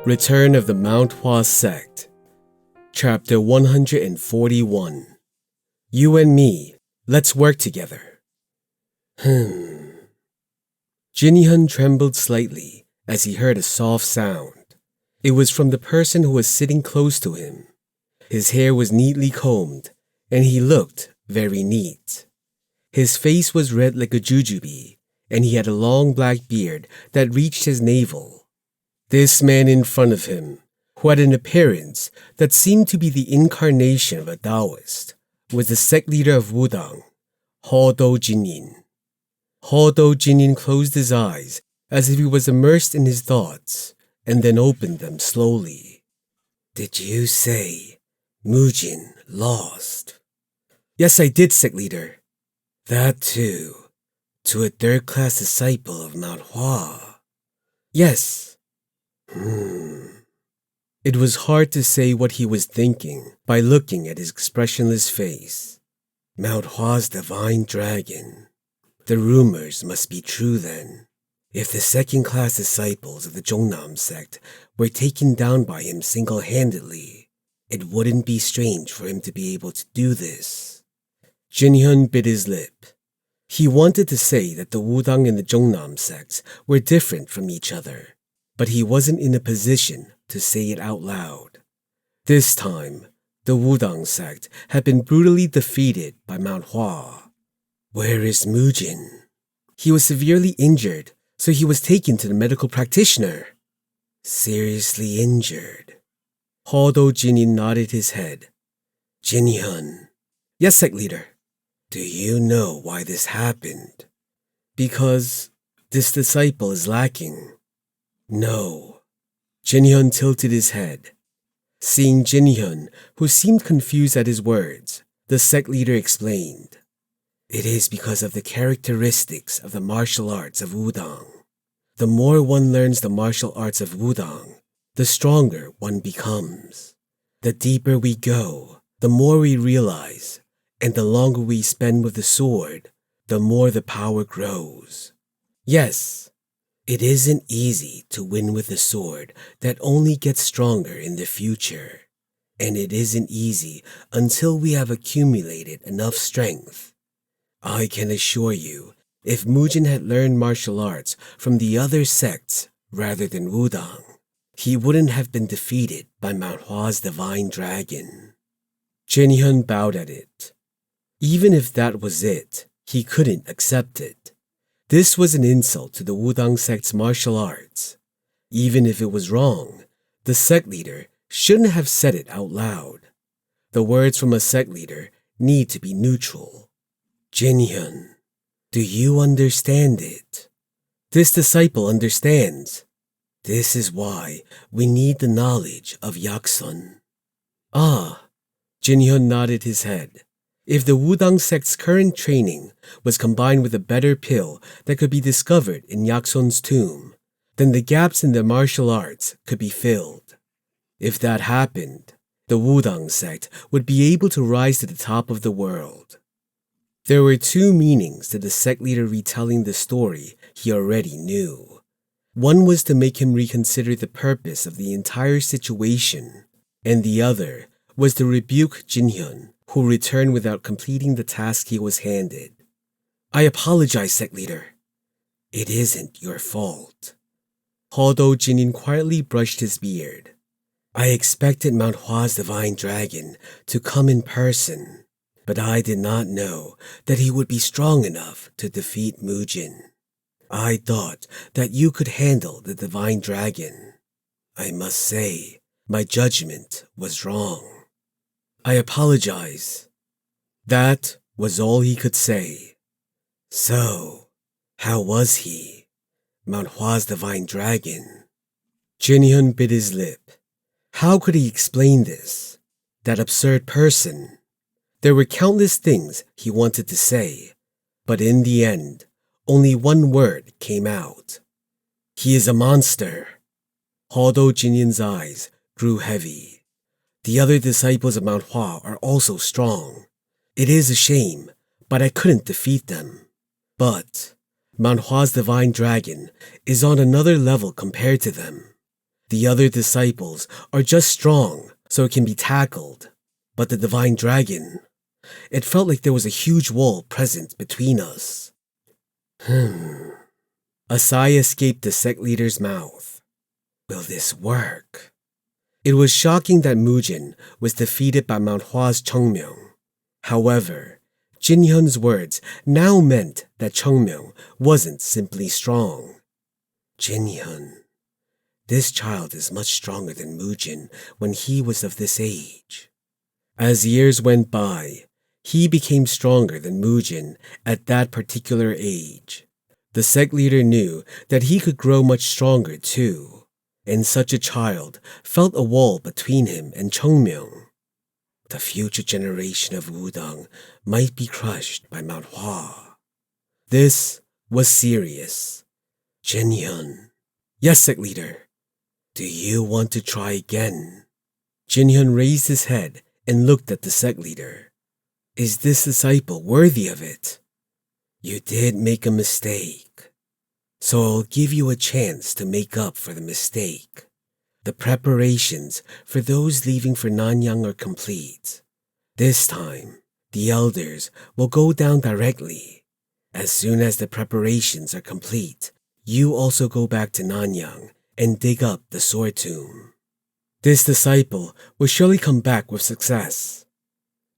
Return of the Mount Hua Sect. Chapter 141. You and me, let's work together. Jinhyun trembled slightly as he heard a soft sound. It was from the person who was sitting close to him. His hair was neatly combed, and he looked very neat. His face was red like a jujube, and he had a long black beard that reached his navel. This man in front of him, who had an appearance that seemed to be the incarnation of a Taoist, was the sect leader of Wudang, Hodo Jinyin. Hodo Jinyin closed his eyes as if he was immersed in his thoughts, and then opened them slowly. Did you say Mujin lost? Yes, I did, sect leader. That too, to a third-class disciple of Mount Hua. Yes. It was hard to say what he was thinking by looking at his expressionless face. Mount Hua's divine dragon. The rumors must be true then. If the second-class disciples of the Jungnam sect were taken down by him single-handedly, it wouldn't be strange for him to be able to do this. Jinhyun bit his lip. He wanted to say that the Wudang and the Jungnam sects were different from each other, but he wasn't in a position to say it out loud. This time, the Wudang sect had been brutally defeated by Mount Hua. Where is Mujin? He was severely injured, so he was taken to the medical practitioner. Seriously injured? Hodo Jinyin nodded his head. Jinhyun. Yes, sect leader. Do you know why this happened? Because this disciple is lacking. No. Jinhyun tilted his head. Seeing Jinhyun, who seemed confused at his words, the sect leader explained. It is because of the characteristics of the martial arts of Wudang. The more one learns the martial arts of Wudang, the stronger one becomes. The deeper we go, the more we realize, and the longer we spend with the sword, the more the power grows. Yes, it isn't easy to win with a sword that only gets stronger in the future, and it isn't easy until we have accumulated enough strength. I can assure you, if Mujin had learned martial arts from the other sects rather than Wudang, he wouldn't have been defeated by Mount Hua's divine dragon. Jinhyun bowed at it. Even if that was it, he couldn't accept it. This was an insult to the Wudang sect's martial arts. Even if it was wrong, the sect leader shouldn't have said it out loud. The words from a sect leader need to be neutral. Jinhyun, do you understand it? This disciple understands. This is why we need the knowledge of Yaksun. Ah, Jinhyun nodded his head. If the Wudang sect's current training was combined with a better pill that could be discovered in Yaksun's tomb, then the gaps in their martial arts could be filled. If that happened, the Wudang sect would be able to rise to the top of the world. There were two meanings to the sect leader retelling the story he already knew. One was to make him reconsider the purpose of the entire situation, and the other was to rebuke Jinhyun, who returned without completing the task he was handed. I apologize, sect leader. It isn't your fault. Hodo Jinyin quietly brushed his beard. I expected Mount Hua's divine dragon to come in person, but I did not know that he would be strong enough to defeat Mujin. I thought that you could handle the divine dragon. I must say, my judgment was wrong. I apologize. That was all he could say. So, how was he? Mount Hua's divine dragon? Jinhyun bit his lip. How could he explain this? That absurd person. There were countless things he wanted to say, but in the end, only one word came out. He is a monster. Hodo Jinyin's eyes grew heavy. The other disciples of Mount Hua are also strong. It is a shame, but I couldn't defeat them. But Mount Hua's divine dragon is on another level compared to them. The other disciples are just strong, so it can be tackled. But the divine dragon, it felt like there was a huge wall present between us. A sigh escaped the sect leader's mouth. Will this work? It was shocking that Mujin was defeated by Mount Hua's Chung Myung. However, Jin Hyun's words now meant that Chung Myung wasn't simply strong. Jin Hyun, this child is much stronger than Mujin when he was of this age. As years went by, he became stronger than Mujin at that particular age. The sect leader knew that he could grow much stronger too, and such a child felt a wall between him and Chung Myung. The future generation of Wudang might be crushed by Mount Hua. This was serious. Jin Hyun. Yes, sect leader. Do you want to try again? Jin Hyun raised his head and looked at the sect leader. Is this disciple worthy of it? You did make a mistake, so I'll give you a chance to make up for the mistake. The preparations for those leaving for Nanyang are complete. This time, the elders will go down directly. As soon as the preparations are complete, you also go back to Nanyang and dig up the sword tomb. This disciple will surely come back with success.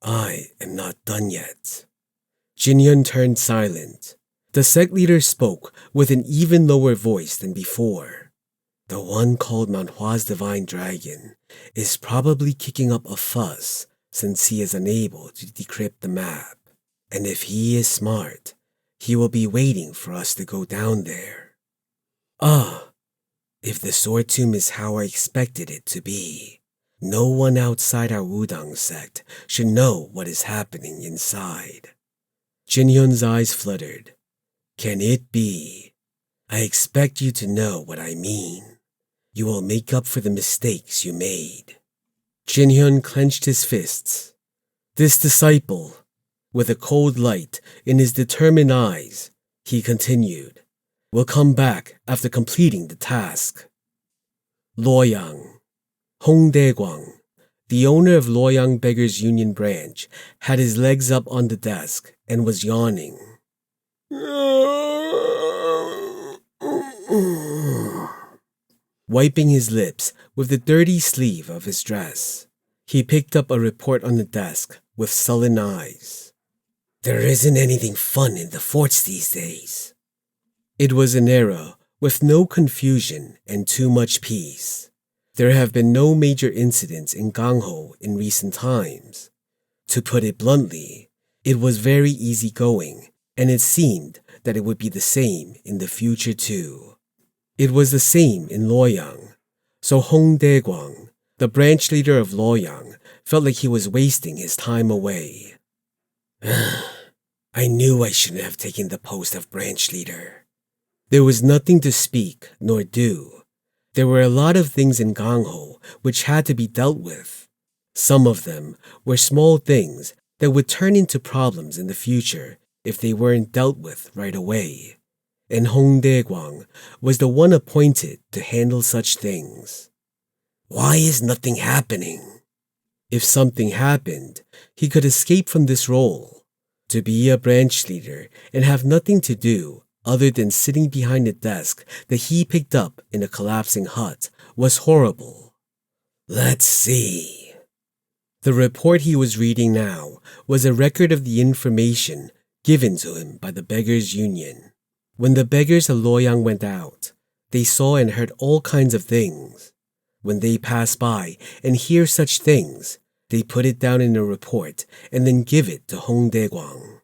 I am not done yet. Jin Hyun turned silent. The sect leader spoke with an even lower voice than before. The one called Mount Hua's divine dragon is probably kicking up a fuss since he is unable to decrypt the map. And if he is smart, he will be waiting for us to go down there. If the sword tomb is how I expected it to be, no one outside our Wudang sect should know what is happening inside. Jin Hyun's eyes fluttered. Can it be? I expect you to know what I mean. You will make up for the mistakes you made. Jin Hyun clenched his fists. This disciple, with a cold light in his determined eyes, he continued, will come back after completing the task. Luoyang, Hong Dae-gwang, the owner of Luoyang Beggars Union Branch, had his legs up on the desk and was yawning. Wiping his lips with the dirty sleeve of his dress, he picked up a report on the desk with sullen eyes. There isn't anything fun in the forts these days. It was an era with no confusion and too much peace. There have been no major incidents in Gangho in recent times. To put it bluntly, it was very easygoing, and it seemed that it would be the same in the future too. It was the same in Luoyang, so Hong Dae-gwang, the branch leader of Luoyang, felt like he was wasting his time away. I knew I shouldn't have taken the post of branch leader. There was nothing to speak nor do. There were a lot of things in Gangho which had to be dealt with. Some of them were small things that would turn into problems in the future if they weren't dealt with right away. And Hong Dae-gwang was the one appointed to handle such things. Why is nothing happening? If something happened, he could escape from this role. To be a branch leader and have nothing to do other than sitting behind a desk that he picked up in a collapsing hut was horrible. Let's see. The report he was reading now was a record of the information given to him by the Beggars Union. When the beggars of Luoyang went out, they saw and heard all kinds of things. When they pass by and hear such things, they put it down in a report and then give it to Hong Dae-gwang.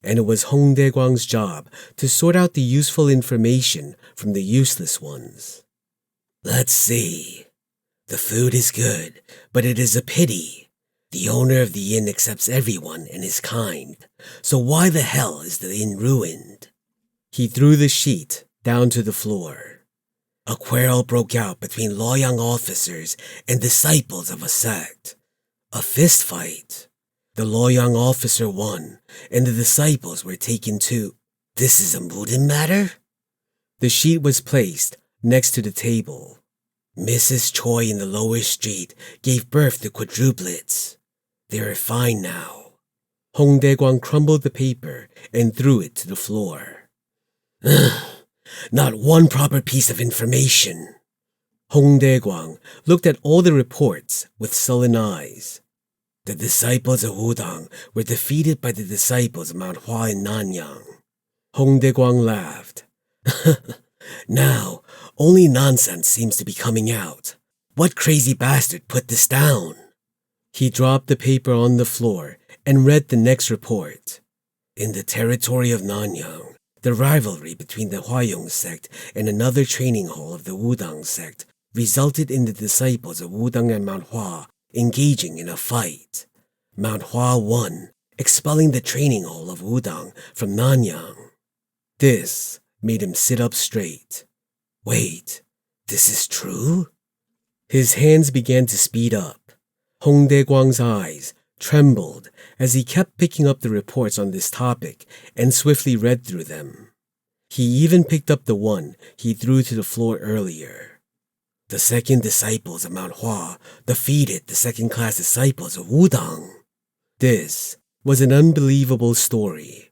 And it was Hong Dae-gwang's job to sort out the useful information from the useless ones. Let's see. The food is good, but it is a pity. The owner of the inn accepts everyone and is kind, so why the hell is the inn ruined? He threw the sheet down to the floor. A quarrel broke out between Luoyang officers and disciples of a sect. A fist fight. The Luoyang officer won, and the disciples were taken too. This is a Mudin matter? The sheet was placed next to the table. Mrs. Choi in the lower street gave birth to quadruplets. They are fine now. Hong Dae-kwang crumbled the paper and threw it to the floor. Not one proper piece of information. Hong Dae-kwang looked at all the reports with sullen eyes. The disciples of Wudang were defeated by the disciples of Mount Hua in Nanyang. Hong Dae-kwang laughed. Now, only nonsense seems to be coming out. What crazy bastard put this down? He dropped the paper on the floor and read the next report. In the territory of Nanyang, the rivalry between the Hwayong sect and another training hall of the Wudang sect resulted in the disciples of Wudang and Mount Hua engaging in a fight. Mount Hua won, expelling the training hall of Wudang from Nanyang. This made him sit up straight. Wait, this is true? His hands began to speed up. Hong Dae-kwang's eyes trembled as he kept picking up the reports on this topic and swiftly read through them. He even picked up the one he threw to the floor earlier. The second disciples of Mount Hua defeated the second-class disciples of Wudang. This was an unbelievable story.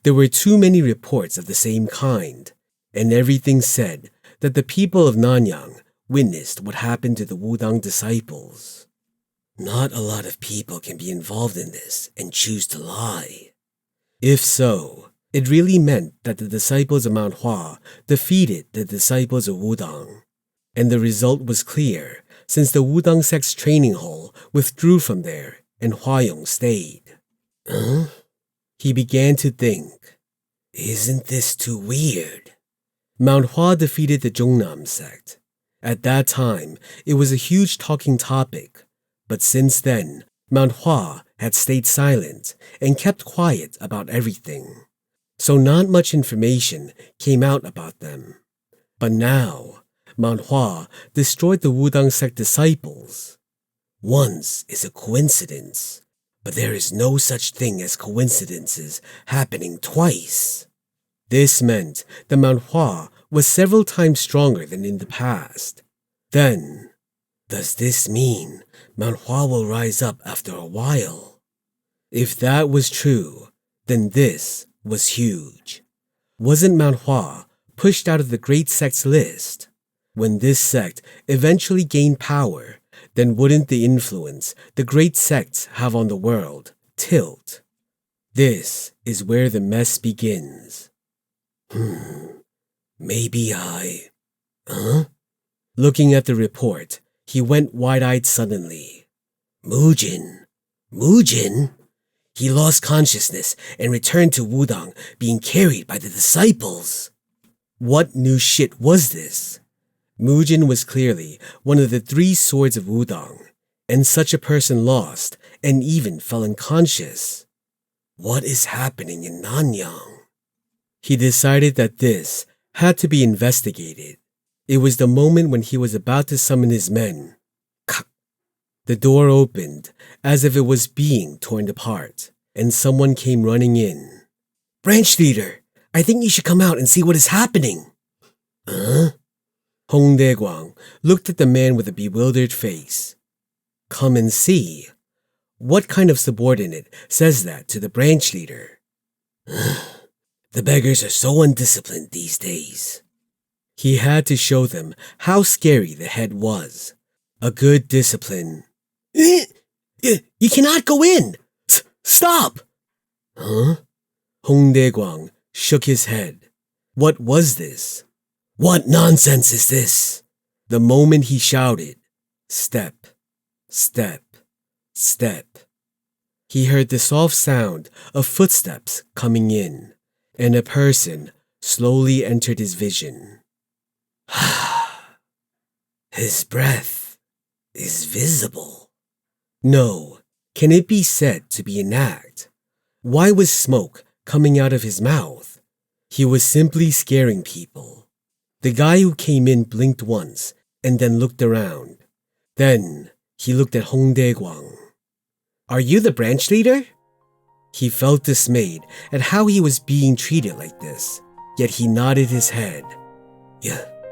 There were too many reports of the same kind, and everything said that the people of Nanyang witnessed what happened to the Wudang disciples. Not a lot of people can be involved in this and choose to lie. If so, it really meant that the disciples of Mount Hua defeated the disciples of Wudang. And the result was clear, since the Wudang sect's training hall withdrew from there and Hwayong stayed. He began to think, isn't this too weird? Mount Hua defeated the Jungnam sect. At that time, it was a huge talking topic, but since then, Mount Hua had stayed silent and kept quiet about everything. So not much information came out about them. But now, Mount Hua destroyed the Wudang sect disciples. Once is a coincidence, but there is no such thing as coincidences happening twice. This meant that Mount Hua was several times stronger than in the past. Then, does this mean Mount Hua will rise up after a while? If that was true, then this was huge. Wasn't Mount Hua pushed out of the Great Sect's list? When this sect eventually gained power, then wouldn't the influence the Great Sects have on the world tilt? This is where the mess begins. Maybe Looking at the report, he went wide-eyed suddenly. Mujin? He lost consciousness and returned to Wudang, being carried by the disciples. What new shit was this? Mujin was clearly one of the 3 swords of Wudang, and such a person lost and even fell unconscious. What is happening in Nanyang? He decided that this had to be investigated. It was the moment when he was about to summon his men. The door opened as if it was being torn apart, and someone came running in. Branch leader, I think you should come out and see what is happening. Hong Dae-kwang looked at the man with a bewildered face. Come and see? What kind of subordinate says that to the branch leader? The beggars are so undisciplined these days. He had to show them how scary the head was. A good discipline. You cannot go in! Stop! Hong Dae-kwang shook his head. What was this? What nonsense is this? The moment he shouted, step, step, step, he heard the soft sound of footsteps coming in, and a person slowly entered his vision. His breath is visible. No, can it be said to be an act? Why was smoke coming out of his mouth? He was simply scaring people. The guy who came in blinked once and then looked around. Then he looked at Hong Dae-kwang. Are you the branch leader? He felt dismayed at how he was being treated like this, yet he nodded his head.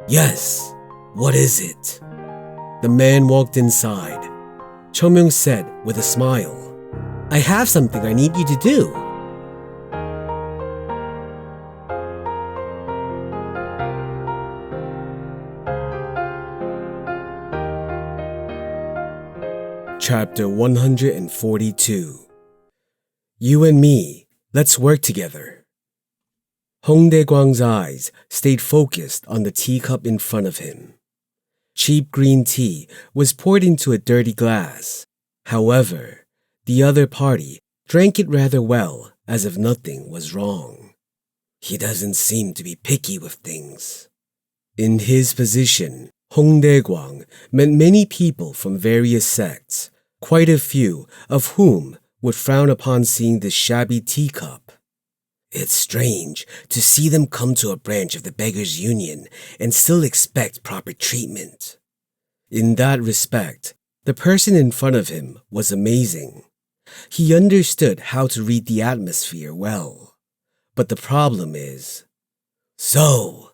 Yes, what is it? The man walked inside. Chung Myung said with a smile, "I have something I need you to do." Chapter 142. You and me, let's work together. Hong Dae-kwang's eyes stayed focused on the teacup in front of him. Cheap green tea was poured into a dirty glass. However, the other party drank it rather well, as if nothing was wrong. He doesn't seem to be picky with things. In his position, Hong Dae-kwang met many people from various sects, quite a few of whom would frown upon seeing this shabby teacup. It's strange to see them come to a branch of the Beggars' Union and still expect proper treatment. In that respect, the person in front of him was amazing. He understood how to read the atmosphere well. But the problem is... So,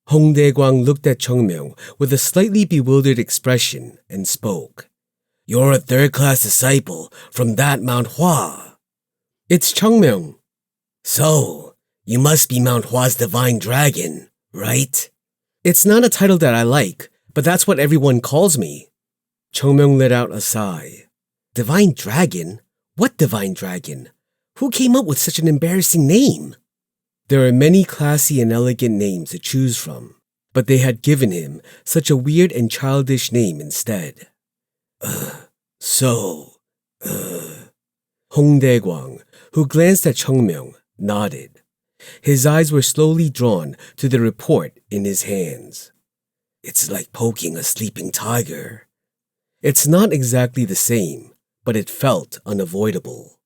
Hong Dae-kwang looked at Chung Myung with a slightly bewildered expression and spoke. You're a third-class disciple from that Mount Hua. It's Chung Myung. So, you must be Mount Hua's divine dragon, right? It's not a title that I like, but that's what everyone calls me. Chung Myung let out a sigh. Divine dragon? What divine dragon? Who came up with such an embarrassing name? There are many classy and elegant names to choose from, but they had given him such a weird and childish name instead. Hong Dae-kwang, who glanced at Chung Myung, nodded. His eyes were slowly drawn to the report in his hands. It's like poking a sleeping tiger. It's not exactly the same, but it felt unavoidable.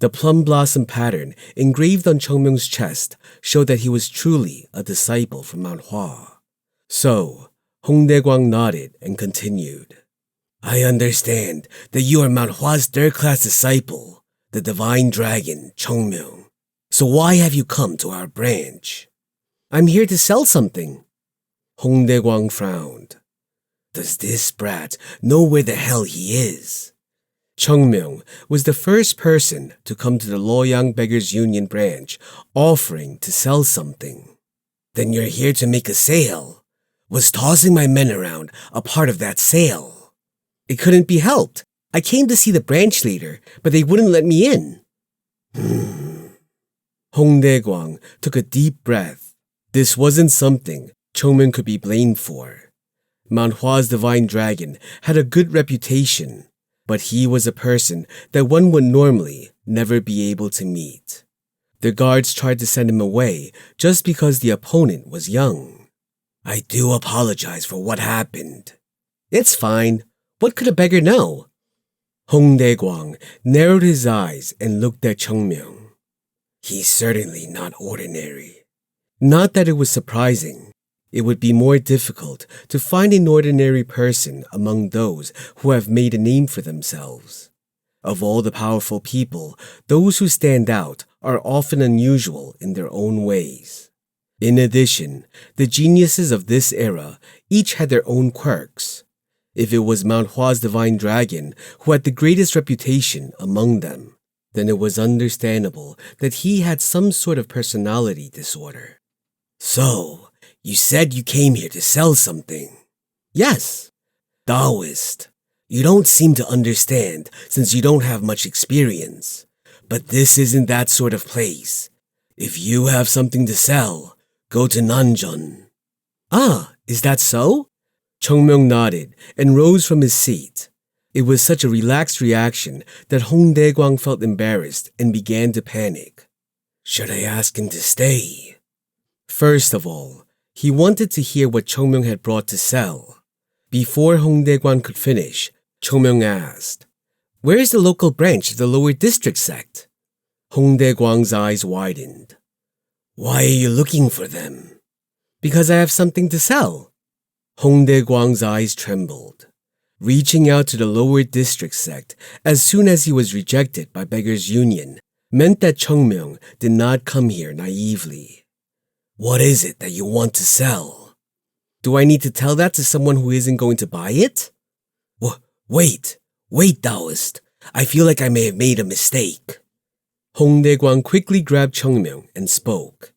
The plum blossom pattern engraved on Chung Myung's chest showed that he was truly a disciple from Mount Hua. So, Hong Dae-kwang nodded and continued. I understand that you are Mount Hua's third-class disciple, the divine dragon, Chung Myung. So why have you come to our branch? I'm here to sell something. Hong Dae-kwang frowned. Does this brat know where the hell he is? Chung Myung was the first person to come to the Loyang Beggars Union branch offering to sell something. Then you're here to make a sale. Was tossing my men around a part of that sale? It couldn't be helped. I came to see the branch leader, but they wouldn't let me in. Hong Dae-kwang took a deep breath. This wasn't something Chung Myung could be blamed for. Mount Hua's divine dragon had a good reputation, but he was a person that one would normally never be able to meet. The guards tried to send him away just because the opponent was young. I do apologize for what happened. It's fine. What could a beggar know? Hong Dae-kwang narrowed his eyes and looked at Chung Myung. He's certainly not ordinary. Not that it was surprising. It would be more difficult to find an ordinary person among those who have made a name for themselves. Of all the powerful people, those who stand out are often unusual in their own ways. In addition, the geniuses of this era each had their own quirks. If it was Mount Hua's divine dragon who had the greatest reputation among them, then it was understandable that he had some sort of personality disorder. So, you said you came here to sell something. Yes. Taoist. You don't seem to understand since you don't have much experience. But this isn't that sort of place. If you have something to sell, go to Nanjun. Ah, is that so? Chung Myung nodded and rose from his seat. It was such a relaxed reaction that Hong Dae-kwang felt embarrassed and began to panic. Should I ask him to stay? First of all, he wanted to hear what Chung Myung had brought to sell. Before Hong Dae-kwang could finish, Chung Myung asked, Where is the local branch of the lower district sect? Hong Dae-kwang's eyes widened. Why are you looking for them? Because I have something to sell. Hong Dae-kwang's eyes trembled. Reaching out to the lower district sect as soon as he was rejected by Beggars Union meant that Chung Myung did not come here naively. What is it that you want to sell? Do I need to tell that to someone who isn't going to buy it? Wait, Taoist. I feel like I may have made a mistake. Hong Dae-kwang quickly grabbed Chung Myung and spoke.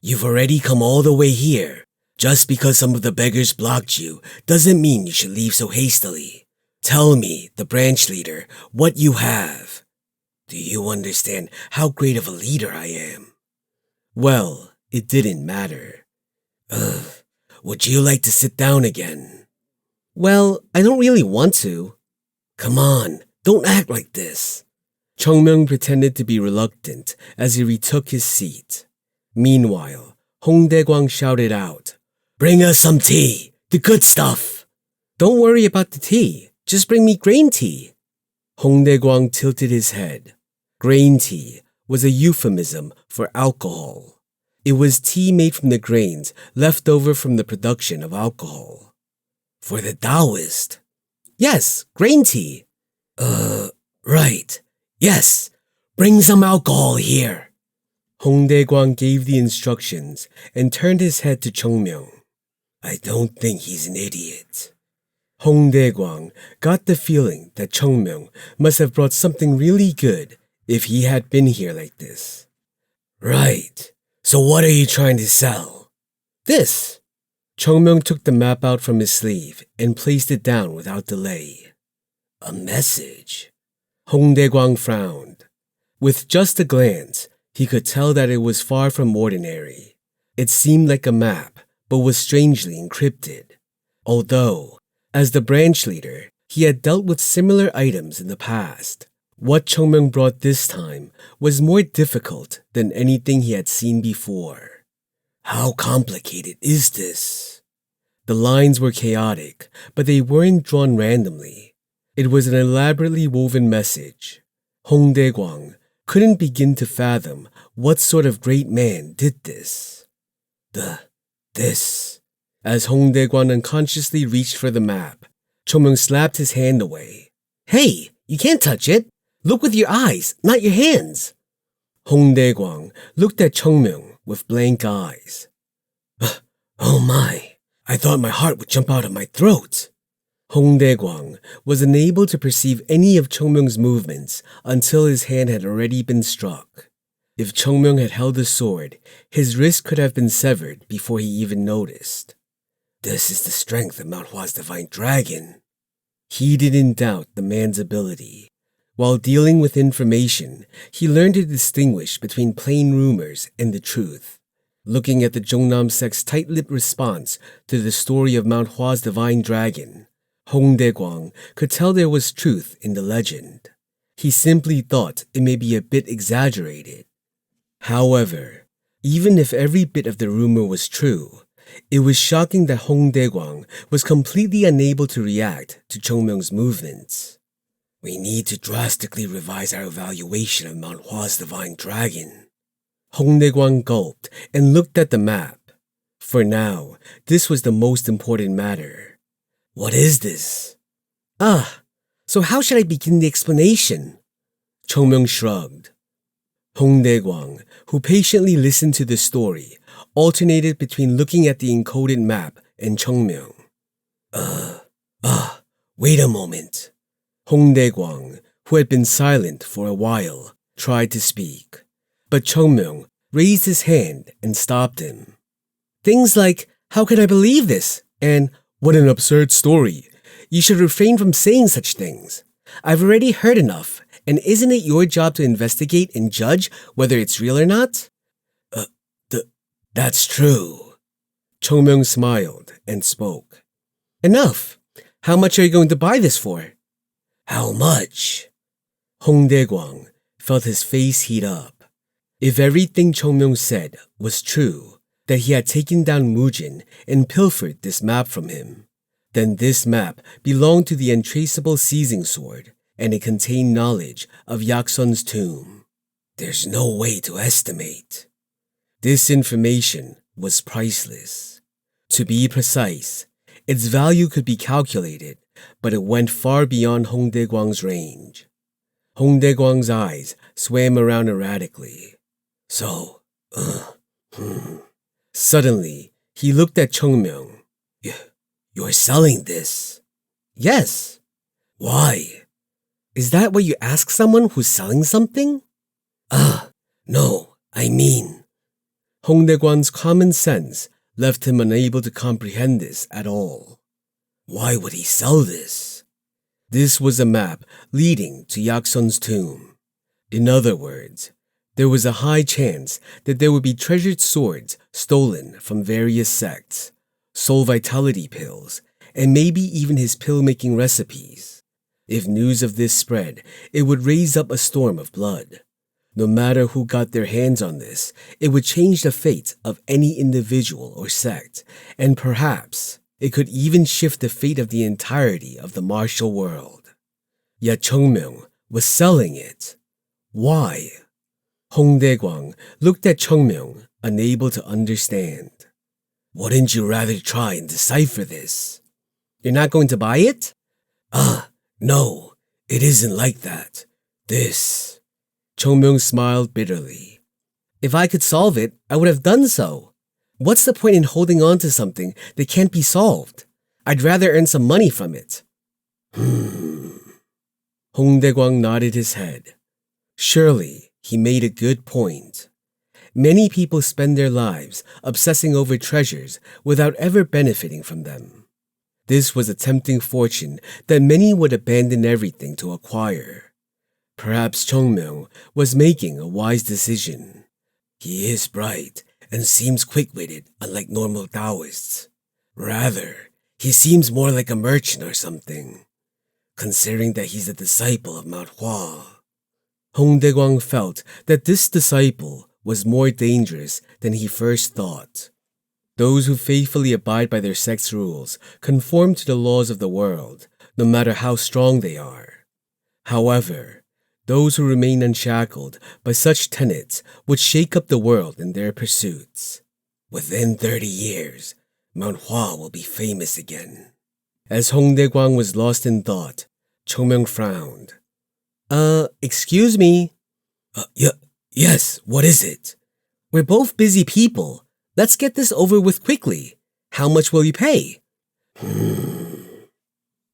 You've already come all the way here. Just because some of the beggars blocked you doesn't mean you should leave so hastily. Tell me, the branch leader, what you have. Do you understand how great of a leader I am? Well, it didn't matter. Would you like to sit down again? Well, I don't really want to. Come on, don't act like this. Chung Myung pretended to be reluctant as he retook his seat. Meanwhile, Hong Dae-kwang shouted out, Bring us some tea, the good stuff. Don't worry about the tea, just bring me grain tea. Hong Dae-kwang tilted his head. Grain tea was a euphemism for alcohol. It was tea made from the grains left over from the production of alcohol. For the Taoist? Yes, grain tea. Right. Yes, bring some alcohol here. Hong Dae-kwang gave the instructions and turned his head to Chung Myung. I don't think he's an idiot. Hong Dae-kwang got the feeling that Chung Myung must have brought something really good if he had been here like this. Right. So what are you trying to sell? This. Chung Myung took the map out from his sleeve and placed it down without delay. A message. Hong Dae-kwang frowned. With just a glance, he could tell that it was far from ordinary. It seemed like a map, but was strangely encrypted. Although, as the branch leader, he had dealt with similar items in the past. What Chung Myung brought this time was more difficult than anything he had seen before. How complicated is this? The lines were chaotic, but they weren't drawn randomly. It was an elaborately woven message. Hong Dae-kwang couldn't begin to fathom what sort of great man did this. This. As Hong Dae-kwang unconsciously reached for the map, Chung Myung slapped his hand away. Hey, you can't touch it. Look with your eyes, not your hands. Hong Dae-kwang looked at Chung Myung with blank eyes. Oh my, I thought my heart would jump out of my throat. Hong Dae-kwang was unable to perceive any of Chung Myung's movements until his hand had already been struck. If Chung Myung had held the sword, his wrist could have been severed before he even noticed. This is the strength of Mount Hua's divine dragon. He didn't doubt the man's ability. While dealing with information, he learned to distinguish between plain rumors and the truth. Looking at the Jungnam sect's tight-lipped response to the story of Mount Hua's divine dragon, Hong Dae-kwang could tell there was truth in the legend. He simply thought it may be a bit exaggerated. However, even if every bit of the rumor was true, it was shocking that Hong Dae-kwang was completely unable to react to Chung Myung's movements. We need to drastically revise our evaluation of Mount Hua's divine dragon. Hong Dae-kwang gulped and looked at the map. For now, this was the most important matter. What is this? So how should I begin the explanation? Chung Myung shrugged. Hong Dae-kwang, who patiently listened to the story, alternated between looking at the encoded map and Chung Myung. Wait a moment. Hong Dae-kwang, who had been silent for a while, tried to speak. But Chung Myung raised his hand and stopped him. Things like, how can I believe this? And, what an absurd story. You should refrain from saying such things. I've already heard enough, and isn't it your job to investigate and judge whether it's real or not? That's true. Chung Myung smiled and spoke. Enough. How much are you going to buy this for? How much? Hong Dae-kwang felt his face heat up. If everything Chung Myung said was true, that he had taken down Mujin and pilfered this map from him, then this map belonged to the untraceable seizing sword, and it contained knowledge of Yaksun's tomb. There's no way to estimate. This information was priceless. To be precise, its value could be calculated, but it went far beyond Hong Dae-kwang's range. Hong Dae-kwang's eyes swam around erratically. Suddenly, he looked at Chung Myung. You're selling this? Yes. Why? Is that what you ask someone who's selling something? No, I mean. Hongdaekwang's common sense left him unable to comprehend this at all. Why would he sell this? This was a map leading to Yaksun's tomb. In other words, there was a high chance that there would be treasured swords stolen from various sects, soul vitality pills, and maybe even his pill-making recipes. If news of this spread, it would raise up a storm of blood. No matter who got their hands on this, it would change the fate of any individual or sect, and perhaps it could even shift the fate of the entirety of the martial world. Yet Chung Myung was selling it. Why? Hongdaekwang looked at Chung Myung, unable to understand. Wouldn't you rather try and decipher this? You're not going to buy it? No, it isn't like that. This. Chung Myung smiled bitterly. If I could solve it, I would have done so. What's the point in holding on to something that can't be solved? I'd rather earn some money from it. Hongdaekwang nodded his head. Surely, he made a good point. Many people spend their lives obsessing over treasures without ever benefiting from them. This was a tempting fortune that many would abandon everything to acquire. Perhaps Chung Myung was making a wise decision. He is bright and seems quick-witted, unlike normal Taoists. Rather, he seems more like a merchant or something, considering that he's a disciple of Mount Hua. Hongdaekwang felt that this disciple was more dangerous than he first thought. Those who faithfully abide by their sect's rules conform to the laws of the world, no matter how strong they are. However, those who remain unshackled by such tenets would shake up the world in their pursuits. Within 30 years, Mount Hua will be famous again. As Hongdaekwang was lost in thought, Chung Myung frowned. Excuse me? Yes, what is it? We're both busy people. Let's get this over with quickly. How much will you pay?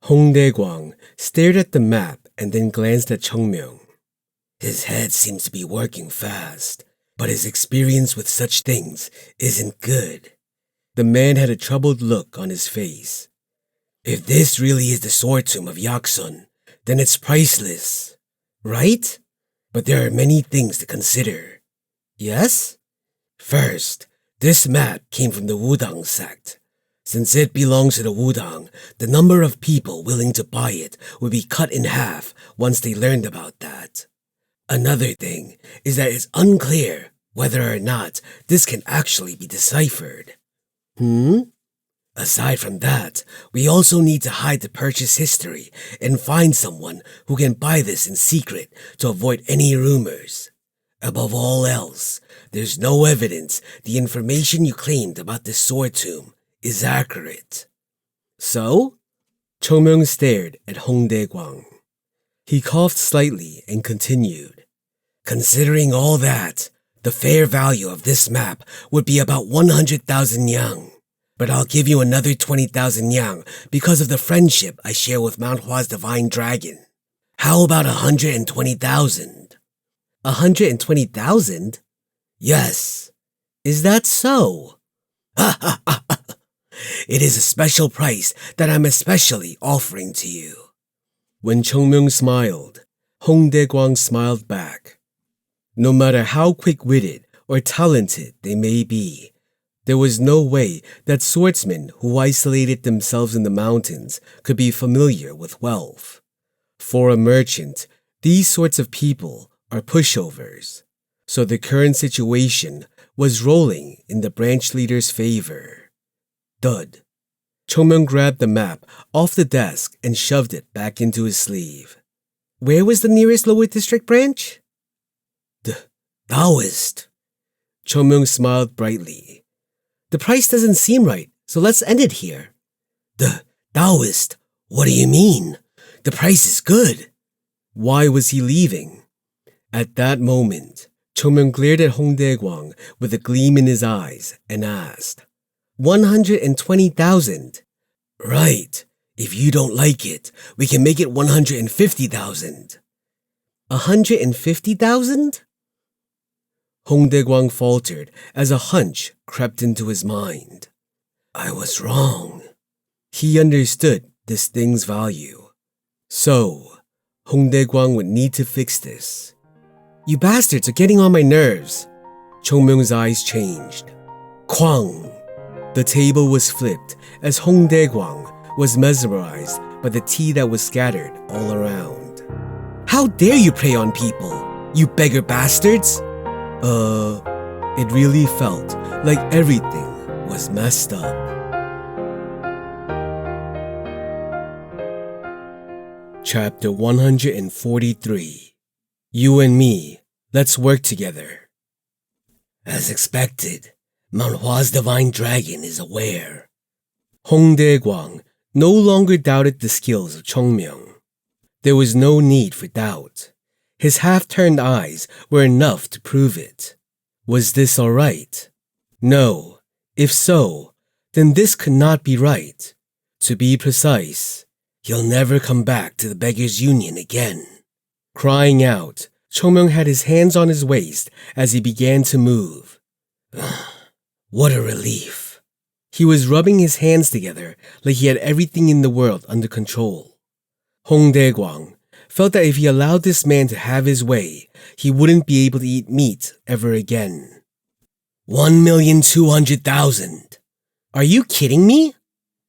Hongdaekwang stared at the map and then glanced at Chung Myung. His head seems to be working fast, but his experience with such things isn't good. The man had a troubled look on his face. If this really is the sword tomb of Yaksun, then it's priceless, right? But there are many things to consider. Yes? First, this map came from the Wudang sect. Since it belongs to the Wudang, the number of people willing to buy it would be cut in half once they learned about that. Another thing is that it's unclear whether or not this can actually be deciphered. Aside from that, we also need to hide the purchase history and find someone who can buy this in secret to avoid any rumors. Above all else, there's no evidence the information you claimed about this sword tomb is accurate. So? Chung Myung stared at Hongdaekwang. He coughed slightly and continued. Considering all that, the fair value of this map would be about 100,000 yang. But I'll give you another 20,000 yang because of the friendship I share with Mount Hua's divine dragon. How about 120,000? 120,000? Yes. Is that so? It is a special price that I'm especially offering to you. When Chung Myung smiled, Hongdaekwang smiled back. No matter how quick-witted or talented they may be, there was no way that swordsmen who isolated themselves in the mountains could be familiar with wealth. For a merchant, these sorts of people are pushovers, so the current situation was rolling in the branch leader's favor. Thud. Chung Myung grabbed the map off the desk and shoved it back into his sleeve. Where was the nearest lower district branch? The Taoist. Chung Myung smiled brightly. The price doesn't seem right, so let's end it here. The Taoist? What do you mean? The price is good. Why was he leaving? At that moment, Chung Myung glared at Hongdaekwang with a gleam in his eyes and asked, 120,000. Right. If you don't like it, we can make it 150,000. 150,000? Hong Dae-kwang faltered as a hunch crept into his mind. I was wrong. He understood this thing's value. So, Hong Dae-kwang would need to fix this. You bastards are getting on my nerves. Chung Myung's eyes changed. Kwang! The table was flipped as Hong Dae-kwang was mesmerized by the tea that was scattered all around. How dare you prey on people, you beggar bastards? It really felt like everything was messed up. Chapter 143. You and me, let's work together. As expected, Mount Hua's divine dragon is aware. Hong Dae-kwang no longer doubted the skills of Chung Myung. There was no need for doubt. His half-turned eyes were enough to prove it. Was this all right? No. If so, then this could not be right. To be precise, he'll never come back to the Beggars' Union again. Crying out, Chung Myung had his hands on his waist as he began to move. What a relief. He was rubbing his hands together like he had everything in the world under control. Hong Dae-kwang felt that if he allowed this man to have his way, he wouldn't be able to eat meat ever again. 1,200,000. Are you kidding me?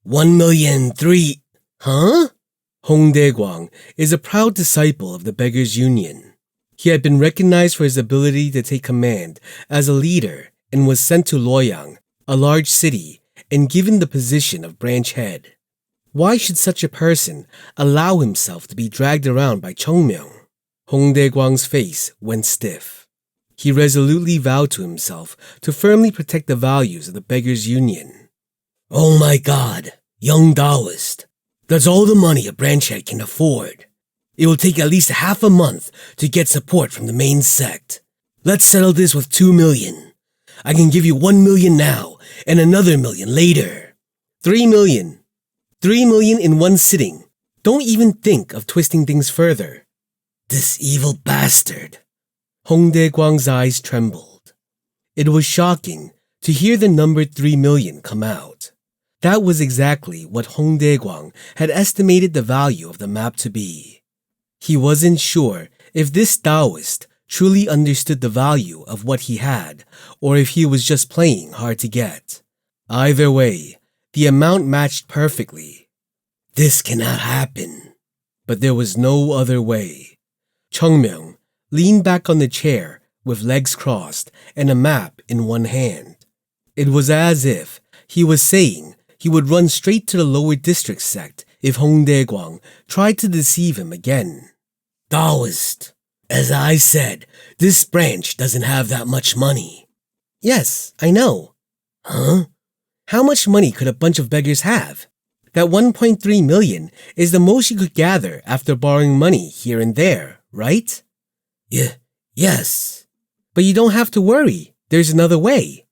1,000,003. Huh? Hong Dae-kwang is a proud disciple of the Beggars' Union. He had been recognized for his ability to take command as a leader and was sent to Loyang, a large city, and given the position of branch head. Why should such a person allow himself to be dragged around by Chung Myung? Hong Dae-kwang's face went stiff. He resolutely vowed to himself to firmly protect the values of the Beggars' Union. Oh my God, young Taoist. That's all the money a branch head can afford. It will take at least half a month to get support from the main sect. Let's settle this with 2 million. I can give you 1 million now and another million later. 3 million. 3 million in one sitting. Don't even think of twisting things further. This evil bastard. Hong Dae-kwang's eyes trembled. It was shocking to hear the number 3 million come out. That was exactly what Hong Dae-kwang had estimated the value of the map to be. He wasn't sure if this Taoist truly understood the value of what he had, or if he was just playing hard to get. Either way, the amount matched perfectly. This cannot happen. But there was no other way. Chung Myung leaned back on the chair with legs crossed and a map in one hand. It was as if he was saying he would run straight to the lower district sect if Hong Dae-kwang tried to deceive him again. Taoist, as I said, this branch doesn't have that much money. Yes, I know. Huh? How much money could a bunch of beggars have? That 1.3 million is the most you could gather after borrowing money here and there, right? Yes. But you don't have to worry. There's another way.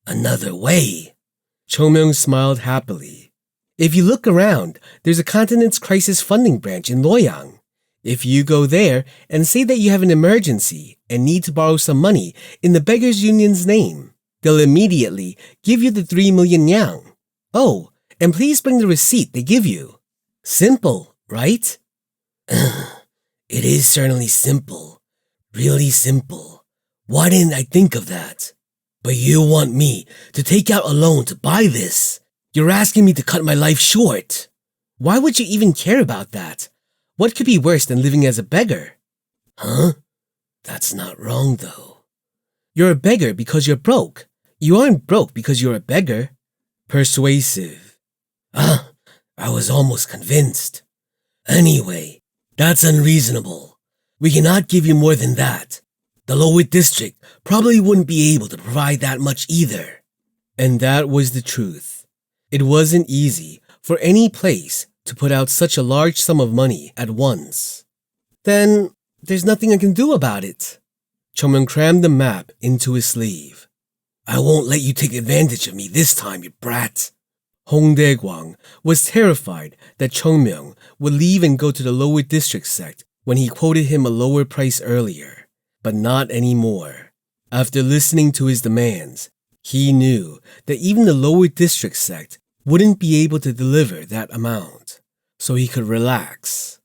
Another way? Chung Myung smiled happily. If you look around, there's a Continent's Crisis Funding branch in Loyang. If you go there and say that you have an emergency and need to borrow some money in the Beggars' Union's name, they'll immediately give you the 3 million yang. Oh, and please bring the receipt they give you. Simple, right? It is certainly simple. Really simple. Why didn't I think of that? But you want me to take out a loan to buy this? You're asking me to cut my life short. Why would you even care about that? What could be worse than living as a beggar? Huh? That's not wrong, though. You're a beggar because you're broke. You aren't broke because you're a beggar. Persuasive. I was almost convinced. Anyway, that's unreasonable. We cannot give you more than that. The lower district probably wouldn't be able to provide that much either. And that was the truth. It wasn't easy for any place to put out such a large sum of money at once. Then there's nothing I can do about it. Chung Myung crammed the map into his sleeve. I won't let you take advantage of me this time, you brat. Hong Dae-gwang was terrified that Chung Myung would leave and go to the lower district sect when he quoted him a lower price earlier, but not anymore. After listening to his demands, he knew that even the lower district sect wouldn't be able to deliver that amount, so he could relax.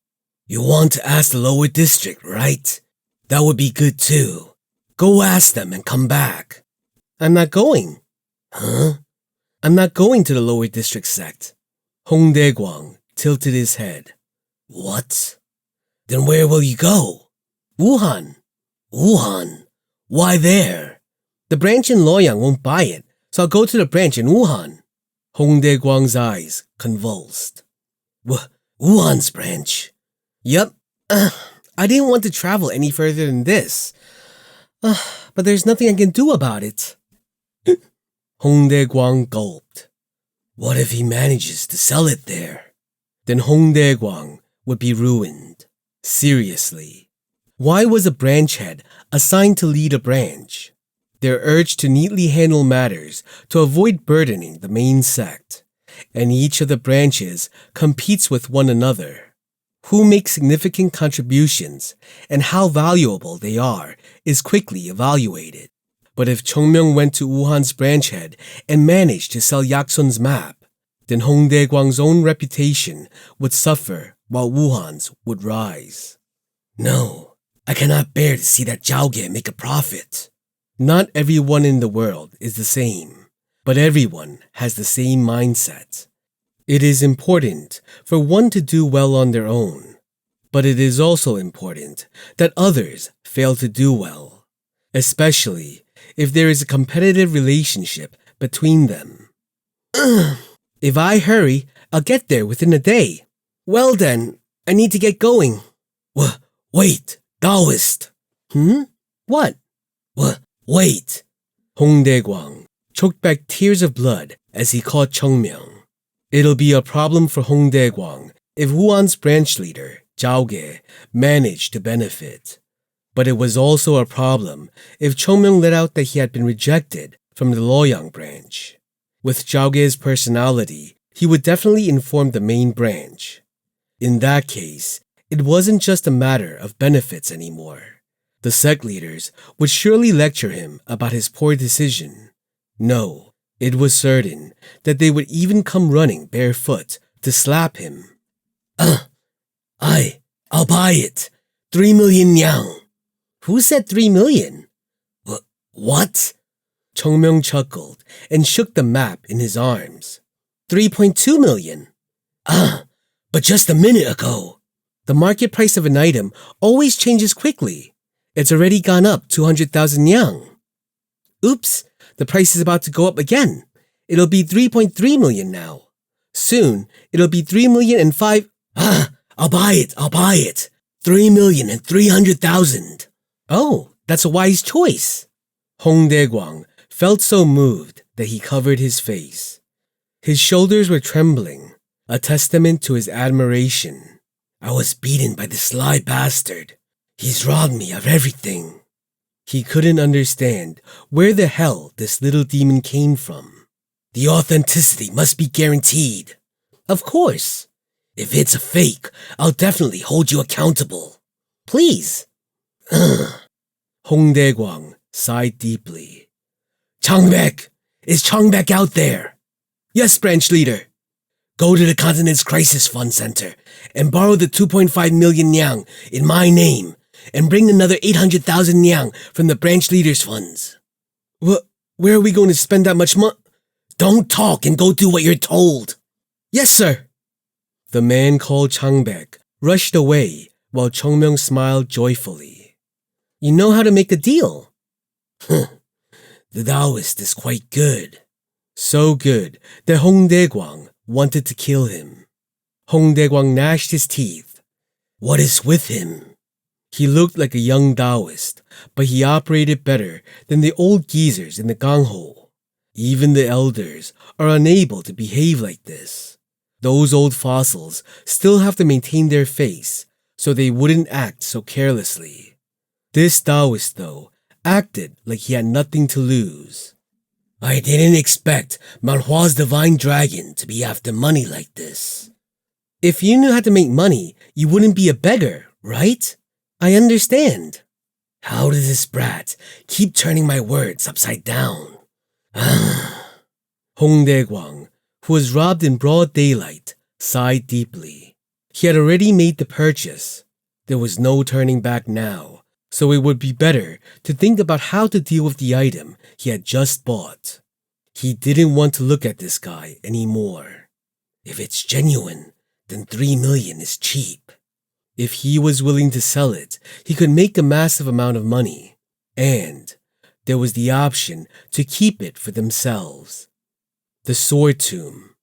You want to ask the lower district, right? That would be good too. Go ask them and come back. I'm not going. Huh? I'm not going to the lower district sect. Hong Dae-gwang tilted his head. What? Then where will you go? Wuhan. Wuhan? Why there? The branch in Loyang won't buy it, so I'll go to the branch in Wuhan. Hong Dae-gwang's eyes convulsed. Wuhan's branch? Yup. I didn't want to travel any further than this. But there's nothing I can do about it. Hong Dae-gwang gulped. What if he manages to sell it there? Then Hong Dae-gwang would be ruined. Seriously. Why was a branch head assigned to lead a branch? Their urge to neatly handle matters to avoid burdening the main sect, and each of the branches competes with one another. Who makes significant contributions and how valuable they are is quickly evaluated. But if Chung Myung went to Wuhan's branch head and managed to sell Yaksun's map, then Hong Dae-gwang's own reputation would suffer while Wuhan's would rise. No, I cannot bear to see that Zhao make a profit. Not everyone in the world is the same, but everyone has the same mindset. It is important for one to do well on their own, but it is also important that others fail to do well, especially if there is a competitive relationship between them. If I hurry, I'll get there within a day. Well then, I need to get going. Wait, Taoist. What? Wait. Hong Dae-gwang choked back tears of blood as he caught Chung Myung. It'll be a problem for Hong Dae-gwang if Wuhan's branch leader, Zhao, managed to benefit. But it was also a problem if Chung Myung let out that he had been rejected from the Loyang branch. With Zhao's personality, he would definitely inform the main branch. In that case, it wasn't just a matter of benefits anymore. The sect leaders would surely lecture him about his poor decision. No, it was certain that they would even come running barefoot to slap him. I'll buy it. 3 million yang. Who said 3 million? What? Chung Myung chuckled and shook the map in his arms. 3.2 million. But just a minute ago. The market price of an item always changes quickly. It's already gone up 200,000 yang. Oops, the price is about to go up again. It'll be 3.3 million now. Soon, it'll be 3 million and 5... I'll buy it. 3,300,000. Oh, that's a wise choice. Hong Dae-gwang felt so moved that he covered his face. His shoulders were trembling, a testament to his admiration. I was beaten by the sly bastard. He's robbed me of everything. He couldn't understand where the hell this little demon came from. The authenticity must be guaranteed. Of course. If it's a fake, I'll definitely hold you accountable. Please. Hong Dae-gwang sighed deeply. Changbek! Is Changbek out there? Yes, branch leader. Go to the Continent's Crisis Fund Center and borrow the 2.5 million yang in my name and bring another 800,000 yang from the branch leader's funds. Where are we going to spend that much money? Don't talk and go do what you're told. Yes, sir. The man called Changbek rushed away while Chung Myung smiled joyfully. You know how to make a deal. The Taoist is quite good. So good that Hong Dae-gwang wanted to kill him. Hong Dae-gwang gnashed his teeth. What is with him? He looked like a young Taoist, but he operated better than the old geezers in the Gangho. Even the elders are unable to behave like this. Those old fossils still have to maintain their face so they wouldn't act so carelessly. This Taoist, though, acted like he had nothing to lose. I didn't expect Mount Hua's divine dragon to be after money like this. If you knew how to make money, you wouldn't be a beggar, right? I understand. How does this brat keep turning my words upside down? Hong Dae-gwang, who was robbed in broad daylight, sighed deeply. He had already made the purchase. There was no turning back now, so it would be better to think about how to deal with the item he had just bought. He didn't want to look at this guy anymore. If it's genuine, then 3 million is cheap. If he was willing to sell it, he could make a massive amount of money. And there was the option to keep it for themselves. The sword tomb.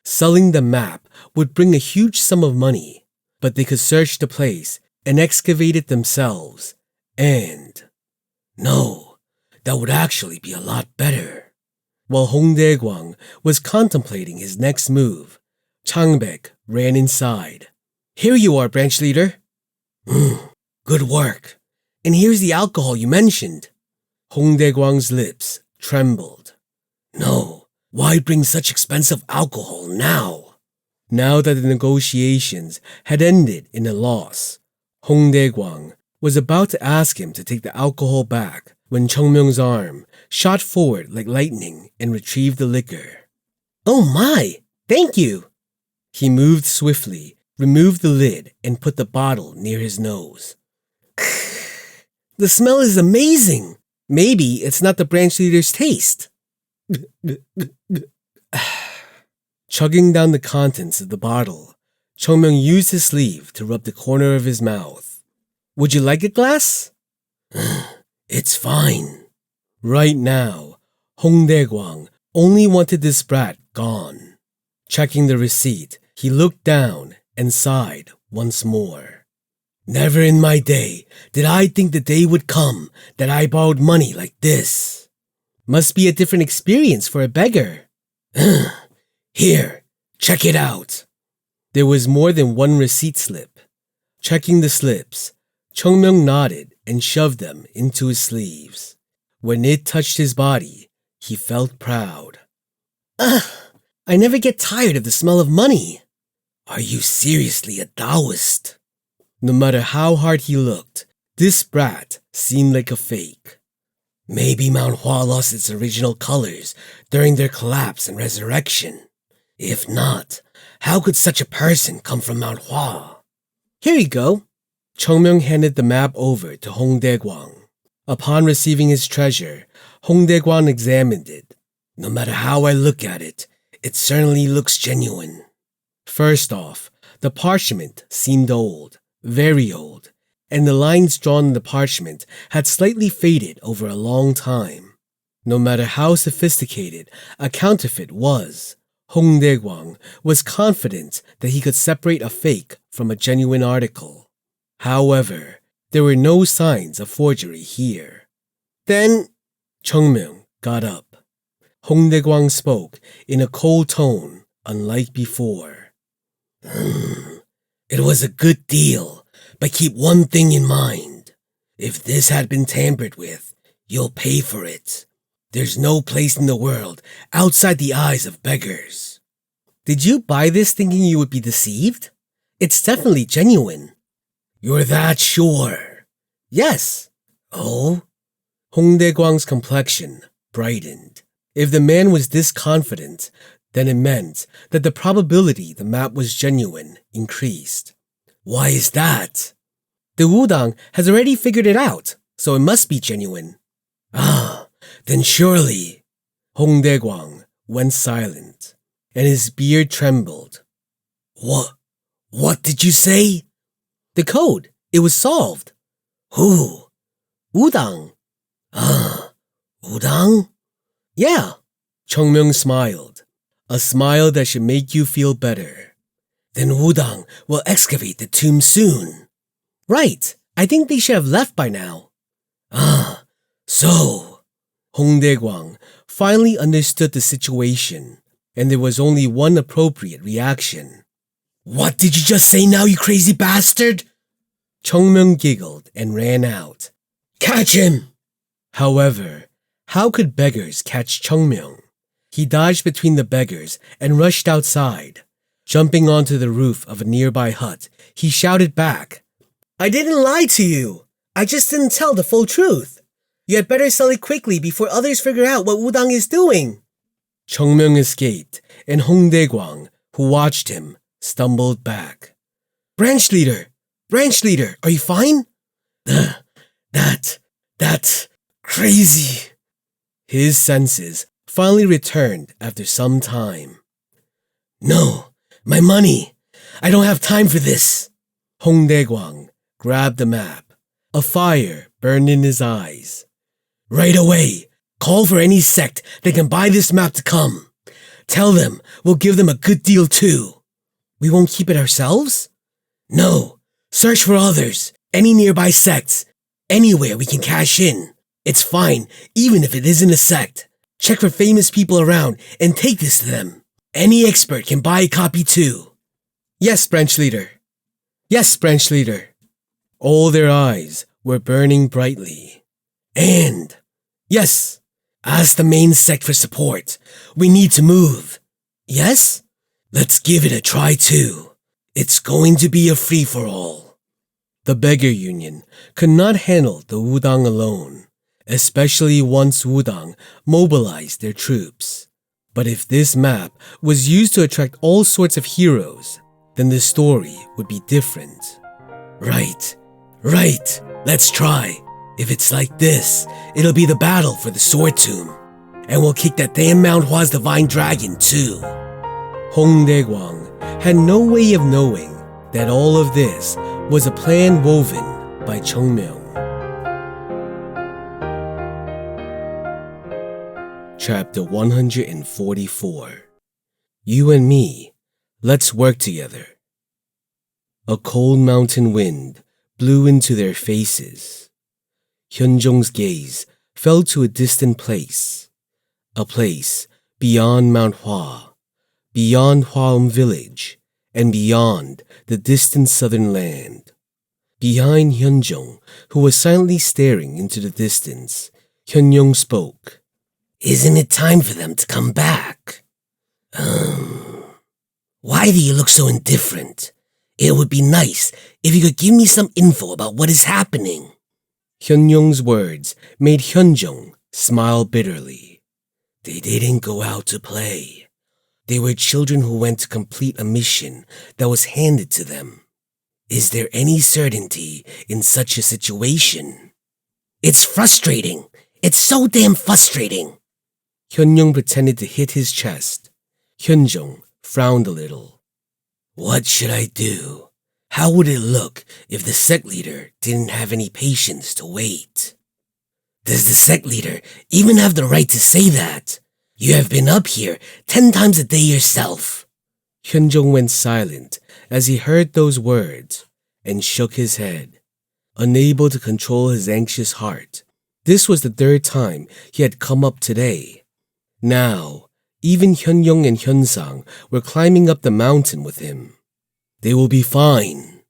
Selling the map would bring a huge sum of money, but they could search the place and excavate it themselves. And no, that would actually be a lot better. While Hong Dae-gwang was contemplating his next move, Changbek ran inside. Here you are, branch leader. Good work. And here's the alcohol you mentioned. Hong Dae-gwang's lips trembled. No, why bring such expensive alcohol now? Now that the negotiations had ended in a loss, Hong Dae-gwang was about to ask him to take the alcohol back when Chung Myung's arm shot forward like lightning and retrieved the liquor. Oh my, thank you. He moved swiftly, removed the lid, and put the bottle near his nose. The smell is amazing. Maybe it's not the branch leader's taste. Chugging down the contents of the bottle, Chung Myung used his sleeve to rub the corner of his mouth. Would you like a glass? It's fine. Right now, Hong Dae-gwang only wanted this brat gone. Checking the receipt, he looked down and sighed once more. Never in my day did I think the day would come that I borrowed money like this. Must be a different experience for a beggar. Here, check it out. There was more than one receipt slip. Checking the slips, Chung Myung nodded and shoved them into his sleeves. When it touched his body, he felt proud. I never get tired of the smell of money. Are you seriously a Taoist? No matter how hard he looked, this brat seemed like a fake. Maybe Mount Hua lost its original colors during their collapse and resurrection. If not, how could such a person come from Mount Hua? Here you go. Chung Myung handed the map over to Hong Dae-gwang. Upon receiving his treasure, Hong Dae-gwang examined it. No matter how I look at it, it certainly looks genuine. First off, the parchment seemed old, very old, and the lines drawn on the parchment had slightly faded over a long time. No matter how sophisticated a counterfeit was, Hong Dae-gwang was confident that he could separate a fake from a genuine article. However, there were no signs of forgery here. Then, Chung Myung got up. Hong Dae-gwang spoke in a cold tone, unlike before. It was a good deal, but keep one thing in mind. If this had been tampered with, you'll pay for it. There's no place in the world outside the eyes of beggars. Did you buy this thinking you would be deceived? It's definitely genuine. You're that sure? Yes. Oh? Hong Dae-gwang's complexion brightened. If the man was this confident, then it meant that the probability the map was genuine increased. Why is that? The Wudang has already figured it out, so it must be genuine. Ah, then surely. Hong Dae-gwang went silent, and his beard trembled. What did you say? The code. It was solved. Who? Wudang. Ah, Wudang? Yeah. Chung Myung smiled. A smile that should make you feel better. Then Wudang will excavate the tomb soon. Right. I think they should have left by now. Ah, so. Hong Dae-gwang finally understood the situation, and there was only one appropriate reaction. What did you just say now, you crazy bastard? Chung Myung giggled and ran out. Catch him! However, How could beggars catch Chung Myung? He dodged between the beggars and rushed outside. Jumping onto the roof of a nearby hut, he shouted back, "I didn't lie to you. I just didn't tell the full truth. You had better sell it quickly before others figure out what Wudang is doing." Chung Myung escaped, and Hong Dae-gwang, who watched him, stumbled back. Branch leader, are you fine?" That's crazy." His senses finally returned after some time. "No, my money. I don't have time for this." Hong Dae-gwang grabbed the map. A fire burned in his eyes. "Right away, call for any sect that can buy this map to come. Tell them we'll give them a good deal too." "We won't keep it ourselves?" "No, search for others, any nearby sects, anywhere we can cash in. It's fine, even if it isn't a sect. Check for famous people around and take this to them. Any expert can buy a copy too." Yes, branch leader." All their eyes were burning brightly. "And, yes, ask the main sect for support. We need to move." "Yes?" "Let's give it a try too. It's going to be a free-for-all." The beggar union could not handle the Wudang alone, especially once Wudang mobilized their troops. But if this map was used to attract all sorts of heroes, then the story would be different. Right. Let's try. If it's like this, it'll be the battle for the sword tomb. And we'll kick that damn Mount Hua's divine dragon too. Hong Dae-gwang had no way of knowing that all of this was a plan woven by Chung Myung. Chapter 144. You and me, let's work together. A cold mountain wind blew into their faces. Hyunjong's gaze fell to a distant place. A place beyond Mount Hua, beyond Hwaum village, and beyond the distant southern land. Behind Hyunjong, who was silently staring into the distance, Hyunjong spoke. "Isn't it time for them to come back?" Why do you look so indifferent? It would be nice if you could give me some info about what is happening." Hyunjong's words made Hyunjong smile bitterly. They didn't go out to play. They were children who went to complete a mission that was handed to them. Is there any certainty in such a situation? It's frustrating. It's so damn frustrating. Hyunjong pretended to hit his chest. Hyunjong frowned a little. What should I do? How would it look if the sect leader didn't have any patience to wait? Does the sect leader even have the right to say that? You have been up here 10 times a day yourself. Hyunjong went silent as he heard those words and shook his head, unable to control his anxious heart. This was the 3rd time he had come up today. Now, even Hyunjong and Hyunsang were climbing up the mountain with him. They will be fine.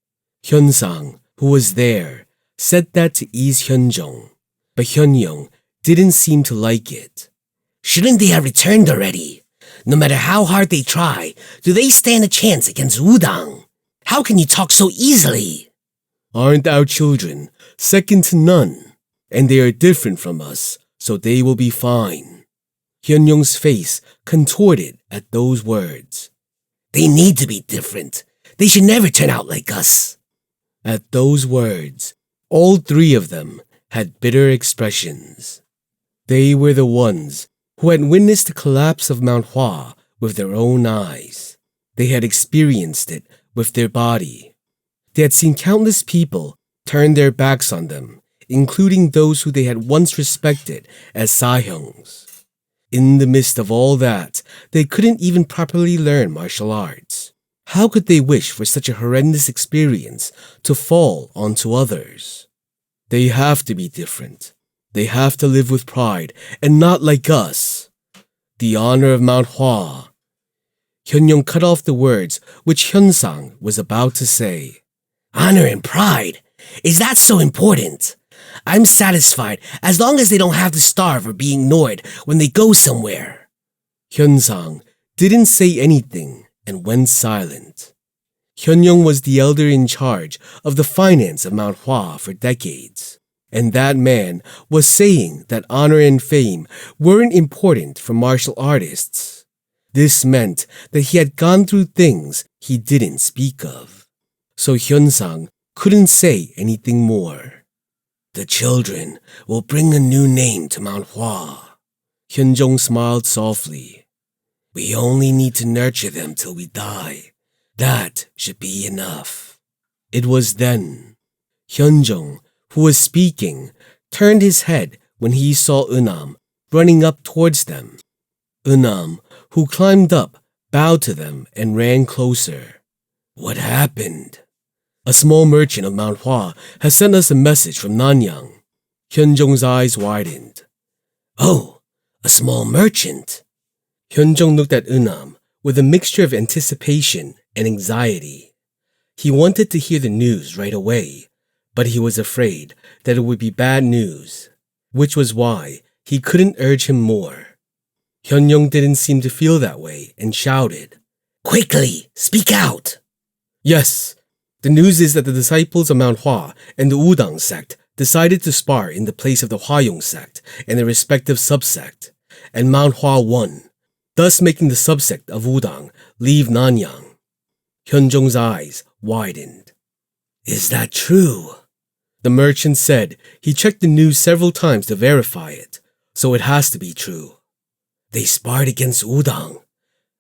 Hyunsang, who was there, said that to ease Hyunjong, but Hyunjong didn't seem to like it. Shouldn't they have returned already? No matter how hard they try, do they stand a chance against Wudang? How can you talk so easily? Aren't our children second to none? And they are different from us, so they will be fine. Hyunjong's face contorted at those words. They need to be different. They should never turn out like us. At those words, all 3 of them had bitter expressions. They were the ones who had witnessed the collapse of Mount Hua with their own eyes. They had experienced it with their body. They had seen countless people turn their backs on them, including those who they had once respected as Sahyungs. In the midst of all that, they couldn't even properly learn martial arts. How could they wish for such a horrendous experience to fall onto others? They have to be different. They have to live with pride and not like us. The honor of Mount Hua. Hyunjong cut off the words which Hyunsang was about to say. Honor and pride? Is that so important? I'm satisfied as long as they don't have to starve or be ignored when they go somewhere. Hyun-sang didn't say anything and went silent. Hyun-young was the elder in charge of the finance of Mount Hua for decades, and that man was saying that honor and fame weren't important for martial artists. This meant that he had gone through things he didn't speak of. So Hyun-sang couldn't say anything more. The children will bring a new name to Mount Hua. Hyun-jong smiled softly. We only need to nurture them till we die. That should be enough. It was then. Hyun-jong, who was speaking, turned his head when he saw Eunam running up towards them. Eunam, who climbed up, bowed to them and ran closer. What happened? A small merchant of Mount Hua has sent us a message from Nanyang. Hyun-jong's eyes widened. Oh, a small merchant. Hyun-jong looked at Eunam with a mixture of anticipation and anxiety. He wanted to hear the news right away, but he was afraid that it would be bad news, which was why he couldn't urge him more. Hyun-young didn't seem to feel that way and shouted, Quickly, speak out! Yes, the news is that the disciples of Mount Hua and the Wudang sect decided to spar in the place of the Hwayong sect and their respective subsect, and Mount Hua won, thus making the subsect of Wudang leave Nanyang. Hyun-jong's eyes widened. Is that true? The merchant said he checked the news several times to verify it, so it has to be true. They sparred against Wudang.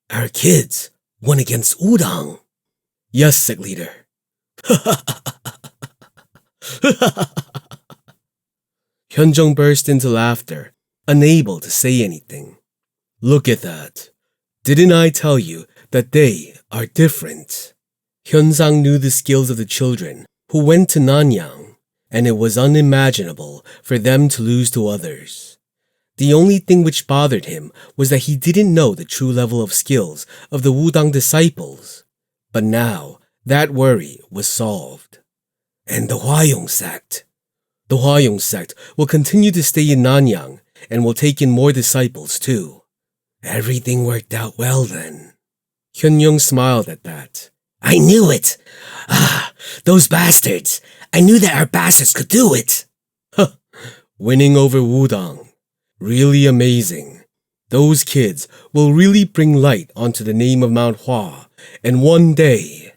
Our kids won against Wudang. Yes, sect leader. Hyun-jong burst into laughter, unable to say anything. Look at that. Didn't I tell you that they are different? Hyun-sang knew the skills of the children who went to Nanyang, and it was unimaginable for them to lose to others. The only thing which bothered him was that he didn't know the true level of skills of the Wudang disciples. But now, that worry was solved. And the Hwayong sect? The Hwayong sect will continue to stay in Nanyang and will take in more disciples too. Everything worked out well then. Hyun-young smiled at that. I knew it! Ah, those bastards! I knew that our bastards could do it! Winning over Wudang. Really amazing. Those kids will really bring light onto the name of Mount Hua, and one day...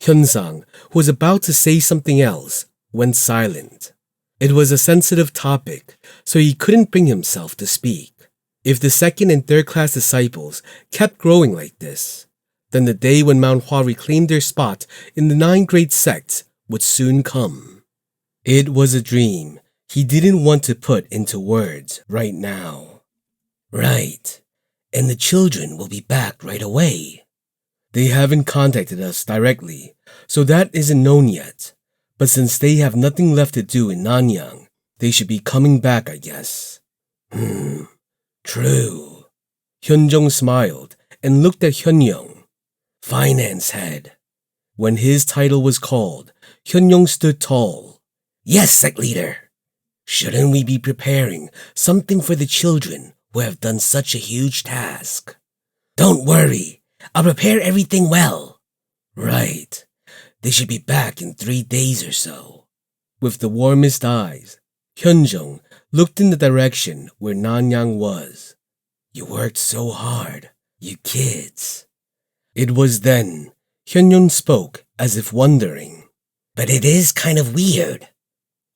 Hyun-sang, who was about to say something else, went silent. It was a sensitive topic, so he couldn't bring himself to speak. If the second and third class disciples kept growing like this, then the day when Mount Hua reclaimed their spot in the 9 great sects would soon come. It was a dream he didn't want to put into words right now. Right, and the children will be back right away. They haven't contacted us directly, so that isn't known yet. But since they have nothing left to do in Nanyang, they should be coming back, I guess. True. Hyun-jong smiled and looked at Hyun-young. Finance head. When his title was called, Hyun-young stood tall. Yes, sect leader. Shouldn't we be preparing something for the children who have done such a huge task? Don't worry. I'll prepare everything well. Right. They should be back in 3 days or so. With the warmest eyes, Hyun-jong looked in the direction where Nanyang was. You worked so hard, you kids. It was then Hyun-jong spoke as if wondering. But it is kind of weird.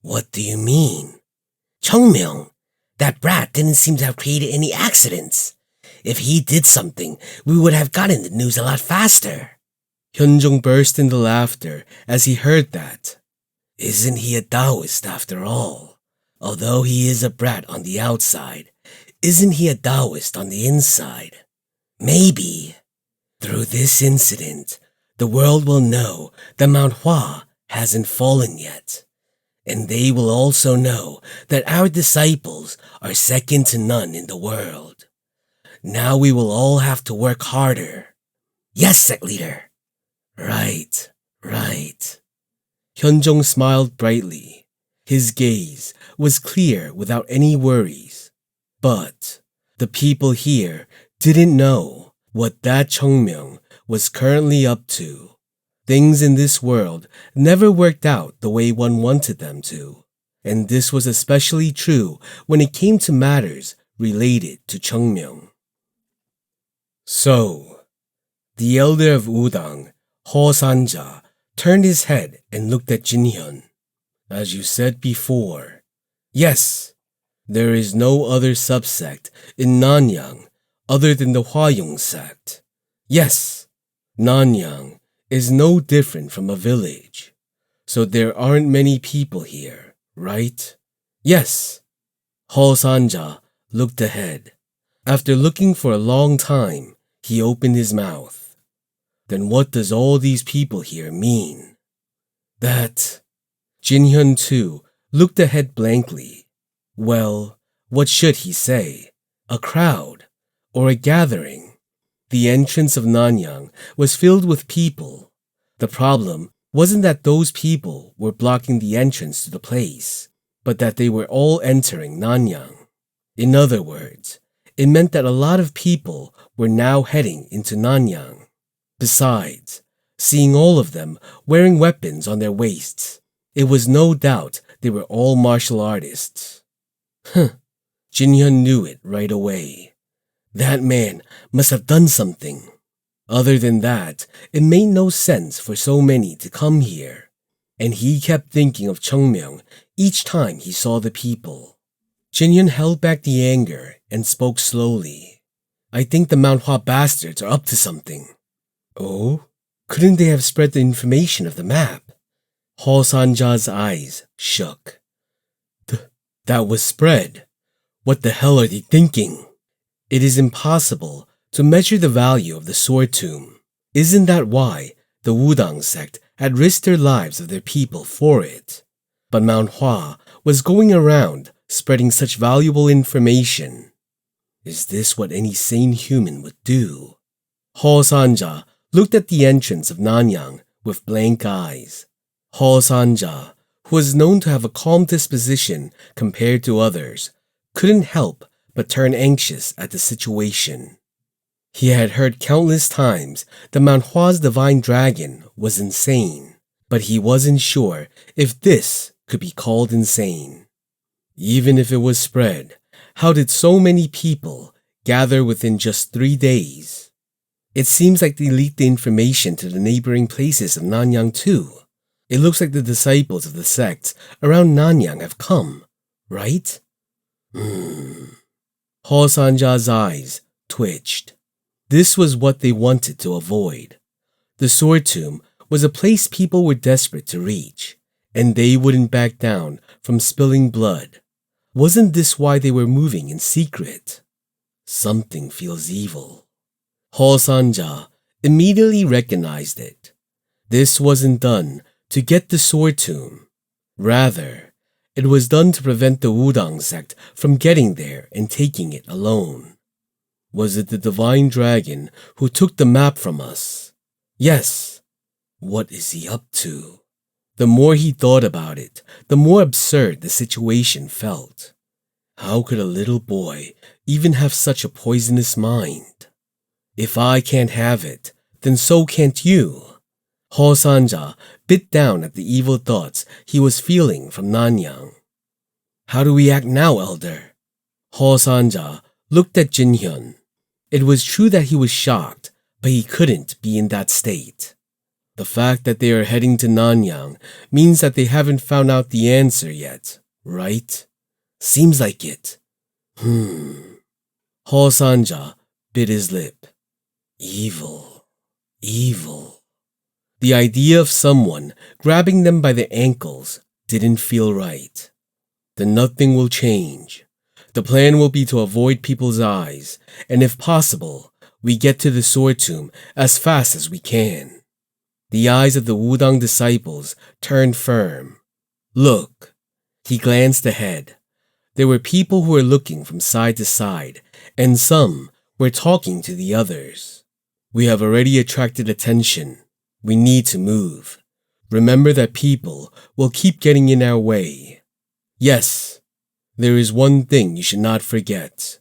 What do you mean? Chung Myung, that brat didn't seem to have created any accidents. If he did something, we would have gotten the news a lot faster. Hyun-jong burst into laughter as he heard that. Isn't he a Taoist after all? Although he is a brat on the outside, isn't he a Taoist on the inside? Maybe. Through this incident, the world will know that Mount Hua hasn't fallen yet. And they will also know that our disciples are second to none in the world. Now we will all have to work harder. Yes, sect leader. Right. Hyun-jong smiled brightly. His gaze was clear without any worries. But the people here didn't know what that Chung Myung was currently up to. Things in this world never worked out the way one wanted them to, and this was especially true when it came to matters related to Chung Myung. So, the elder of Udang, Ho Sanja, turned his head and looked at Jinhyun. As you said before, yes, there is no other subsect in Nanyang other than the Hwa sect. Yes, Nanyang is no different from a village, so there aren't many people here, right? Yes. Ho Sanja looked ahead. After looking for a long time, he opened his mouth. Then what does all these people here mean? That... Jinhyun too looked ahead blankly. Well, what should he say? A crowd? Or a gathering? The entrance of Nanyang was filled with people. The problem wasn't that those people were blocking the entrance to the place, but that they were all entering Nanyang. In other words, it meant that a lot of people were now heading into Nanyang. Besides, seeing all of them wearing weapons on their waists, it was no doubt they were all martial artists. Jinhyun knew it right away. That man must have done something. Other than that, it made no sense for so many to come here, and he kept thinking of Chung Myung each time he saw the people. Jinhyun held back the anger and spoke slowly. I think the Mount Hua bastards are up to something. Oh? Couldn't they have spread the information of the map? Ho Sanja's eyes shook. That was spread. What the hell are they thinking? It is impossible to measure the value of the sword tomb. Isn't that why the Wudang sect had risked their lives of their people for it? But Mount Hua was going around spreading such valuable information. Is this what any sane human would do? Ho Sanja looked at the entrance of Nanyang with blank eyes. Ho Sanja, who was known to have a calm disposition compared to others, couldn't help but turn anxious at the situation. He had heard countless times that Mount Hua's divine dragon was insane, but he wasn't sure if this could be called insane. Even if it was spread, how did so many people gather within just 3 days? It seems like they leaked the information to the neighboring places of Nanyang too. It looks like the disciples of the sects around Nanyang have come, right? Ho Sanja's eyes twitched. This was what they wanted to avoid. The sword tomb was a place people were desperate to reach, and they wouldn't back down from spilling blood. Wasn't this why they were moving in secret? Something feels evil. Ho Sanja immediately recognized it. This wasn't done to get the sword tomb. Rather, it was done to prevent the Wudang sect from getting there and taking it alone. Was it the divine dragon who took the map from us? Yes. What is he up to? The more he thought about it, the more absurd the situation felt. How could a little boy even have such a poisonous mind? If I can't have it, then so can't you. Ho Sanja bit down at the evil thoughts he was feeling from Nanyang. How do we act now, elder? Ho Sanja looked at Jinhyun. It was true that he was shocked, but he couldn't be in that state. The fact that they are heading to Nanyang means that they haven't found out the answer yet, right? Seems like it. Ho Sanja bit his lip. Evil. The idea of someone grabbing them by the ankles didn't feel right. Then nothing will change. The plan will be to avoid people's eyes, and if possible, we get to the sword tomb as fast as we can. The eyes of the Wudang disciples turned firm. Look. He glanced ahead. There were people who were looking from side to side, and some were talking to the others. We have already attracted attention. We need to move. Remember that people will keep getting in our way. Yes, there is one thing you should not forget.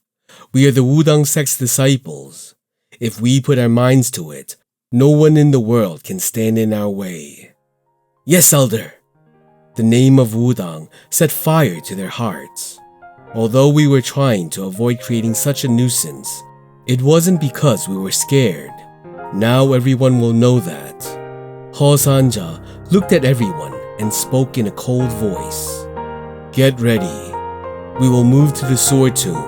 We are the Wudang Sect's disciples. If we put our minds to it, no one in the world can stand in our way. Yes, Elder. The name of Wudang set fire to their hearts. Although we were trying to avoid creating such a nuisance, it wasn't because we were scared. Now everyone will know that. Ho Sanja looked at everyone and spoke in a cold voice. Get ready. We will move to the sword tomb.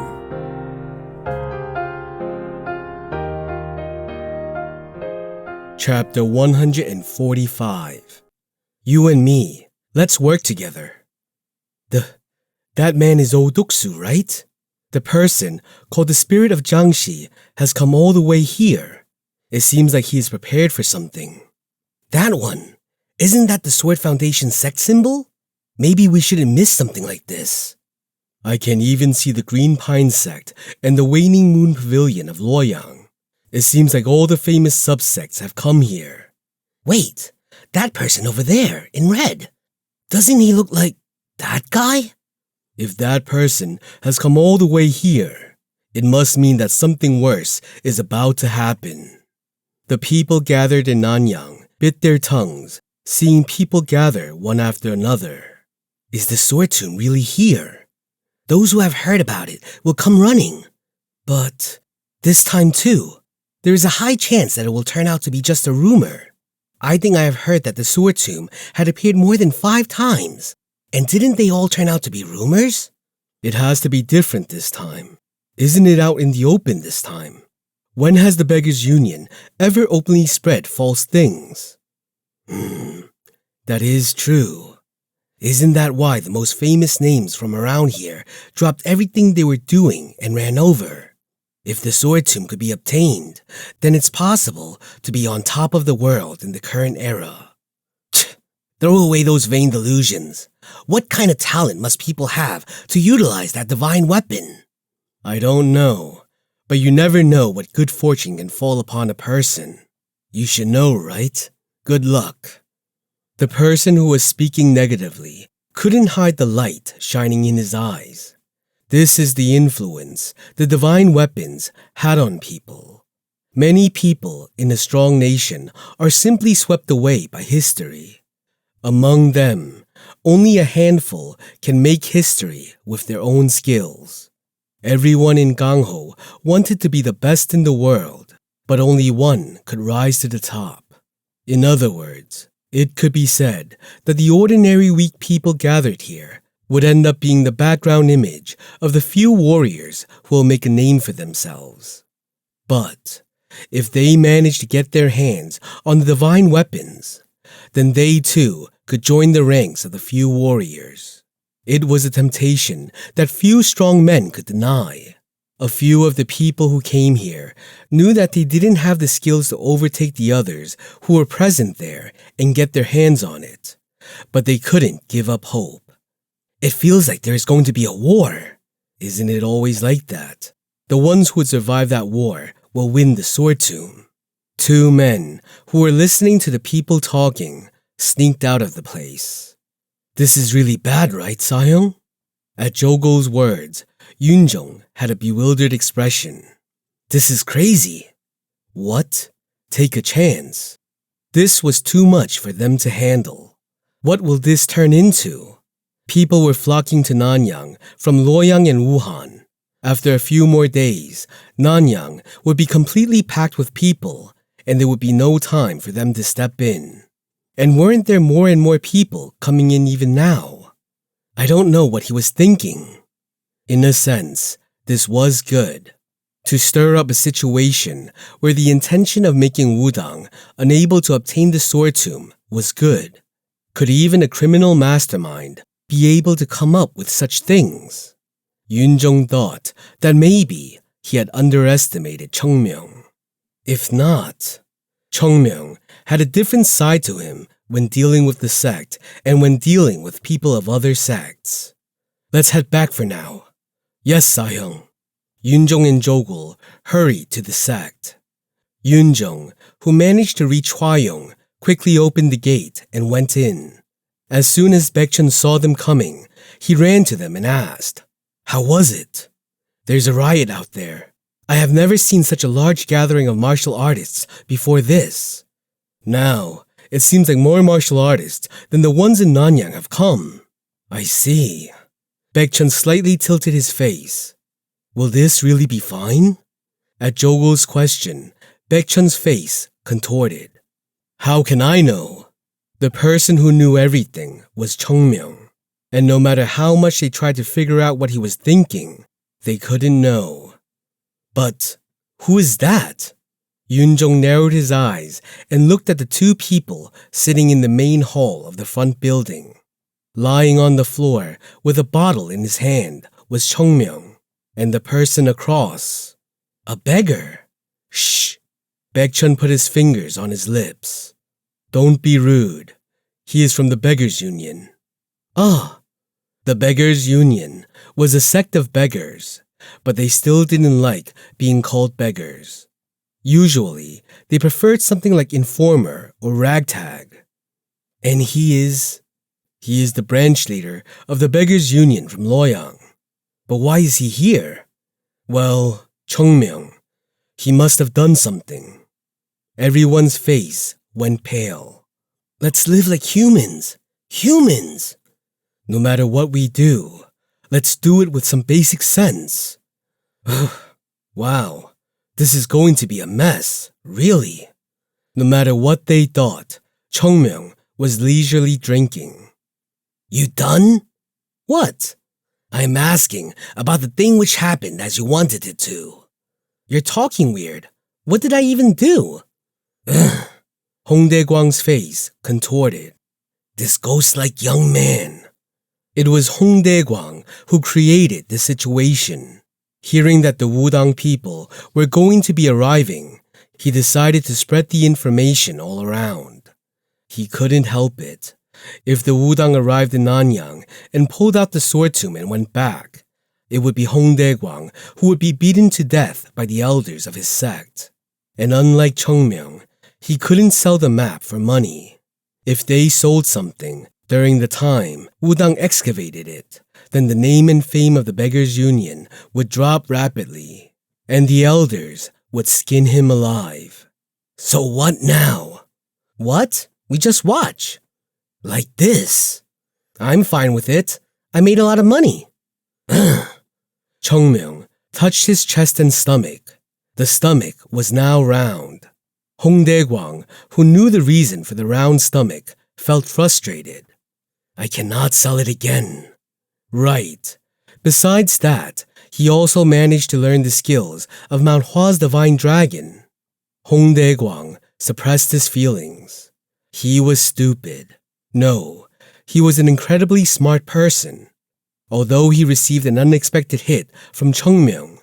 Chapter 145. You and me, let's work together. That man is Oduksu, right? The person called the spirit of Jiangxi has come all the way here. It seems like he is prepared for something. That one, isn't that the Sword Foundation sect symbol? Maybe we shouldn't miss something like this. I can even see the Green Pine Sect and the Waning Moon Pavilion of Luoyang. It seems like all the famous subsects have come here. Wait, that person over there in red. Doesn't he look like that guy? If that person has come all the way here, it must mean that something worse is about to happen. The people gathered in Nanyang bit their tongues, seeing people gather one after another. Is the sword tomb really here? Those who have heard about it will come running. But this time too, there is a high chance that it will turn out to be just a rumor. I think I have heard that the sword tomb had appeared more than 5 times. And didn't they all turn out to be rumors? It has to be different this time. Isn't it out in the open this time? When has the Beggars Union ever openly spread false things? That is true. Isn't that why the most famous names from around here dropped everything they were doing and ran over? If the sword tomb could be obtained, then it's possible to be on top of the world in the current era. Throw away those vain delusions. What kind of talent must people have to utilize that divine weapon? I don't know, but you never know what good fortune can fall upon a person. You should know, right? Good luck. The person who was speaking negatively couldn't hide the light shining in his eyes. This is the influence the divine weapons had on people. Many people in a strong nation are simply swept away by history. Among them, only a handful can make history with their own skills. Everyone in Gangho wanted to be the best in the world, but only one could rise to the top. In other words, it could be said that the ordinary weak people gathered here would end up being the background image of the few warriors who will make a name for themselves. But if they manage to get their hands on the divine weapons, then they too could join the ranks of the few warriors. It was a temptation that few strong men could deny. A few of the people who came here knew that they didn't have the skills to overtake the others who were present there and get their hands on it, but they couldn't give up hope. It feels like there is going to be a war. Isn't it always like that? The ones who would survive that war will win the sword tomb. 2 men who were listening to the people talking sneaked out of the place. This is really bad, right, Sahyung? At Jogo's words, Yunjong had a bewildered expression. This is crazy. What? Take a chance. This was too much for them to handle. What will this turn into? People were flocking to Nanyang from Luoyang and Wuhan. After a few more days, Nanyang would be completely packed with people, and there would be no time for them to step in. And weren't there more and more people coming in even now? I don't know what he was thinking. In a sense, this was good. To stir up a situation where the intention of making Wudang unable to obtain the sword tomb was good. Could even a criminal mastermind be able to come up with such things? Yunjong thought that maybe he had underestimated Chung Myung. If not, Chung Myung had a different side to him when dealing with the sect and when dealing with people of other sects. Let's head back for now. Yes, Sahyung. Yunjong and Jogul hurried to the sect. Yunjong, who managed to reach Hwayong, quickly opened the gate and went in. As soon as Baekchun saw them coming, He ran to them and asked, "How was it?" "There's a riot out there. I have never seen such a large gathering of martial artists before this. Now, it seems like more martial artists than the ones in Nanyang have come." "I see." Baekchun slightly tilted his face. "Will this really be fine?" At Jogo's question, Baekchun's face contorted. "How can I know?" The person who knew everything was Chung Myung, and no matter how much they tried to figure out what he was thinking, they couldn't know. "But who is that?" Yoonjong narrowed his eyes and looked at the two people sitting in the main hall of the front building. Lying on the floor with a bottle in his hand was Chung Myung, and the person across, a beggar. "Shh." Baekchun put his fingers on his lips. "Don't be rude. He is from the Beggars' Union." "Ah." The Beggars' Union was a sect of beggars, but they still didn't like being called beggars. Usually, they preferred something like informer or ragtag. "And he is the branch leader of the Beggars' Union from Loyang. But why is he here?" "Well, Chung Myung, he must have done something." Everyone's face went pale. "Let's live like humans. Humans! No matter what we do, let's do it with some basic sense." Wow, this is going to be a mess, really. No matter what they thought, Chung Myung was leisurely drinking. "You done?" "What?" "I'm asking about the thing which happened as you wanted it to." "You're talking weird. What did I even do?" Hong Dae-kwang's face contorted. "This ghost-like young man." It was Hong Dae-kwang who created the situation. Hearing that the Wudang people were going to be arriving, he decided to spread the information all around. He couldn't help it. If the Wudang arrived in Nanyang and pulled out the sword tomb and went back, it would be Hong Dae-kwang who would be beaten to death by the elders of his sect. And unlike Chung Myung, he couldn't sell the map for money. If they sold something during the time Wudang excavated it, then the name and fame of the Beggars' Union would drop rapidly, and the elders would skin him alive. "So what now?" "What? We just watch." "Like this?" "I'm fine with it. I made a lot of money." Chung Myung touched his chest and stomach. The stomach was now round. Hong Dae-kwang, who knew the reason for the round stomach, felt frustrated. "I cannot sell it again." "Right. Besides that, he also managed to learn the skills of Mount Hua's divine dragon." Hong Dae-kwang suppressed his feelings. He was stupid. No, he was an incredibly smart person. Although he received an unexpected hit from Chung Myung,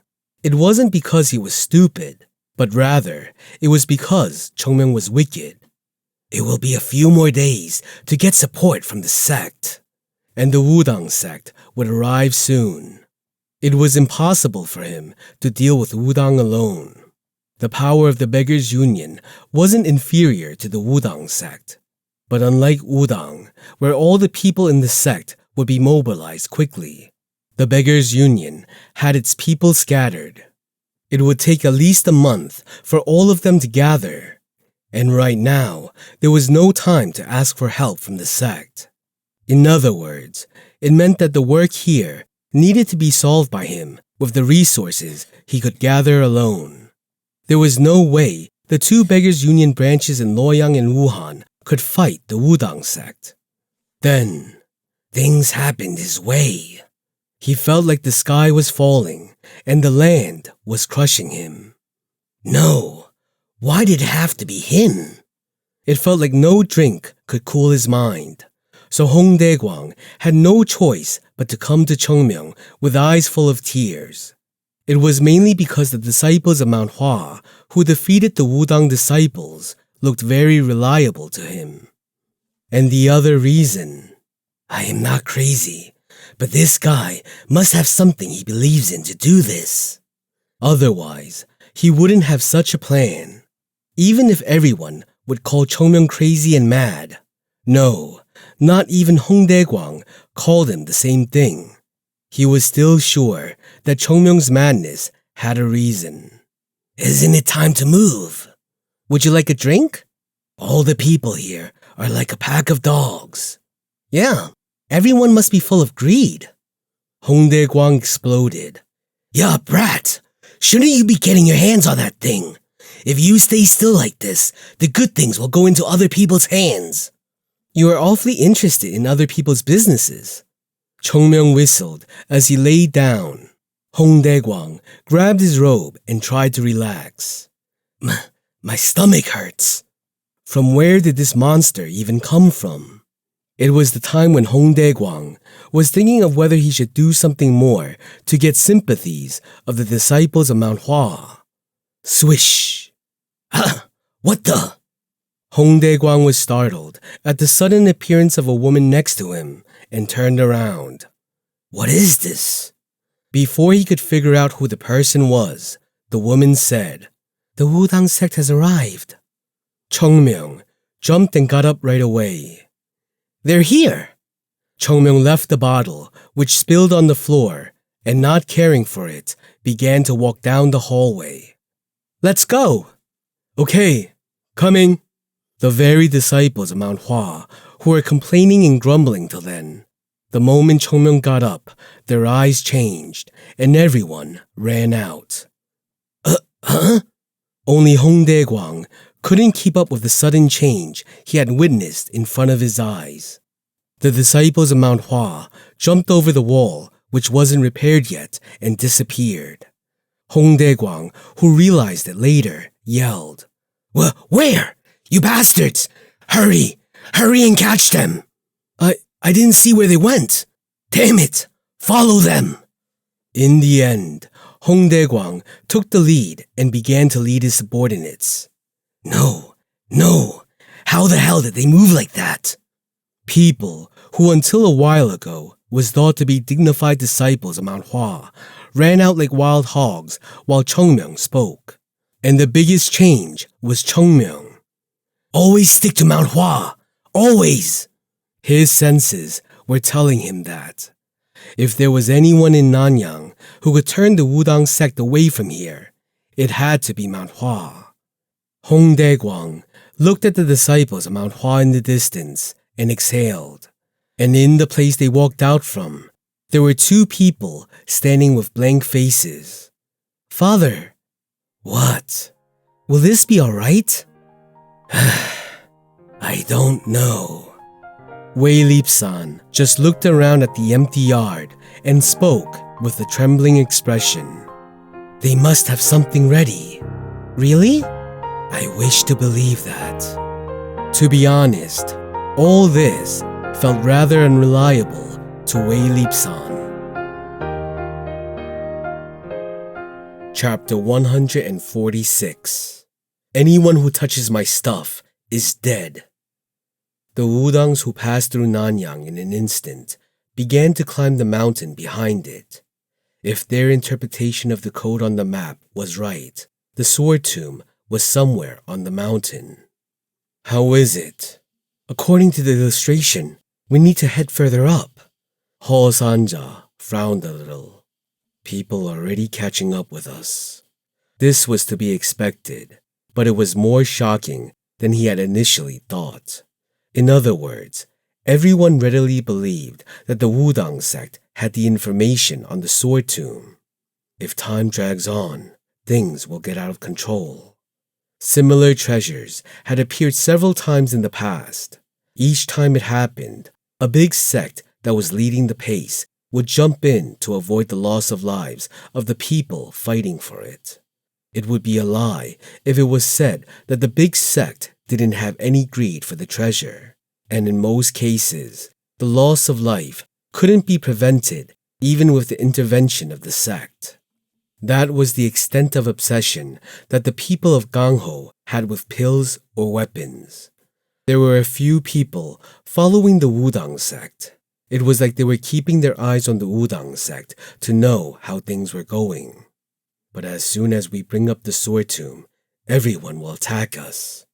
it wasn't because he was stupid, but rather it was because Chung Myung was wicked. It will be a few more days to get support from the sect, and the Wudang sect would arrive soon. It was impossible for him to deal with Wudang alone. The power of the Beggars' Union wasn't inferior to the Wudang sect. But unlike Wudang, where all the people in the sect would be mobilized quickly, the Beggars' Union had its people scattered. It would take at least a month for all of them to gather, and right now, there was no time to ask for help from the sect. In other words, it meant that the work here needed to be solved by him with the resources he could gather alone. There was no way the two Beggars' Union branches in Loyang and Wuhan could fight the Wudang sect. Then, things happened his way. He felt like the sky was falling and the land was crushing him. No, why did it have to be him? It felt like no drink could cool his mind. So Hong Dae-kwang had no choice but to come to Chung Myung with eyes full of tears. It was mainly because the disciples of Mount Hua who defeated the Wudang disciples looked very reliable to him. And the other reason, I am not crazy, but this guy must have something he believes in to do this. Otherwise, he wouldn't have such a plan. Even if everyone would call Chung Myung crazy and mad, no, Not even Hong Dae-gwang called him the same thing. He was still sure that Chung Myung's madness had a reason. Isn't it time to move? Would you like a drink? All the people here are like a pack of dogs. Yeah, everyone must be full of greed. Hong Dae-gwang exploded. Ya brat! Shouldn't you be getting your hands on that thing? If you stay still like this, the good things will go into other people's hands. You are awfully interested in other people's businesses. Chung Myung whistled as he lay down. Hong Dae-gwang grabbed his robe and tried to relax. My stomach hurts. From where did this monster even come from? It was the time when Hong Dae-gwang was thinking of whether he should do something more to get sympathies of the disciples of Mount Hua. Swish! Ah! What the? Hong Dae-gwang was startled at the sudden appearance of a woman next to him and turned around. What is this? Before he could figure out who the person was, the woman said, The Wudang sect has arrived. Chung Myung jumped and got up right away. They're here! Chung Myung left the bottle, which spilled on the floor, and not caring for it, began to walk down the hallway. Let's go! Okay, coming. The very disciples of Mount Hua who were complaining and grumbling till then. The moment Chung Myung got up, their eyes changed, and everyone ran out. Huh? Only Hong Dae-gwang couldn't keep up with the sudden change he had witnessed in front of his eyes. The disciples of Mount Hua jumped over the wall, which wasn't repaired yet, and disappeared. Hong Dae-gwang, who realized it later, yelled, Where? You bastards! Hurry! Hurry and catch them! I didn't see where they went. Damn it! Follow them! In the end, Hong Dae-gwang took the lead and began to lead his subordinates. No! How the hell did they move like that? People who until a while ago was thought to be dignified disciples of Mount Hua ran out like wild hogs while Chung Myung spoke. And the biggest change was Chung Myung. Always stick to Mount Hua! Always! His senses were telling him that. If there was anyone in Nanyang who could turn the Wudang sect away from here, it had to be Mount Hua. Hong Dae-gwang looked at the disciples of Mount Hua in the distance and exhaled. And in the place they walked out from, there were two people standing with blank faces. Father! What? Will this be all right? I don't know. Wei Lip-san just looked around at the empty yard and spoke with a trembling expression. They must have something ready. Really? I wish to believe that. To be honest, all this felt rather unreliable to Wei Lip-san. Chapter 146. Anyone who touches my stuff is dead. The Wudangs who passed through Nanyang in an instant began to climb the mountain behind it. If their interpretation of the code on the map was right, the sword tomb was somewhere on the mountain. How is it? According to the illustration, we need to head further up. Ho Sanja frowned a little. People are already catching up with us. This was to be expected, but it was more shocking than he had initially thought. In other words, everyone readily believed that the Wudang sect had the information on the sword tomb. If time drags on, things will get out of control. Similar treasures had appeared several times in the past. Each time it happened, a big sect that was leading the pace would jump in to avoid the loss of lives of the people fighting for it. It would be a lie if it was said that the big sect didn't have any greed for the treasure, and in most cases, the loss of life couldn't be prevented even with the intervention of the sect. That was the extent of obsession that the people of Gangho had with pills or weapons. There were a few people following the Wudang sect. It was like they were keeping their eyes on the Wudang sect to know how things were going. But as soon as we bring up the sword tomb, everyone will attack us.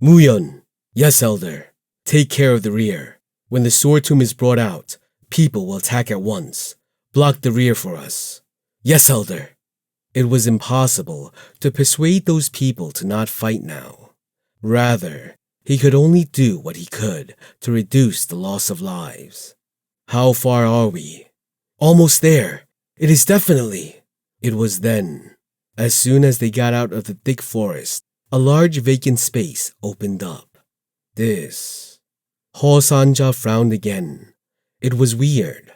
Muyeon, yes, elder, take care of the rear. When the sword tomb is brought out, people will attack at once. Block the rear for us. Yes, Elder. It was impossible to persuade those people to not fight now. Rather, he could only do what he could to reduce the loss of lives. How far are we? Almost there. It is definitely. It was then. As soon as they got out of the thick forest, a large vacant space opened up. This. Ho Sanja frowned again. It was weird.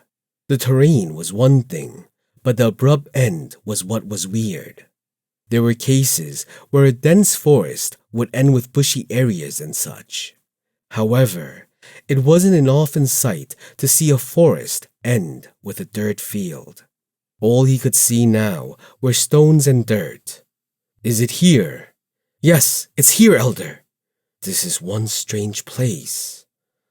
The terrain was one thing, but the abrupt end was what was weird. There were cases where a dense forest would end with bushy areas and such. However, it wasn't an often sight to see a forest end with a dirt field. All he could see now were stones and dirt. Is it here? Yes, it's here, Elder. This is one strange place.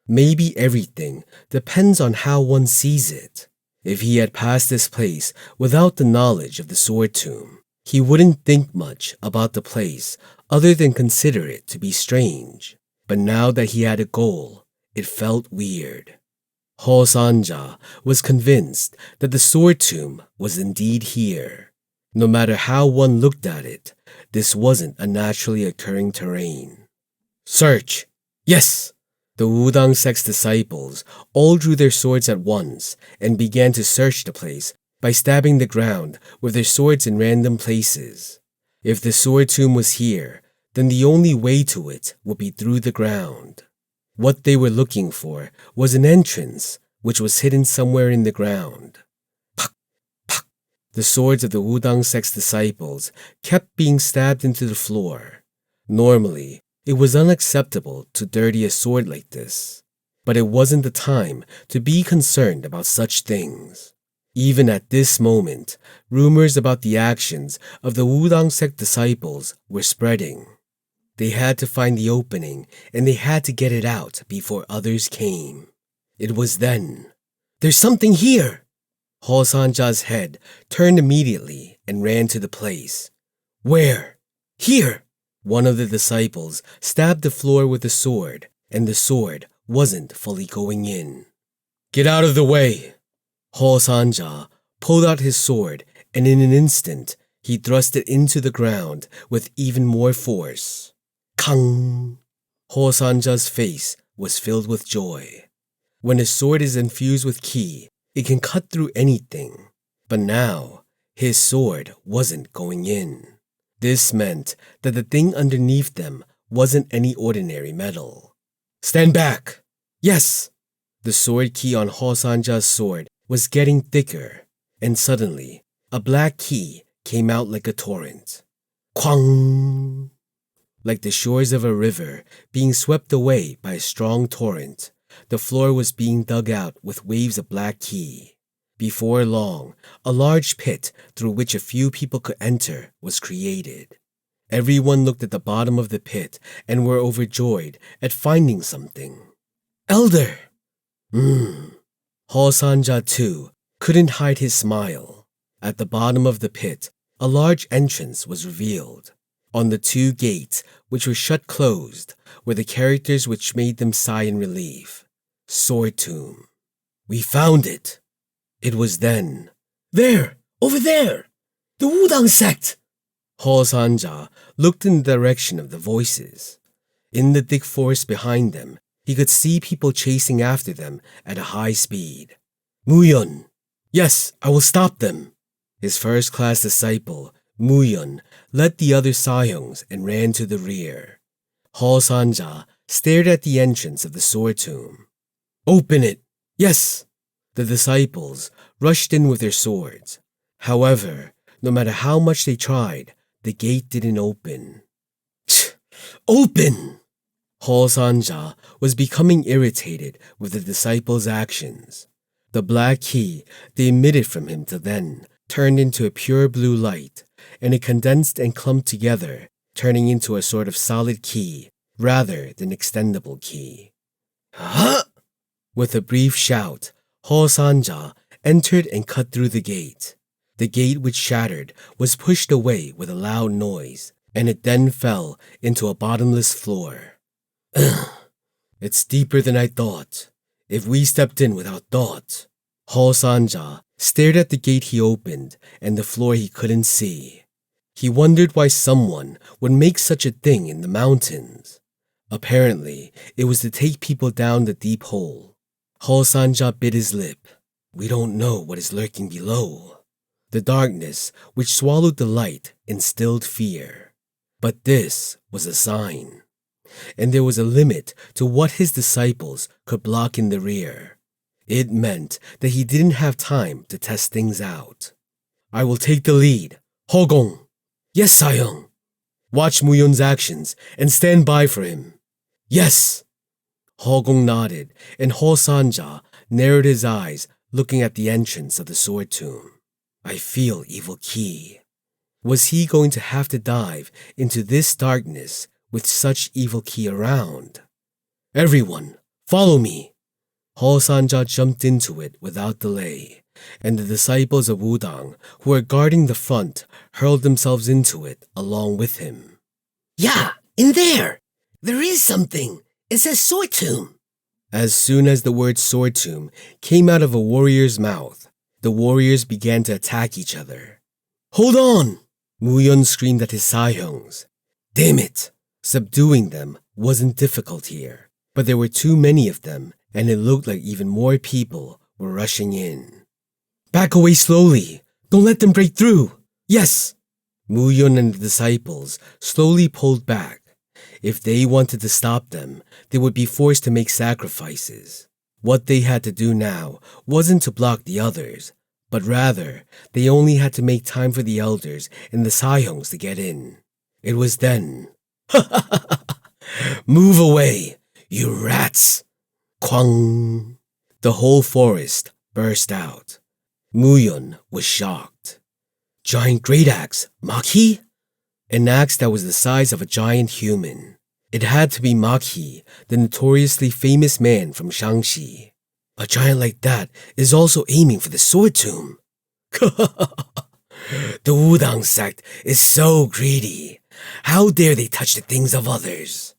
Maybe everything depends on how one sees it. If he had passed this place without the knowledge of the sword tomb, he wouldn't think much about the place other than consider it to be strange. But now that he had a goal, it felt weird. Ho Sanja was convinced that the sword tomb was indeed here. No matter how one looked at it, this wasn't a naturally occurring terrain. Search! Yes! The Wudang sect's disciples all drew their swords at once and began to search the place by stabbing the ground with their swords in random places. If the sword tomb was here, then the only way to it would be through the ground. What they were looking for was an entrance, which was hidden somewhere in the ground. Pak, pak. The swords of the Wudang sect's disciples kept being stabbed into the floor. Normally, it was unacceptable to dirty a sword like this, but it wasn't the time to be concerned about such things. Even at this moment, rumors about the actions of the Wudang sect disciples were spreading. They had to find the opening, and they had to get it out before others came. It was then. There's something here! Ho Sanja's head turned immediately and ran to the place. Where? Here! One of the disciples stabbed the floor with a sword, and the sword wasn't fully going in. Get out of the way! Ho Sanja pulled out his sword, and in an instant, he thrust it into the ground with even more force. Kang! Ho Sanja's face was filled with joy. When a sword is infused with ki, it can cut through anything. But now, his sword wasn't going in. This meant that the thing underneath them wasn't any ordinary metal. Stand back! Yes! The sword ki on Ho Sanja's sword was getting thicker, and suddenly, a black ki came out like a torrent. Kwang! Like the shores of a river being swept away by a strong torrent, the floor was being dug out with waves of black ki. Before long, a large pit through which a few people could enter was created. Everyone looked at the bottom of the pit and were overjoyed at finding something. Elder! Ho Sanja, too, couldn't hide his smile. At the bottom of the pit, a large entrance was revealed. On the two gates, which were shut closed, were the characters which made them sigh in relief. Sword Tomb. We found it. It was then. There! Over there! The Wudang sect! Ho Sanja looked in the direction of the voices. In the thick forest behind them, he could see people chasing after them at a high speed. Muyun! Yes, I will stop them! His first-class disciple, Muyun, led the other Sayongs and ran to the rear. Ho Sanja stared at the entrance of the sword tomb. Open it! Yes! The disciples rushed in with their swords. However, no matter how much they tried, the gate didn't open. Open! Ho Sanja was becoming irritated with the disciples' actions. The black ki they emitted from him till then turned into a pure blue light, and it condensed and clumped together, turning into a sort of solid ki rather than extendable ki. Huh? With a brief shout, Ho Sanja entered and cut through the gate. The gate, which shattered, was pushed away with a loud noise, and it then fell into a bottomless floor. It's deeper than I thought. If we stepped in without thought, Hall Sanja stared at the gate he opened and the floor he couldn't see. He wondered why someone would make such a thing in the mountains. Apparently, it was to take people down the deep hole. Hall Sanja bit his lip. We don't know what is lurking below. The darkness, which swallowed the light, instilled fear. But this was a sign. And there was a limit to what his disciples could block in the rear. It meant that he didn't have time to test things out. I will take the lead. Hogong. Yes, Sayong. Watch Muyun's actions and stand by for him. Yes. Hogong nodded, and Hall Sanja narrowed his eyes, looking at the entrance of the sword tomb. I feel evil ki. Was he going to have to dive into this darkness with such evil ki around? Everyone, follow me. Hall Sanja jumped into it without delay, and the disciples of Wudang who were guarding the front hurled themselves into it along with him. Yeah, in there! There is something. It says sword tomb. As soon as the word sword tomb came out of a warrior's mouth, the warriors began to attack each other. Hold on! Muyun screamed at his Sahyungs. Damn it! Subduing them wasn't difficult here, but there were too many of them, and it looked like even more people were rushing in. Back away slowly! Don't let them break through! Yes! Muyun and the disciples slowly pulled back. If they wanted to stop them, they would be forced to make sacrifices. What they had to do now wasn't to block the others, but rather, they only had to make time for the elders and the Sahyungs to get in. It was then. Move away, you rats! Kwang! The whole forest burst out. Muyun was shocked. Giant great axe, Maki? An axe that was the size of a giant human. It had to be Maki, the notoriously famous man from Shangxi. A giant like that is also aiming for the sword tomb. The Wudang sect is so greedy. How dare they touch the things of others?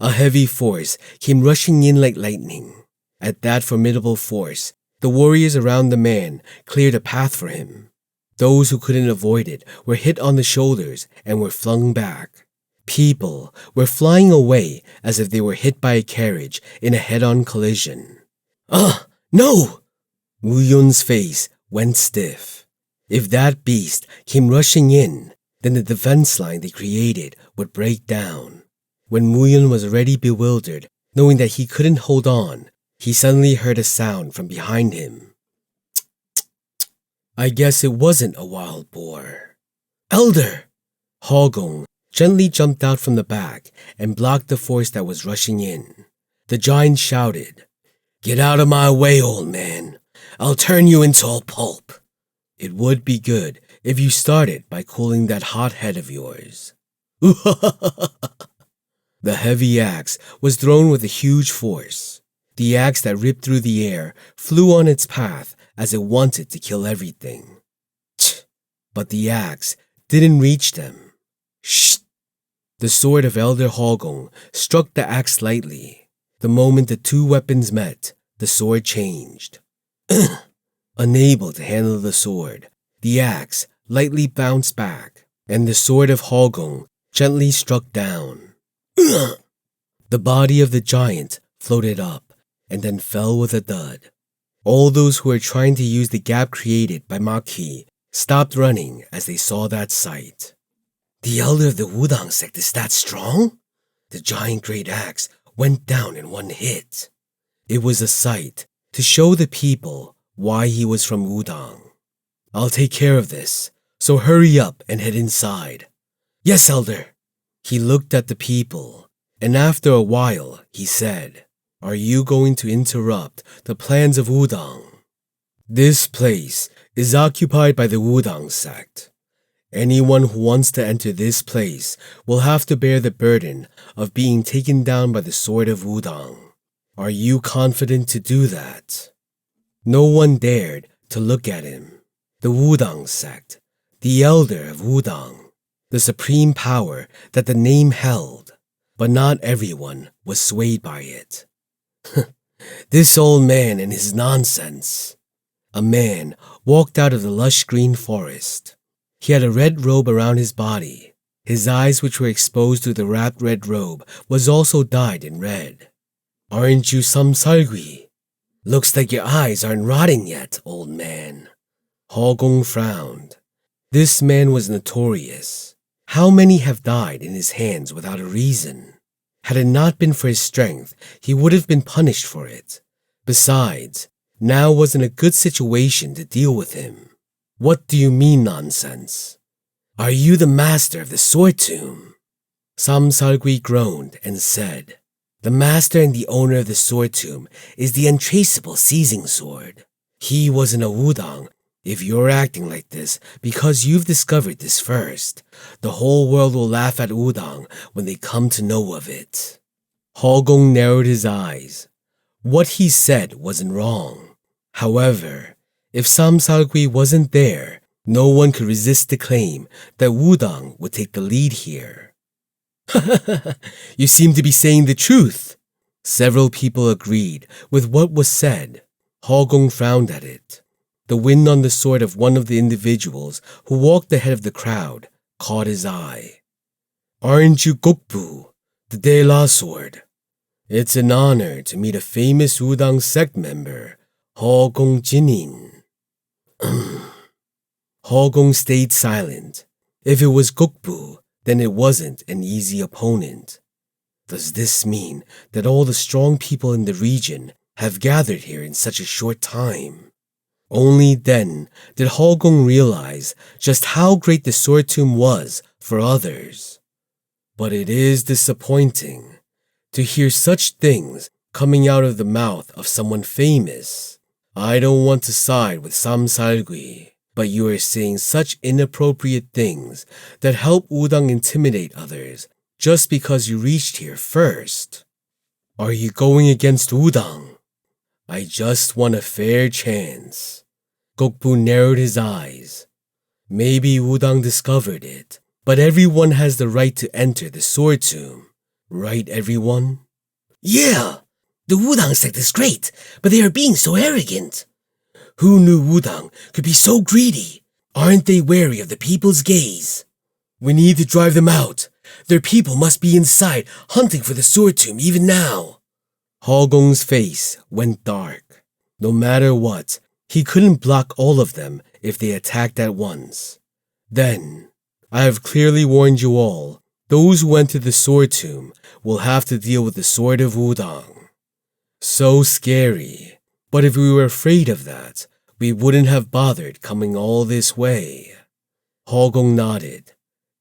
A heavy force came rushing in like lightning. At that formidable force, the warriors around the man cleared a path for him. Those who couldn't avoid it were hit on the shoulders and were flung back. People were flying away as if they were hit by a carriage in a head-on collision. No! Muyun's face went stiff. If that beast came rushing in, then the defense line they created would break down. When Muyun was already bewildered, knowing that he couldn't hold on, he suddenly heard a sound from behind him. I guess it wasn't a wild boar. Elder! Hogong gently jumped out from the back and blocked the force that was rushing in. The giant shouted, Get out of my way, old man. I'll turn you into a pulp. It would be good if you started by cooling that hot head of yours. The heavy axe was thrown with a huge force. The axe that ripped through the air flew on its path as it wanted to kill everything. But the axe didn't reach them. Shh! The sword of Elder Hogong struck the axe lightly. The moment the two weapons met, the sword changed. Unable to handle the sword, the axe lightly bounced back, and the sword of Hogong gently struck down. The body of the giant floated up and then fell with a thud. All those who were trying to use the gap created by Maki stopped running as they saw that sight. The elder of the Wudang sect is that strong? The giant great axe went down in one hit. It was a sight to show the people why he was from Wudang. I'll take care of this, so hurry up and head inside. Yes, elder. He looked at the people, and after a while he said, Are you going to interrupt the plans of Wudang? This place is occupied by the Wudang sect. Anyone who wants to enter this place will have to bear the burden of being taken down by the sword of Wudang. Are you confident to do that? No one dared to look at him. The Wudang sect, the elder of Wudang, the supreme power that the name held, but not everyone was swayed by it. This old man and his nonsense. A man walked out of the lush green forest. He had a red robe around his body. His eyes, which were exposed through the wrapped red robe, was also dyed in red. Aren't you Samsalgui? Looks like your eyes aren't rotting yet, old man. Hogong frowned. This man was notorious. How many have died in his hands without a reason? Had it not been for his strength, he would have been punished for it. Besides, now wasn't a good situation to deal with him. What do you mean nonsense? Are you the master of the sword tomb? Samsalgui groaned and said, the master and the owner of the sword tomb is the untraceable seizing sword. He wasn't a wudang. If you're acting like this because you've discovered this first, the whole world will laugh at wudang when they come to know of it. Hogong narrowed his eyes. What he said wasn't wrong. However, if Samsalgui wasn't there, no one could resist the claim that wudang would take the lead here. You seem to be saying the truth. Several people agreed with what was said. Hogong frowned at it. The wind on the sword of one of the individuals who walked ahead of the crowd caught his eye. Aren't you Gokbu, the De La sword? It's an honor to meet a famous wudang sect member, Hogong Jinin. Hogong stayed silent. If it was Gokbu, then it wasn't an easy opponent. Does this mean that all the strong people in the region have gathered here in such a short time? Only then did Hogong realize just how great the sword tomb was for others. But it is disappointing to hear such things coming out of the mouth of someone famous. I don't want to side with Samsalgui, but you are saying such inappropriate things that help wudang intimidate others just because you reached here first. Are you going against wudang? I just want a fair chance. Gokbu narrowed his eyes. Maybe wudang discovered it, but everyone has the right to enter the sword tomb. Right, everyone? Yeah, the wudang sect is great, but they are being so arrogant. Who knew wudang could be so greedy? Aren't they wary of the people's gaze? We need to drive them out. Their people must be inside hunting for the sword tomb even now. Hogong's face went dark. No matter what, he couldn't block all of them if they attacked at once. Then, I have clearly warned you all, those who enter the sword tomb will have to deal with the sword of wudang. So scary. But if we were afraid of that, we wouldn't have bothered coming all this way. Hogong nodded.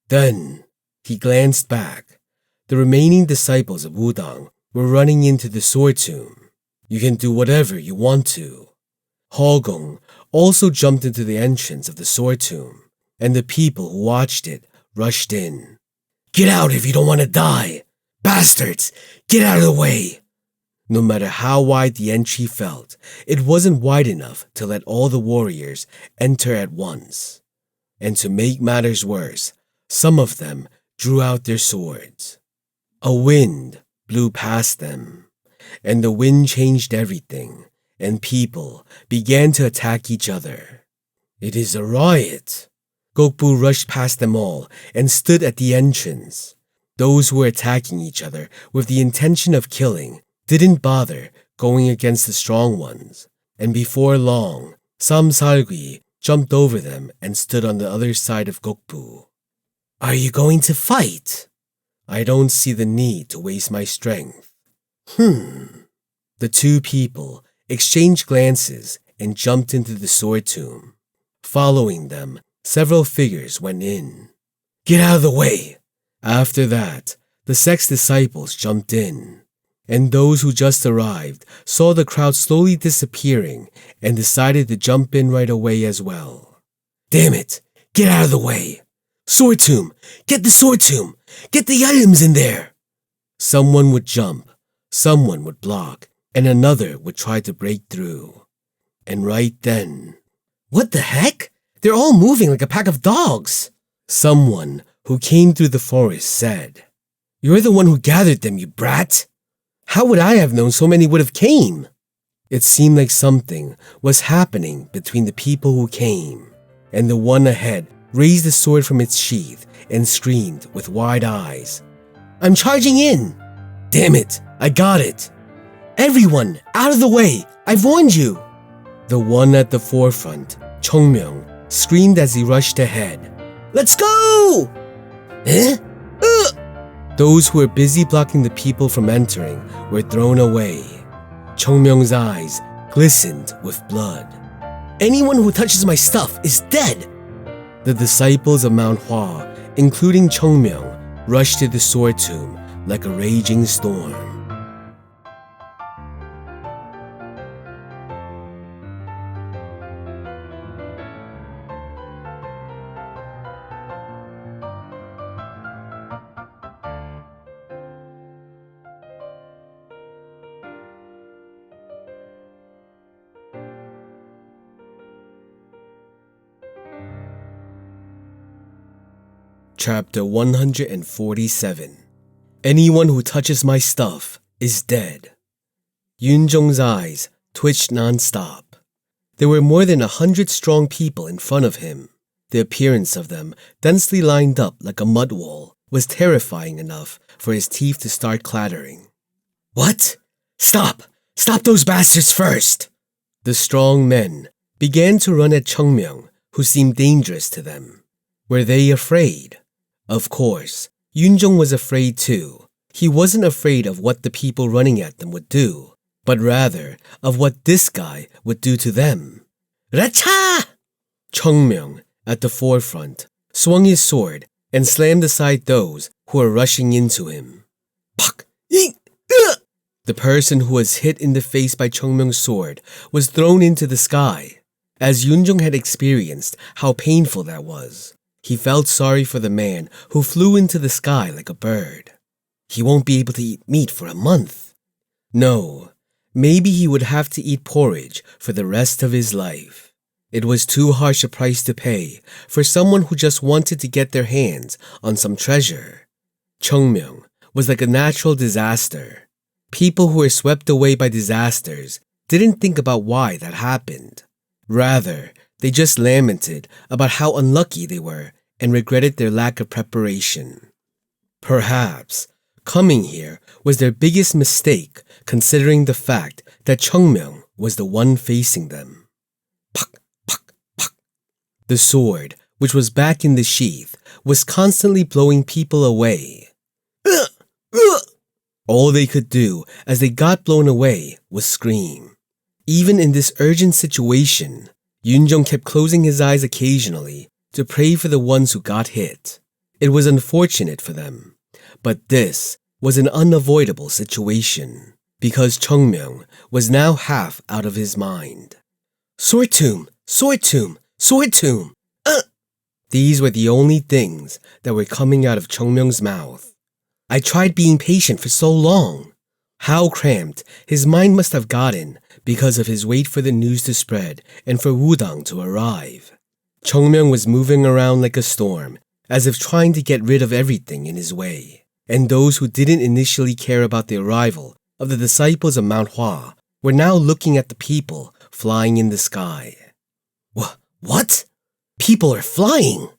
Then, he glanced back. The remaining disciples of wudang were running into the sword tomb. You can do whatever you want to. Hogong also jumped into the entrance of the sword tomb, and the people who watched it rushed in. Get out if you don't want to die! Bastards! Get out of the way! No matter how wide the entry felt, it wasn't wide enough to let all the warriors enter at once. And to make matters worse, some of them drew out their swords. A wind blew past them, and the wind changed everything, and people began to attack each other. It is a riot. Gokbu rushed past them all and stood at the entrance. Those who were attacking each other with the intention of killing didn't bother going against the strong ones, and before long, Samsalgui jumped over them and stood on the other side of Gokbu. Are you going to fight? I don't see the need to waste my strength. The two people exchanged glances and jumped into the sword tomb. Following them, several figures went in. Get out of the way! After that, the sect's disciples jumped in. And those who just arrived saw the crowd slowly disappearing and decided to jump in right away as well. Damn it! Get out of the way! Sword tomb! Get the sword tomb! Get the items in there! Someone would jump, someone would block, and another would try to break through. And right then... What the heck? They're all moving like a pack of dogs! Someone who came through the forest said, You're the one who gathered them, you brat! How would I have known so many would have came? It seemed like something was happening between the people who came, and the one ahead raised the sword from its sheath and screamed with wide eyes, "I'm charging in!" "Damn it, I got it!" "Everyone, out of the way! I've warned you!" The one at the forefront, Chung Myung, screamed as he rushed ahead, "Let's go!" "Eh? Those who were busy blocking the people from entering were thrown away. Chung Myung's eyes glistened with blood. "Anyone who touches my stuff is dead!" The disciples of Mount Hua, including Chung Myung, rushed to the sword tomb like a raging storm. Chapter 147. Anyone who touches my stuff is dead. Yunjong's eyes twitched non-stop. There were more than 100 strong people in front of him. The appearance of them, densely lined up like a mud wall, was terrifying enough for his teeth to start clattering. "What? Stop! Stop those bastards first!" The strong men began to run at Chung Myung, who seemed dangerous to them. Were they afraid? Of course, Yunjong was afraid too. He wasn't afraid of what the people running at them would do, but rather of what this guy would do to them. "Racha!" Chung Myung, at the forefront, swung his sword and slammed aside those who were rushing into him. Pak! The person who was hit in the face by Chung Myung's sword was thrown into the sky. As Yunjong had experienced how painful that was, he felt sorry for the man who flew into the sky like a bird. He won't be able to eat meat for a month. No, maybe he would have to eat porridge for the rest of his life. It was too harsh a price to pay for someone who just wanted to get their hands on some treasure. Chung Myung was like a natural disaster. People who were swept away by disasters didn't think about why that happened. Rather, they just lamented about how unlucky they were and regretted their lack of preparation. Perhaps coming here was their biggest mistake, considering the fact that Chung Myung was the one facing them. Pak, pak, pak. The sword, which was back in the sheath, was constantly blowing people away. All they could do as they got blown away was scream. Even in this urgent situation, Yunjong kept closing his eyes occasionally to pray for the ones who got hit. It was unfortunate for them, but this was an unavoidable situation because Chung Myung was now half out of his mind. "Sword tomb! Sword tomb! Sword tomb!" These were the only things that were coming out of Chung Myung's mouth. I tried being patient for so long. How cramped his mind must have gotten because of his wait for the news to spread and for Wudang to arrive. Chung Myung was moving around like a storm, as if trying to get rid of everything in his way. And those who didn't initially care about the arrival of the disciples of Mount Hua were now looking at the people flying in the sky. What? People are flying!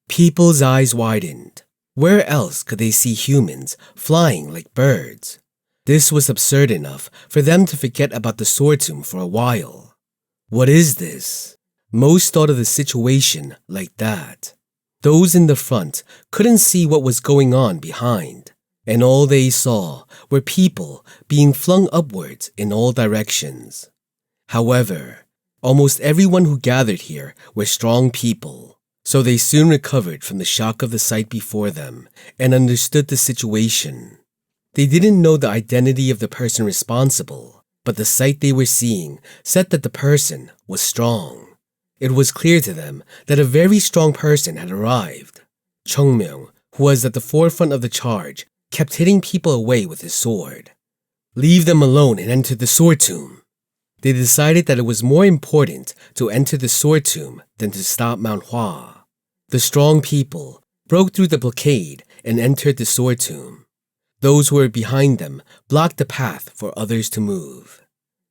People's eyes widened. Where else could they see humans flying like birds? This was absurd enough for them to forget about the sword tomb for a while. What is this? Most thought of the situation like that. Those in the front couldn't see what was going on behind, and all they saw were people being flung upwards in all directions. However, almost everyone who gathered here were strong people, so they soon recovered from the shock of the sight before them and understood the situation. They didn't know the identity of the person responsible, but the sight they were seeing said that the person was strong. It was clear to them that a very strong person had arrived. Chung Myung, who was at the forefront of the charge, kept hitting people away with his sword. Leave them alone and enter the sword tomb. They decided that it was more important to enter the sword tomb than to stop Mount Hua. The strong people broke through the blockade and entered the sword tomb. Those who were behind them blocked the path for others to move.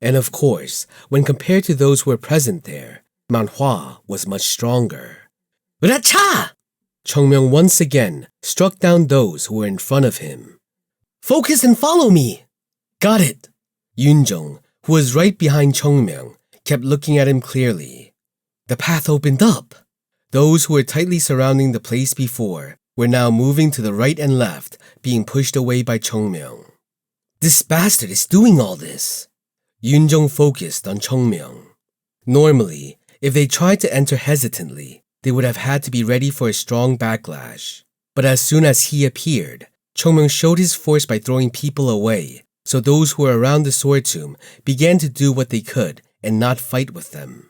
And of course, when compared to those who were present there, Mount Hua was much stronger. Racha! Chung Myung once again struck down those who were in front of him. Focus and follow me. Got it. Yoonjung, who was right behind Chung Myung, kept looking at him clearly. The path opened up. Those who were tightly surrounding the place before were now moving to the right and left, being pushed away by Chung Myung. This bastard is doing all this. Yoonjung focused on Chung Myung. Normally, if they tried to enter hesitantly, they would have had to be ready for a strong backlash. But as soon as he appeared, Chung Myung showed his force by throwing people away, so those who were around the sword tomb began to do what they could and not fight with them.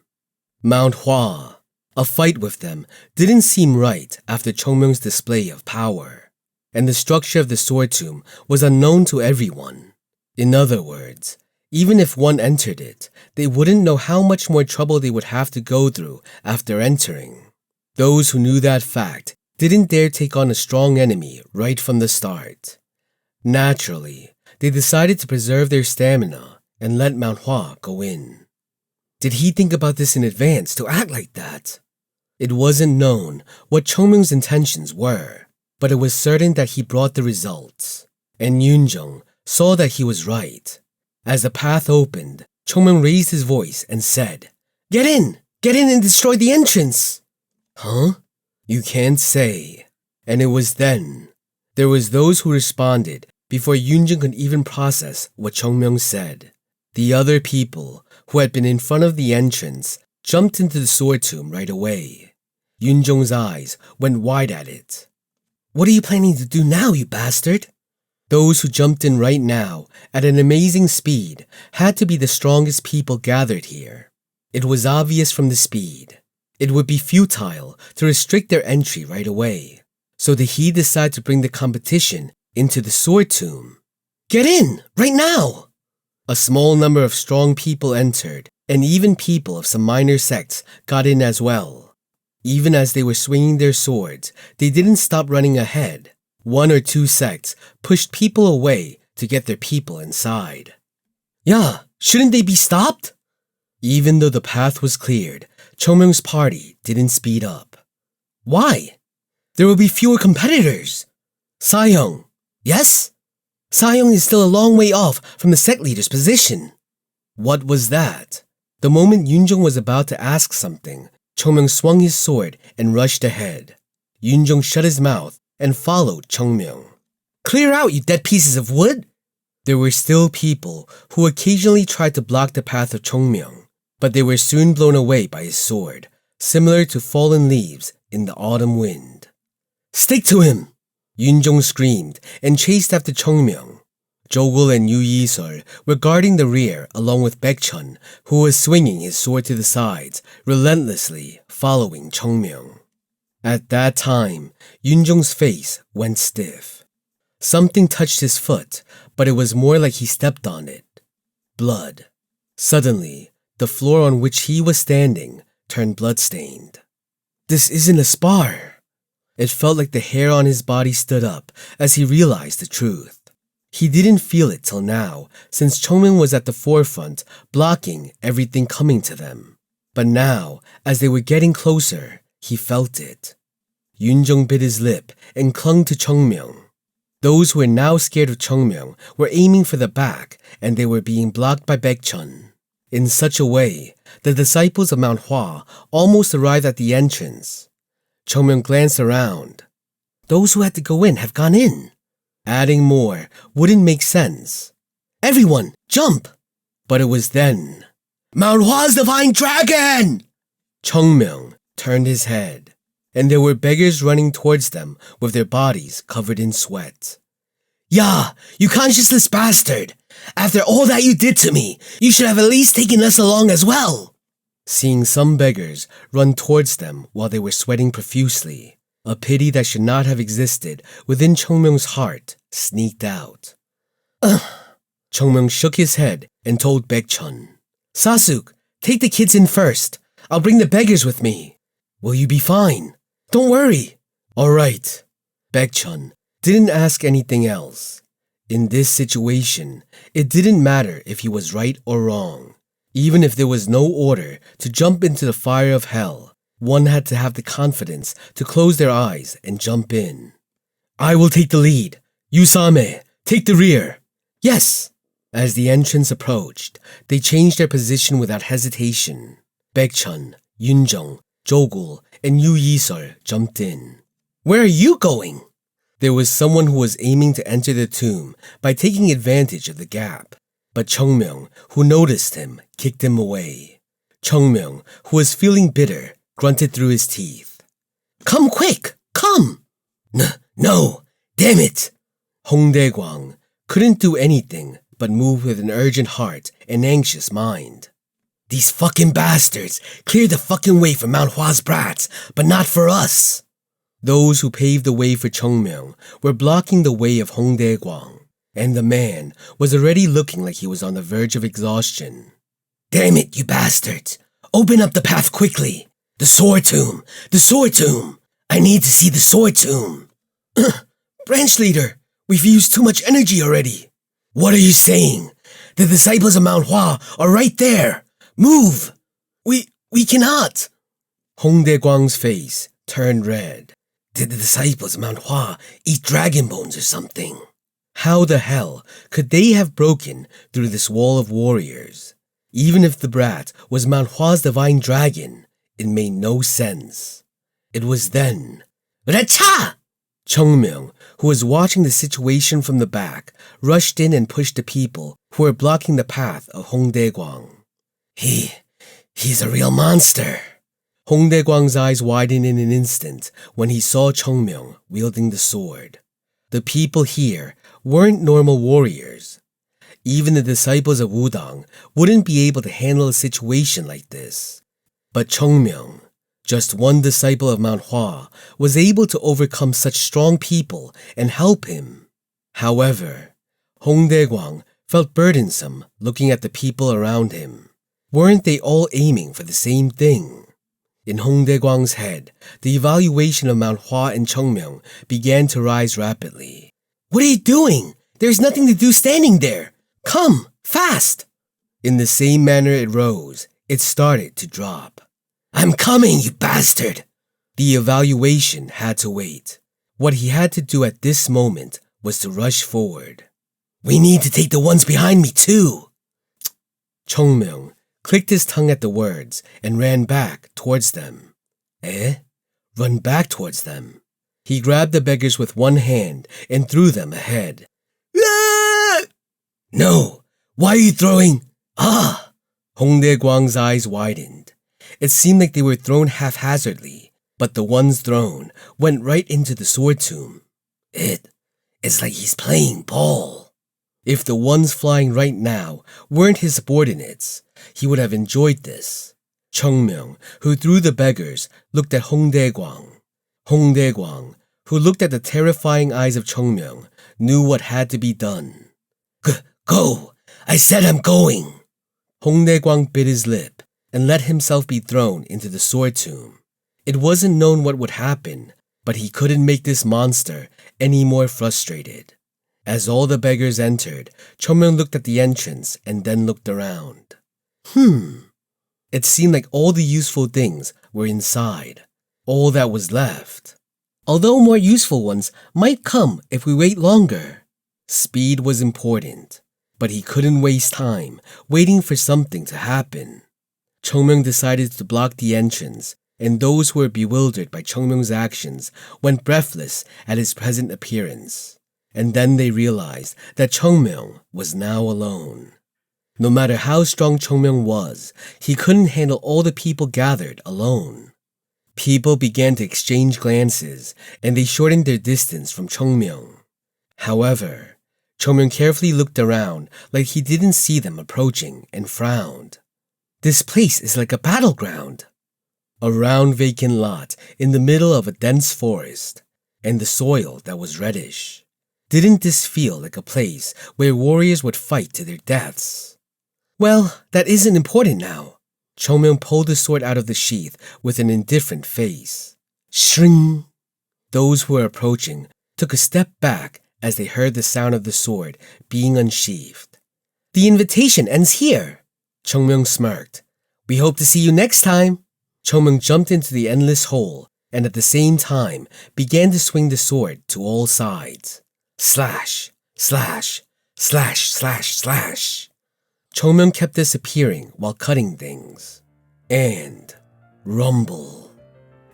Mount Hua. A fight with them didn't seem right after Chung Myung's display of power, and the structure of the sword tomb was unknown to everyone. In other words, even if one entered it, they wouldn't know how much more trouble they would have to go through after entering. Those who knew that fact didn't dare take on a strong enemy right from the start. Naturally, they decided to preserve their stamina and let Mount Hua go in. Did he think about this in advance to act like that? It wasn't known what Chung Myung's intentions were, but it was certain that he brought the results. And Yoonjung saw that he was right. As the path opened, Chung Myung raised his voice and said, Get in! Get in and destroy the entrance! Huh? You can't say. And it was then. There was those who responded before Yoonjung could even process what Chung Myung said. The other people, who had been in front of the entrance, jumped into the sword tomb right away. Yoonjung's eyes went wide at it. What are you planning to do now, you bastard? Those who jumped in right now, at an amazing speed, had to be the strongest people gathered here. It was obvious from the speed. It would be futile to restrict their entry right away. So did he decide to bring the competition into the sword tomb? Get in, right now! A small number of strong people entered, and even people of some minor sects got in as well. Even as they were swinging their swords, they didn't stop running ahead. 1 or 2 sects pushed people away to get their people inside. Yeah, shouldn't they be stopped? Even though the path was cleared, Chung Myung's party didn't speed up. Why? There will be fewer competitors. Sayoung. Yes? Sayoung is still a long way off from the sect leader's position. What was that? The moment Yoonjung was about to ask something, Chung Myung swung his sword and rushed ahead. Yoonjung shut his mouth and followed Chung Myung. Clear out, you dead pieces of wood! There were still people who occasionally tried to block the path of Chung Myung, but they were soon blown away by his sword, similar to fallen leaves in the autumn wind. Stick to him! Yoonjung screamed and chased after Chung Myung. Jogul and Yu Yi-sol were guarding the rear along with Baekchun, who was swinging his sword to the sides, relentlessly following Chung Myung. At that time, Yoonjung's face went stiff. Something touched his foot, but it was more like he stepped on it. Blood. Suddenly, the floor on which he was standing turned blood-stained. This isn't a spar. It felt like the hair on his body stood up as he realized the truth. He didn't feel it till now, since Chung Myung was at the forefront, blocking everything coming to them. But now, as they were getting closer, he felt it. Yoonjung bit his lip and clung to Chung Myung. Those who were now scared of Chung Myung were aiming for the back, and they were being blocked by Baekchun. In such a way, the disciples of Mount Hua almost arrived at the entrance. Chung Myung glanced around. Those who had to go in have gone in. Adding more wouldn't make sense. Everyone, jump! But it was then. Mount Hua's divine dragon! Chung Myung turned his head, and there were beggars running towards them with their bodies covered in sweat. Yeah, you conscienceless bastard! After all that you did to me, you should have at least taken us along as well! Seeing some beggars run towards them while they were sweating profusely, a pity that should not have existed within Chung Myung's heart sneaked out. Chung Myung shook his head and told Baekchun, Sasuk, take the kids in first. I'll bring the beggars with me. Will you be fine? Don't worry. All right. Baekchun didn't ask anything else. In this situation, it didn't matter if he was right or wrong. Even if there was no order to jump into the fire of hell, one had to have the confidence to close their eyes and jump in. I will take the lead. You, Same, take the rear. Yes! As the entrance approached, they changed their position without hesitation. Baekchun, Yoonjung, Jogul, and Yu Yisol jumped in. Where are you going? There was someone who was aiming to enter the tomb by taking advantage of the gap. But Chung Myung, who noticed him, kicked him away. Chung Myung, who was feeling bitter, grunted through his teeth. Come quick! Come! No! Damn it! Hong Dae-kwang couldn't do anything but move with an urgent heart and anxious mind. These fucking bastards cleared the fucking way for Mount Hua's brats, but not for us. Those who paved the way for Chung Myung were blocking the way of Hong Dae-kwang, and the man was already looking like he was on the verge of exhaustion. Damn it, you bastards! Open up the path quickly! The sword tomb! The sword tomb! I need to see the sword tomb! Branch leader, we've used too much energy already. What are you saying? The disciples of Mount Hua are right there! Move! We cannot! Hong Dae-kwang's face turned red. Did the disciples of Mount Hua eat dragon bones or something? How the hell could they have broken through this wall of warriors? Even if the brat was Mount Hua's divine dragon, it made no sense. It was then. Racha! Chung Myung, who was watching the situation from the back, rushed in and pushed the people who were blocking the path of Hong Dae-kwang. He's a real monster. Hong Dae-kwang's eyes widened in an instant when he saw Chung Myung wielding the sword. The people here weren't normal warriors. Even the disciples of Wudang wouldn't be able to handle a situation like this. But Chung Myung, just one disciple of Mount Hua, was able to overcome such strong people and help him. However, Hong Dae-kwang felt burdensome looking at the people around him. Weren't they all aiming for the same thing? In Hong Dae-kwang's head, the evaluation of Mount Hua and Chung Myung began to rise rapidly. What are you doing? There's nothing to do standing there. Come, fast! In the same manner it rose, it started to drop. I'm coming, you bastard! The evaluation had to wait. What he had to do at this moment was to rush forward. We need to take the ones behind me too. Chung Myung clicked his tongue at the words and ran back towards them. Run back towards them. He grabbed the beggars with one hand and threw them ahead. Ah! No! Why are you throwing? Hong Dae-kwang's eyes widened. It seemed like they were thrown haphazardly, but the ones thrown went right into the sword tomb. It's like he's playing ball. If the ones flying right now weren't his subordinates, he would have enjoyed this. Chung Myung, who threw the beggars, looked at Hong Dae-kwang. Hong Dae-kwang, who looked at the terrifying eyes of Chung Myung, knew what had to be done. Go! I said I'm going! Hong Dae-kwang bit his lip and let himself be thrown into the sword tomb. It wasn't known what would happen, but he couldn't make this monster any more frustrated. As all the beggars entered, Chung Myung looked at the entrance and then looked around. It seemed like all the useful things were inside, all that was left. Although more useful ones might come if we wait longer. Speed was important, but he couldn't waste time waiting for something to happen. Chung Myung decided to block the entrance, and those who were bewildered by Chung Myung's actions went breathless at his present appearance. And then they realized that Chung Myung was now alone. No matter how strong Chung Myung was, he couldn't handle all the people gathered alone. People began to exchange glances, and they shortened their distance from Chung Myung. However, Chung Myung carefully looked around like he didn't see them approaching and frowned. This place is like a battleground. A round vacant lot in the middle of a dense forest, and the soil that was reddish. Didn't this feel like a place where warriors would fight to their deaths? Well, that isn't important now. Chung Myung pulled the sword out of the sheath with an indifferent face. Shring! Those who were approaching took a step back as they heard the sound of the sword being unsheathed. "The invitation ends here," Chung Myung smirked. "We hope to see you next time." Chung Myung jumped into the endless hole and at the same time began to swing the sword to all sides. Slash, slash, slash, slash, slash. Chung Myung kept disappearing while cutting things. And rumble.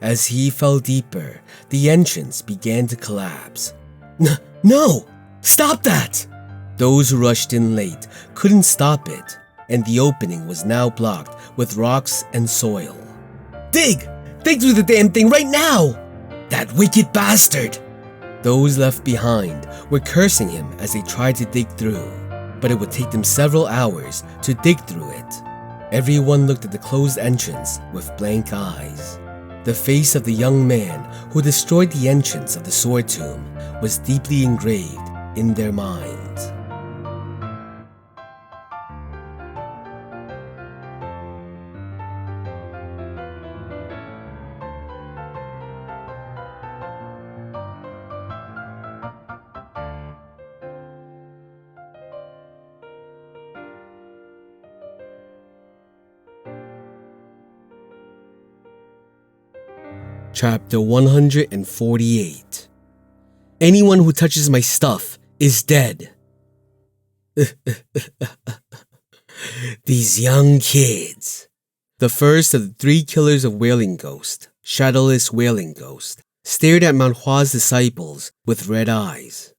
As he fell deeper, the entrance began to collapse. No! Stop that! Those who rushed in late couldn't stop it, and the opening was now blocked with rocks and soil. "Dig! Dig through the damn thing right now!" "That wicked bastard!" Those left behind were cursing him as they tried to dig through, but it would take them several hours to dig through it. Everyone looked at the closed entrance with blank eyes. The face of the young man who destroyed the entrance of the sword tomb was deeply engraved in their minds. Chapter 148. Anyone who touches my stuff is dead. These young kids. The first of the three killers of Wailing Ghost, Shadowless Wailing Ghost, stared at Mount Hua's disciples with red eyes.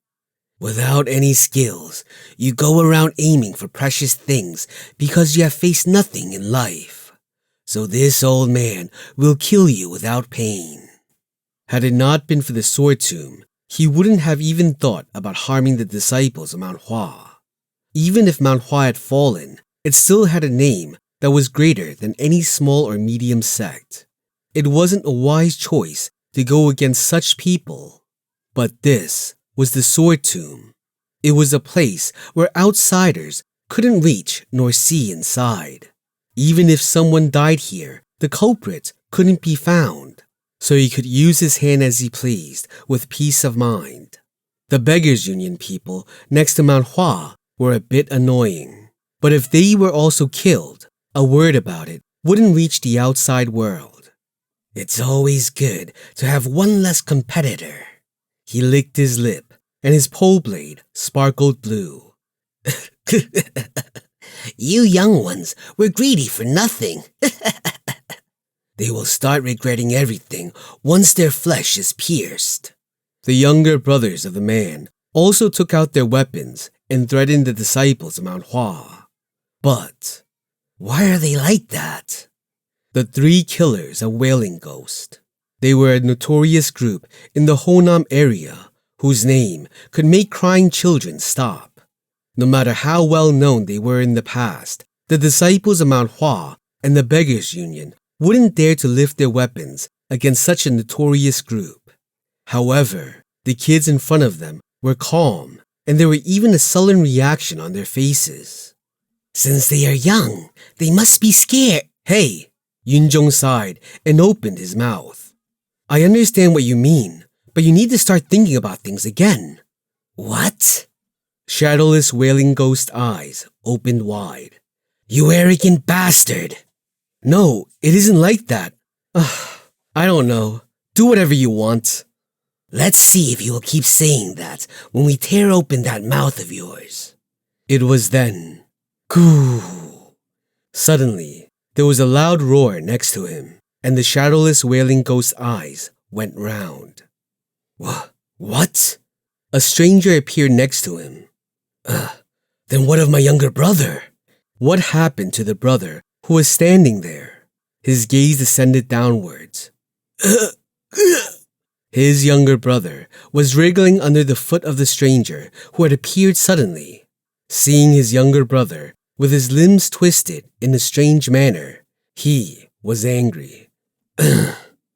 "Without any skills, you go around aiming for precious things because you have faced nothing in life. So this old man will kill you without pain." Had it not been for the sword tomb, he wouldn't have even thought about harming the disciples of Mount Hua. Even if Mount Hua had fallen, it still had a name that was greater than any small or medium sect. It wasn't a wise choice to go against such people. But this was the sword tomb. It was a place where outsiders couldn't reach nor see inside. Even if someone died here, the culprit couldn't be found, so he could use his hand as he pleased with peace of mind. The Beggars Union people next to Mount Hua were a bit annoying, but if they were also killed, a word about it wouldn't reach the outside world. "It's always good to have one less competitor." He licked his lip, and his pole blade sparkled blue. "You young ones were greedy for nothing. They will start regretting everything once their flesh is pierced." The younger brothers of the man also took out their weapons and threatened the disciples of Mount Hua. But why are they like that? The three killers of Wailing Ghost. They were a notorious group in the Honam area whose name could make crying children stop. No matter how well known they were in the past, the disciples of Mount Hua and the Beggars Union wouldn't dare to lift their weapons against such a notorious group. However, the kids in front of them were calm, and there were even a sullen reaction on their faces. "Since they are young, they must be scared." "Hey," Yunjong sighed and opened his mouth. "I understand what you mean, but you need to start thinking about things again." "What?" Shadowless Wailing Ghost eyes opened wide. "You arrogant bastard." "No, it isn't like that. I don't know. Do whatever you want." "Let's see if you will keep saying that when we tear open that mouth of yours." It was then. Goo! Suddenly, there was a loud roar next to him, and the Shadowless Wailing Ghost eyes went round. What? A stranger appeared next to him. Then what of my younger brother?" What happened to the brother who was standing there? His gaze descended downwards. His younger brother was wriggling under the foot of the stranger who had appeared suddenly. Seeing his younger brother with his limbs twisted in a strange manner, he was angry.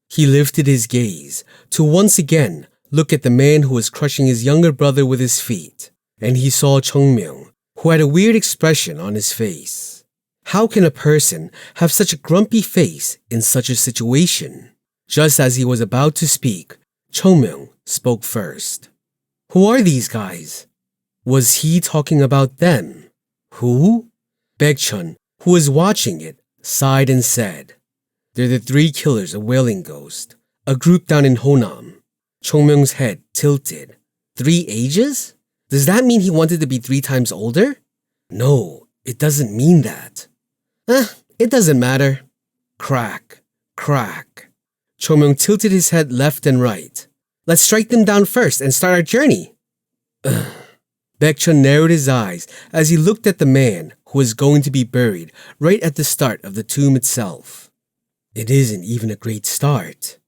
He lifted his gaze to once again look at the man who was crushing his younger brother with his feet, and he saw Chung Myung, who had a weird expression on his face. How can a person have such a grumpy face in such a situation? Just as he was about to speak, Chung Myung spoke first. Who are these guys? Was he talking about them? Who? Baekchun, who was watching it, sighed and said, "They're the 3 killers of Wailing Ghost, a group down in Honam." Chung Myung's head tilted. 3 ages? Does that mean he wanted to be 3 times older? No, it doesn't mean that. It doesn't matter. Crack, crack. Chung Myung tilted his head left and right. Let's strike them down first and start our journey. Baekchun narrowed his eyes as he looked at the man who was going to be buried right at the start of the tomb itself. It isn't even a great start.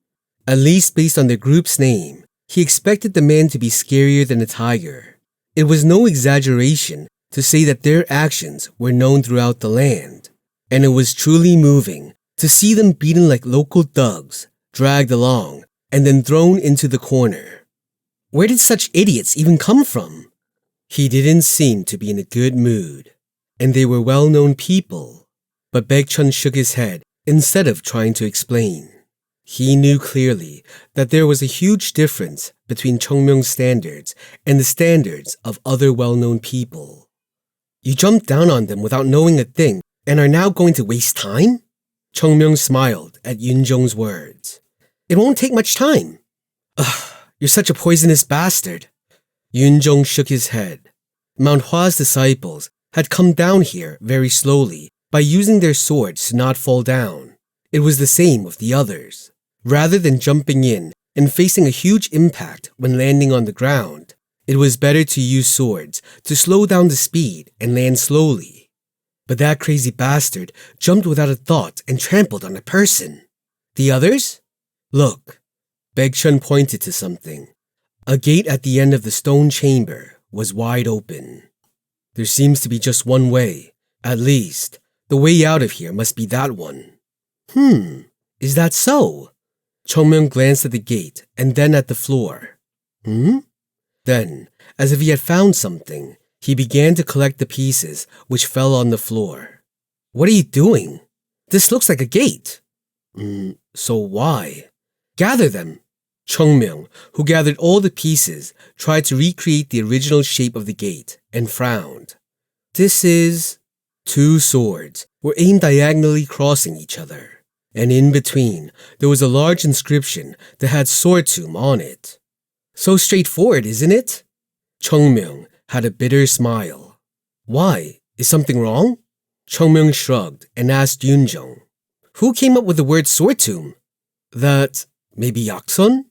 At least based on the group's name, he expected the man to be scarier than a tiger. It was no exaggeration to say that their actions were known throughout the land, and it was truly moving to see them beaten like local thugs, dragged along, and then thrown into the corner. Where did such idiots even come from? He didn't seem to be in a good mood, and they were well-known people. But Baekchun shook his head instead of trying to explain. He knew clearly that there was a huge difference between Chung Myung's standards and the standards of other well-known people. You jumped down on them without knowing a thing and are now going to waste time? Chung Myung smiled at Yoonjong's words. It won't take much time. Ugh, you're such a poisonous bastard. Yoonjong shook his head. Mount Hua's disciples had come down here very slowly by using their swords to not fall down. It was the same with the others. Rather than jumping in and facing a huge impact when landing on the ground, it was better to use swords to slow down the speed and land slowly. But that crazy bastard jumped without a thought and trampled on a person. The others? Look. Baekchun pointed to something. A gate at the end of the stone chamber was wide open. There seems to be just one way. At least, the way out of here must be that one. Is that so? Chung Myung glanced at the gate and then at the floor. Then, as if he had found something, he began to collect the pieces which fell on the floor. What are you doing? This looks like a gate. So why? Gather them. Chung Myung, who gathered all the pieces, tried to recreate the original shape of the gate and frowned. This is... 2 swords were aimed diagonally crossing each other, and in between there was a large inscription that had sword tomb on it. So straightforward, isn't it? Chung Myung had a bitter smile. Why? Is something wrong? Chung Myung shrugged and asked Yoonjong. Who came up with the word sword tomb? That... maybe Yaksun?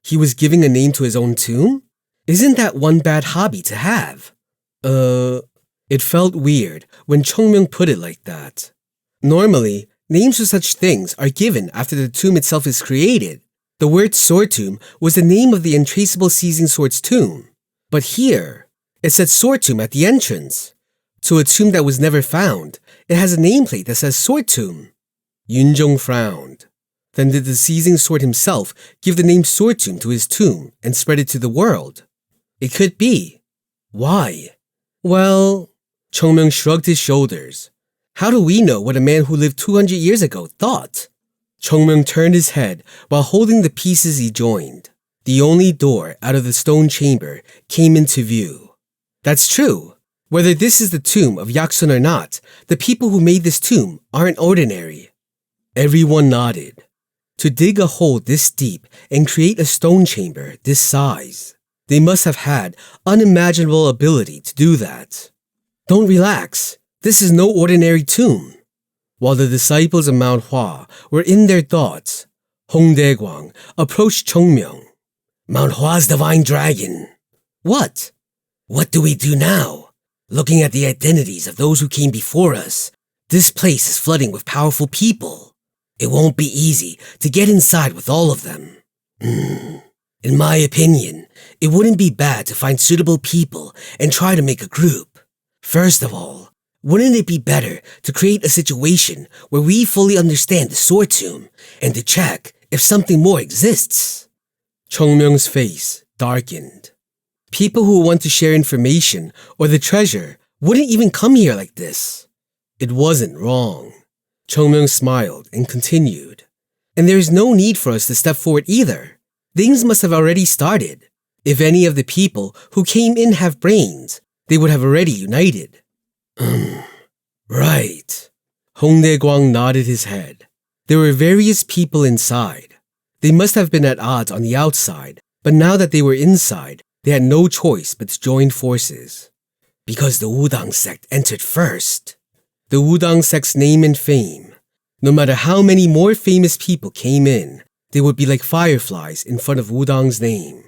He was giving a name to his own tomb? Isn't that one bad hobby to have? It felt weird when Chung Myung put it like that. Normally, names for such things are given after the tomb itself is created. The word sword tomb was the name of the untraceable seizing sword's tomb. But here, it said sword tomb at the entrance. To a tomb that was never found, it has a nameplate that says sword tomb. Yoonjong frowned. Then did the seizing sword himself give the name sword tomb to his tomb and spread it to the world? It could be. Why? Well... Chung Myung shrugged his shoulders. How do we know what a man who lived 200 years ago thought? Chung Myung turned his head while holding the pieces he joined. The only door out of the stone chamber came into view. That's true. Whether this is the tomb of Yaksun or not, the people who made this tomb aren't ordinary. Everyone nodded. To dig a hole this deep and create a stone chamber this size, they must have had unimaginable ability to do that. Don't relax. This is no ordinary tomb. While the disciples of Mount Hua were in their thoughts, Hong Dae-gwang approached Chung Myung. Mount Hua's divine dragon. What? What do we do now? Looking at the identities of those who came before us, this place is flooding with powerful people. It won't be easy to get inside with all of them. In my opinion, it wouldn't be bad to find suitable people and try to make a group. First of all, wouldn't it be better to create a situation where we fully understand the sword tomb and to check if something more exists? Chung Myung's face darkened. People who want to share information or the treasure wouldn't even come here like this. It wasn't wrong. Chung Myung smiled and continued. And there is no need for us to step forward either. Things must have already started. If any of the people who came in have brains, they would have already united. Right. Hong Dae-kwang nodded his head. There were various people inside. They must have been at odds on the outside, but now that they were inside, they had no choice but to join forces. Because the Wudang sect entered first. The Wudang sect's name and fame. No matter how many more famous people came in, they would be like fireflies in front of Wudang's name.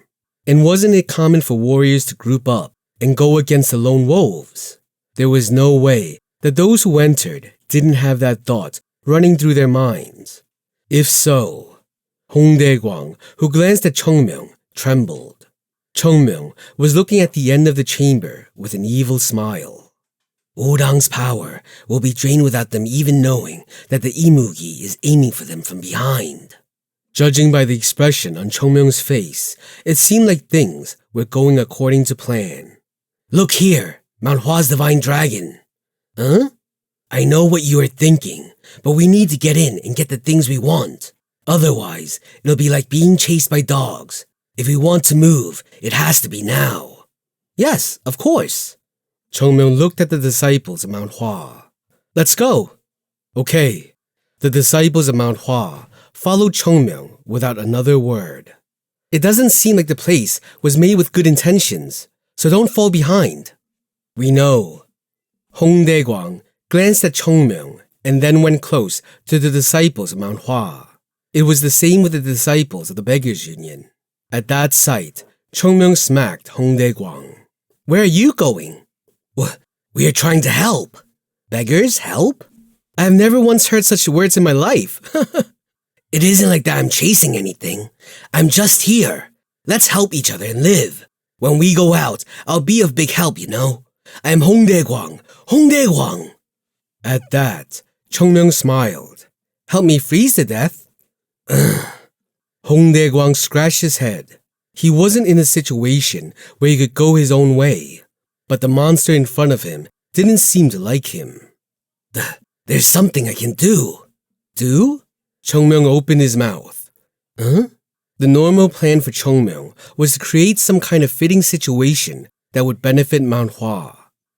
And wasn't it common for warriors to group up and go against the lone wolves? There was no way that those who entered didn't have that thought running through their minds. If so, Hong Dae-kwang, who glanced at Chung Myung, trembled. Chung Myung was looking at the end of the chamber with an evil smile. Wudang's power will be drained without them even knowing that the Imugi is aiming for them from behind. Judging by the expression on Chung Myung's face, it seemed like things were going according to plan. Look here, Mount Hua's divine dragon. Huh? I know what you are thinking, but we need to get in and get the things we want. Otherwise, it'll be like being chased by dogs. If we want to move, it has to be now. Yes, of course. Chung Myung looked at the disciples of Mount Hua. Let's go. Okay. The disciples of Mount Hua followed Chung Myung without another word. It doesn't seem like the place was made with good intentions, so don't fall behind. We know. Hong Dae-kwang glanced at Chung Myung and then went close to the disciples of Mount Hua. It was the same with the disciples of the Beggars' Union. At that sight, Chung Myung smacked Hong Dae-kwang. Where are you going? We are trying to help. Beggars help? I have never once heard such words in my life. It isn't like that I'm chasing anything. I'm just here. Let's help each other and live. When we go out, I'll be of big help, you know. I am Hong Dae-kwang. Hong Dae-kwang. At that, Chung Myung smiled. Help me freeze to death? Hong Dae-kwang scratched his head. He wasn't in a situation where he could go his own way, but the monster in front of him didn't seem to like him. There's something I can do. Do? Chung Myung opened his mouth. Huh? The normal plan for Chung Myung was to create some kind of fitting situation that would benefit Mount Hua.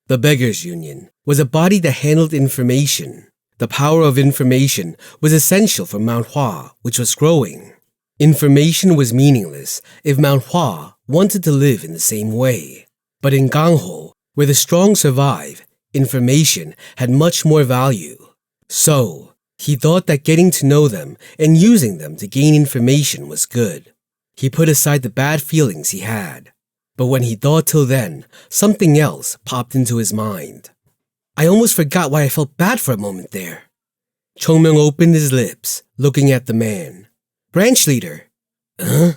The Beggars' Union was a body that handled information. The power of information was essential for Mount Hua, which was growing. Information was meaningless if Mount Hua wanted to live in the same way. But in Gangho, where the strong survive, information had much more value. So, he thought that getting to know them and using them to gain information was good. He put aside the bad feelings he had. But when he thought till then, something else popped into his mind. I almost forgot why I felt bad for a moment there. Chung Myung opened his lips, looking at the man. Branch leader. Huh?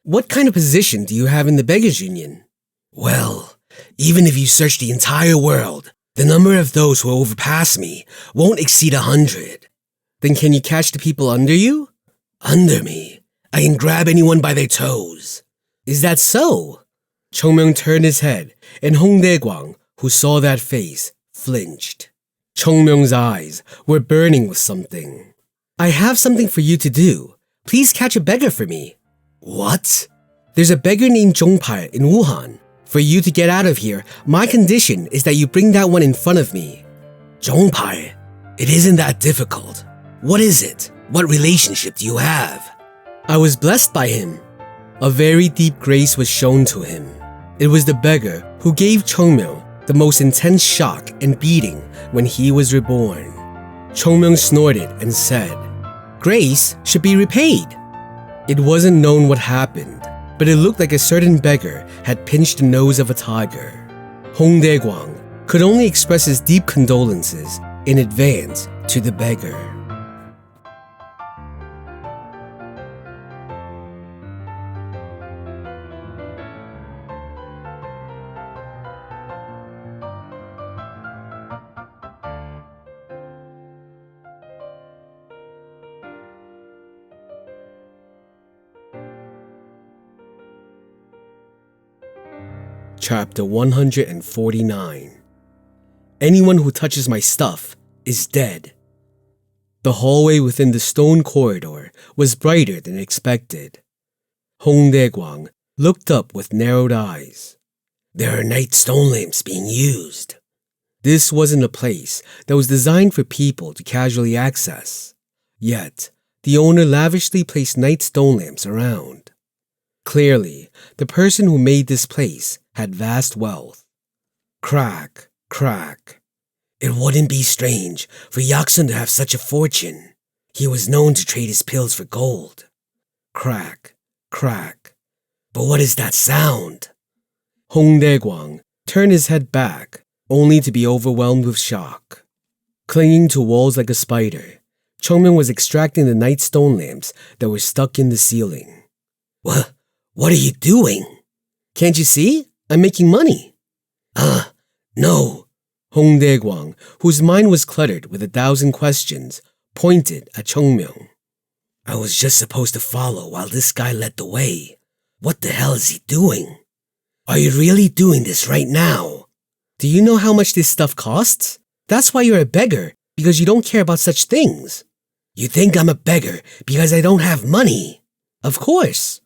What kind of position do you have in the Beggars' Union? Well, even if you search the entire world, the number of those who overpass me won't exceed 100. Then can you catch the people under you? Under me? I can grab anyone by their toes. Is that so? Chung Myung turned his head, and Hong Dae-kwang, who saw that face, flinched. Chung Myung's eyes were burning with something. I have something for you to do. Please catch a beggar for me. What? There's a beggar named Zhongpai in Wuhan. For you to get out of here, my condition is that you bring that one in front of me. Zhongpai? It isn't that difficult. What is it? What relationship do you have? I was blessed by him. A very deep grace was shown to him. It was the beggar who gave Chung Myung the most intense shock and beating when he was reborn. Chung Myung snorted and said, Grace should be repaid. It wasn't known what happened, but it looked like a certain beggar had pinched the nose of a tiger. Hong Dae-kwang could only express his deep condolences in advance to the beggar. Chapter 149. Anyone who touches my stuff is dead. The hallway within the stone corridor was brighter than expected. Hong Dae-kwang looked up with narrowed eyes. There are night stone lamps being used. This wasn't a place that was designed for people to casually access. Yet, the owner lavishly placed night stone lamps around. Clearly, the person who made this place had vast wealth. Crack, crack. It wouldn't be strange for Yaksun to have such a fortune. He was known to trade his pills for gold. Crack, crack. But what is that sound? Hong Dae-gwang turned his head back, only to be overwhelmed with shock. Clinging to walls like a spider, Chung Myung was extracting the night stone lamps that were stuck in the ceiling. What are you doing? Can't you see? I'm making money. No. Hong Dae-gwang, whose mind was cluttered with 1,000 questions, pointed at Chung Myung. I was just supposed to follow while this guy led the way. What the hell is he doing? Are you really doing this right now? Do you know how much this stuff costs? That's why you're a beggar, because you don't care about such things. You think I'm a beggar because I don't have money? Of course.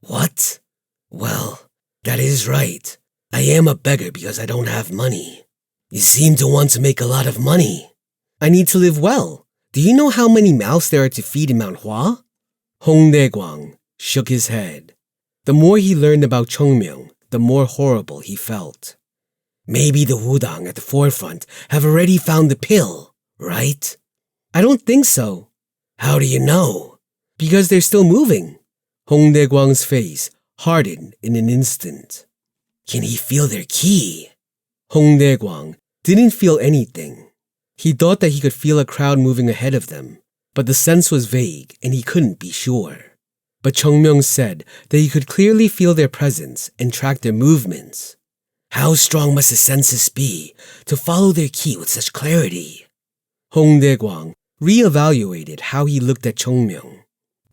What? Well, that is right. I am a beggar because I don't have money. You seem to want to make a lot of money. I need to live well. Do you know how many mouths there are to feed in Mount Hua? Hong Dae-gwang shook his head. The more he learned about Chung Myung, the more horrible he felt. Maybe the Wudang at the forefront have already found the pill, right? I don't think so. How do you know? Because they're still moving. Hong Dae-gwang's face hardened in an instant. Can he feel their ki? Hong Dae-gwang didn't feel anything. He thought that he could feel a crowd moving ahead of them, but the sense was vague and he couldn't be sure. But Chung Myung said that he could clearly feel their presence and track their movements. How strong must the senses be to follow their ki with such clarity? Hong Dae-gwang reevaluated how he looked at Chung Myung.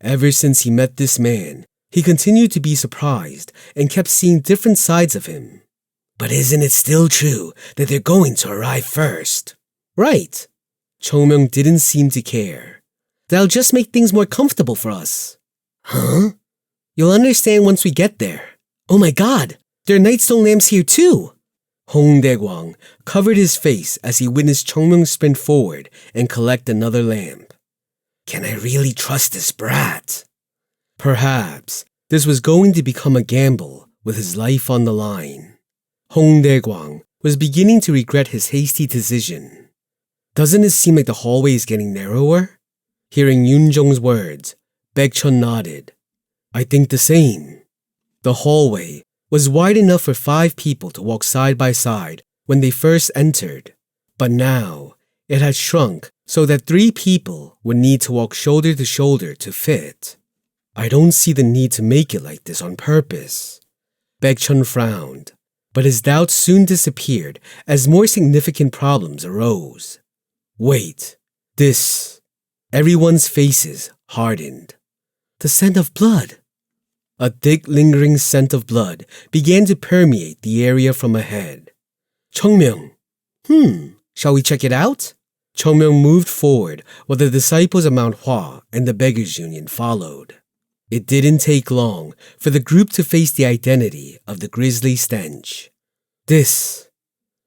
Ever since he met this man, he continued to be surprised and kept seeing different sides of him. But isn't it still true that they're going to arrive first? Right. Chung Myung didn't seem to care. That'll just make things more comfortable for us. Huh? You'll understand once we get there. Oh my god, there are night stone lamps here too. Hong Dae-gwang covered his face as he witnessed Chung Myung sprint forward and collect another lamp. Can I really trust this brat? Perhaps this was going to become a gamble with his life on the line. Hong Dae-gwang was beginning to regret his hasty decision. Doesn't it seem like the hallway is getting narrower? Hearing Yoon Jong's words, Baek-chun nodded. I think the same. The hallway was wide enough for 5 people to walk side by side when they first entered, but now it had shrunk so that 3 people would need to walk shoulder to shoulder to fit. I don't see the need to make it like this on purpose. Baek-chun frowned, but his doubts soon disappeared as more significant problems arose. Wait, this... Everyone's faces hardened. The scent of blood. A thick, lingering scent of blood began to permeate the area from ahead. Chung Myung. Shall we check it out? Chung Myung moved forward while the disciples of Mount Hua and the Beggars Union followed. It didn't take long for the group to face the identity of the grisly stench. This.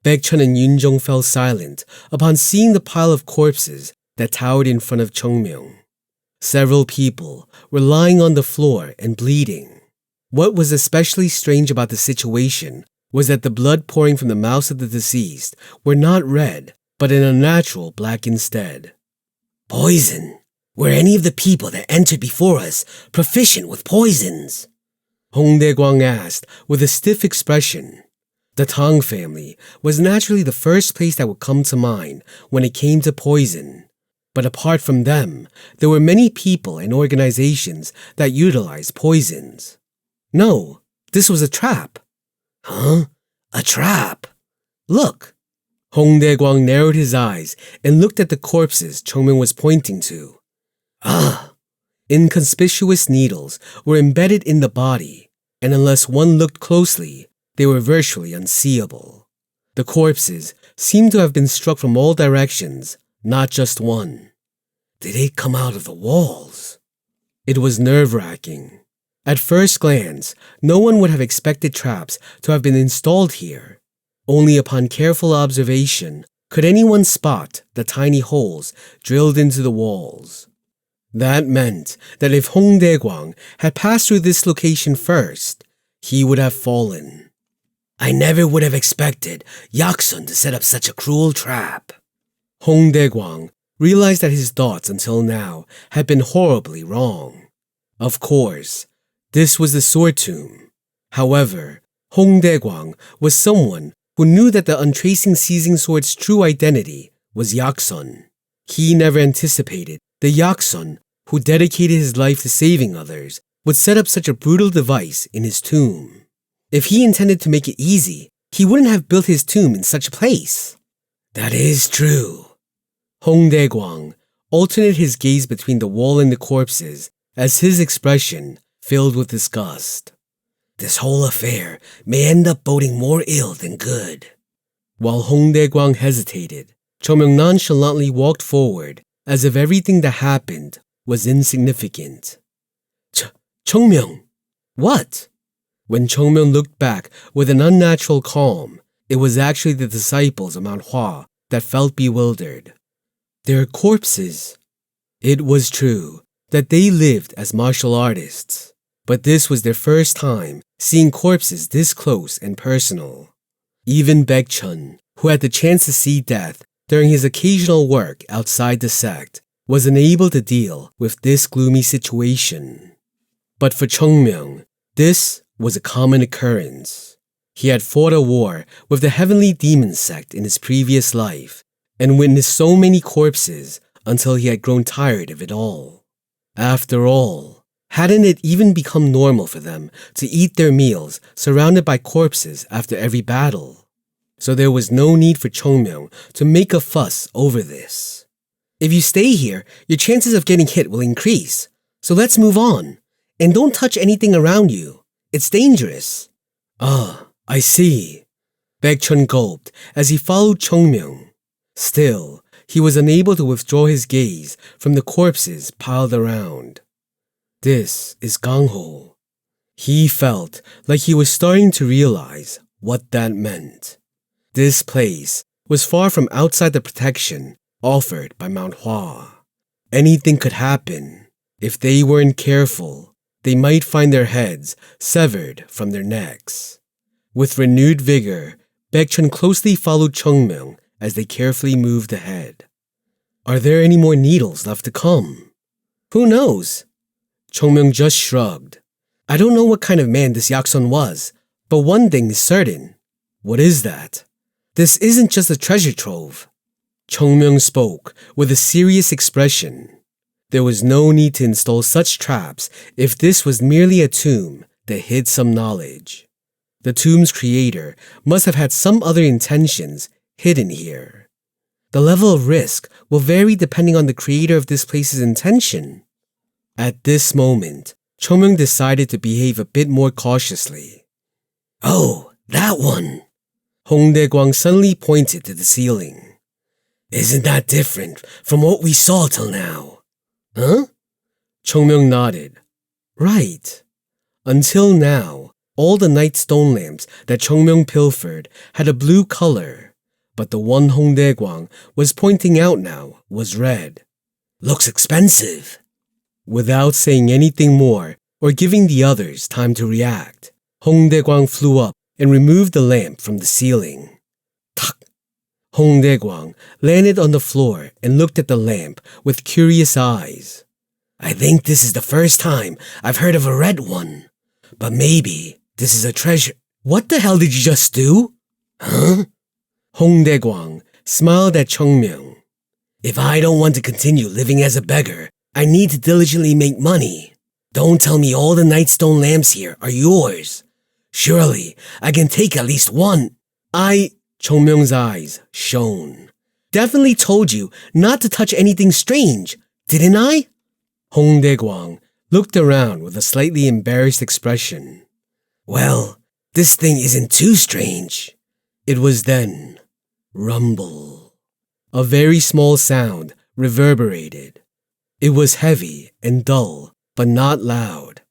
Baek-chun and Yoon Jong fell silent upon seeing the pile of corpses that towered in front of Chung Myung. Several people were lying on the floor and bleeding. What was especially strange about the situation was that the blood pouring from the mouths of the deceased were not red, but an unnatural black instead. Poison. Were any of the people that entered before us proficient with poisons? Hong Dae-gwang asked with a stiff expression. The Tang family was naturally the first place that would come to mind when it came to poison. But apart from them, there were many people and organizations that utilized poisons. No, this was a trap. Huh? A trap? Look. Hong Dae-gwang narrowed his eyes and looked at the corpses Chung Myung was pointing to. Inconspicuous needles were embedded in the body, and unless one looked closely, they were virtually unseeable. The corpses seemed to have been struck from all directions, not just one. Did they come out of the walls? It was nerve-wracking. At first glance, no one would have expected traps to have been installed here. Only upon careful observation could anyone spot the tiny holes drilled into the walls. That meant that if Hong Dae-gwang had passed through this location first, he would have fallen. I never would have expected Yaksun to set up such a cruel trap. Hong Dae-gwang realized that his thoughts until now had been horribly wrong. Of course, this was the sword tomb. However, Hong Dae-gwang was someone who knew that the untracing seizing sword's true identity was Yaksun. He never anticipated the Yaksun, who dedicated his life to saving others, would set up such a brutal device in his tomb. If he intended to make it easy, he wouldn't have built his tomb in such a place. That is true. Hong Dae-gwang alternated his gaze between the wall and the corpses as his expression filled with disgust. This whole affair may end up boding more ill than good. While Hong Dae-gwang hesitated, Chung Myung nonchalantly walked forward as if everything that happened was insignificant. Chung Myung. What? When Chung Myung looked back with an unnatural calm, it was actually the disciples of Mount Hua that felt bewildered. Their corpses. It was true that they lived as martial artists, but this was their first time seeing corpses this close and personal. Even Baekchun, who had the chance to see death during his occasional work outside the sect, was unable to deal with this gloomy situation. But for Chung Myung, this was a common occurrence. He had fought a war with the Heavenly Demon Sect in his previous life and witnessed so many corpses until he had grown tired of it all. After all, hadn't it even become normal for them to eat their meals surrounded by corpses after every battle? So there was no need for Chung Myung to make a fuss over this. If you stay here, your chances of getting hit will increase, so let's move on. And don't touch anything around you. It's dangerous. Ah, I see. Baekchun gulped as he followed Chung Myung. Still, he was unable to withdraw his gaze from the corpses piled around. This is Gangho. He felt like he was starting to realize what that meant. This place was far from outside the protection offered by Mount Hua. Anything could happen. If they weren't careful, they might find their heads severed from their necks. With renewed vigor, Baekchun closely followed Chung Myung as they carefully moved ahead. Are there any more needles left to come? Who knows? Chung Myung just shrugged. I don't know what kind of man this Yaksun was, but one thing is certain. What is that? This isn't just a treasure trove. Chung Myung spoke with a serious expression. There was no need to install such traps if this was merely a tomb that hid some knowledge. The tomb's creator must have had some other intentions hidden here. The level of risk will vary depending on the creator of this place's intention. At this moment, Chung Myung decided to behave a bit more cautiously. Oh, that one! Hong Dae-gwang suddenly pointed to the ceiling. Isn't that different from what we saw till now? Huh? Chung Myung nodded. Right. Until now, all the night stone lamps that Chung Myung pilfered had a blue color, but the one Hong Dae-gwang was pointing out now was red. Looks expensive. Without saying anything more or giving the others time to react, Hong Dae-gwang flew up and removed the lamp from the ceiling. Tuck! Hong Dae-gwang landed on the floor and looked at the lamp with curious eyes. I think this is the first time I've heard of a red one. But maybe this is a treasure. What the hell did you just do? Huh? Hong Dae-gwang smiled at Chung Myung. If I don't want to continue living as a beggar, I need to diligently make money. Don't tell me all the nightstone lamps here are yours. Surely I can take at least one. Chung Myung's eyes shone. Definitely told you not to touch anything strange, didn't I? Hong Dae-gwang looked around with a slightly embarrassed expression. Well, this thing isn't too strange. It was then. Rumble. A very small sound reverberated. It was heavy and dull, but not loud.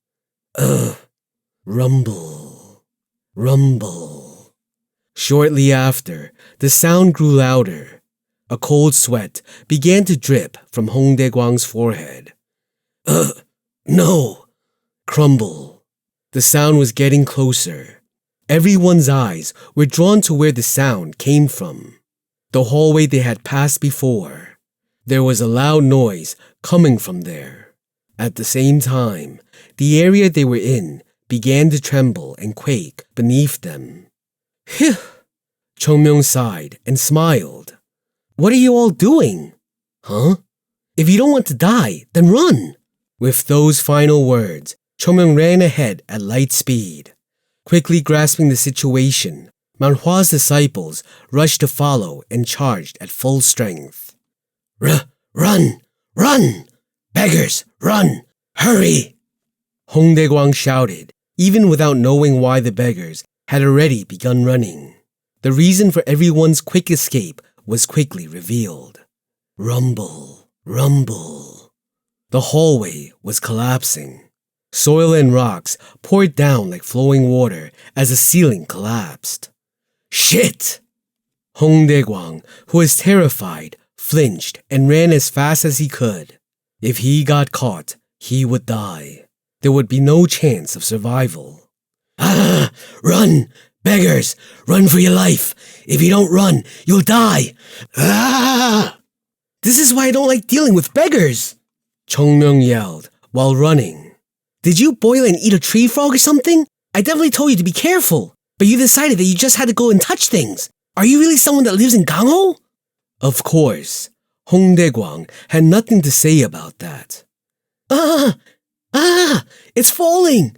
Ugh. Rumble. Rumble. Shortly after, the sound grew louder. A cold sweat began to drip from Hong Dae-kwang's forehead. No. Crumble. The sound was getting closer. Everyone's eyes were drawn to where the sound came from. The hallway they had passed before. There was a loud noise coming from there. At the same time, the area they were in began to tremble and quake beneath them. Phew. Chung Myung sighed and smiled. What are you all doing? Huh? If you don't want to die, then run. With those final words, Chung Myung ran ahead at light speed. Quickly grasping the situation, Mount Hua's disciples rushed to follow and charged at full strength. Run! Run! Beggars, run! Hurry! Hong Dae-kwang shouted, even without knowing why the beggars had already begun running. The reason for everyone's quick escape was quickly revealed. Rumble, rumble. The hallway was collapsing. Soil and rocks poured down like flowing water as the ceiling collapsed. Shit! Hong Dae-kwang, who was terrified, flinched and ran as fast as he could. If he got caught, he would die. There would be no chance of survival. Run! Beggars! Run for your life! If you don't run, you'll die! This is why I don't like dealing with beggars! Chung Myung yelled while running. Did you boil and eat a tree frog or something? I definitely told you to be careful, but you decided that you just had to go and touch things. Are you really someone that lives in Gangho? Of course, Hong Dae-kwang had nothing to say about that. It's falling!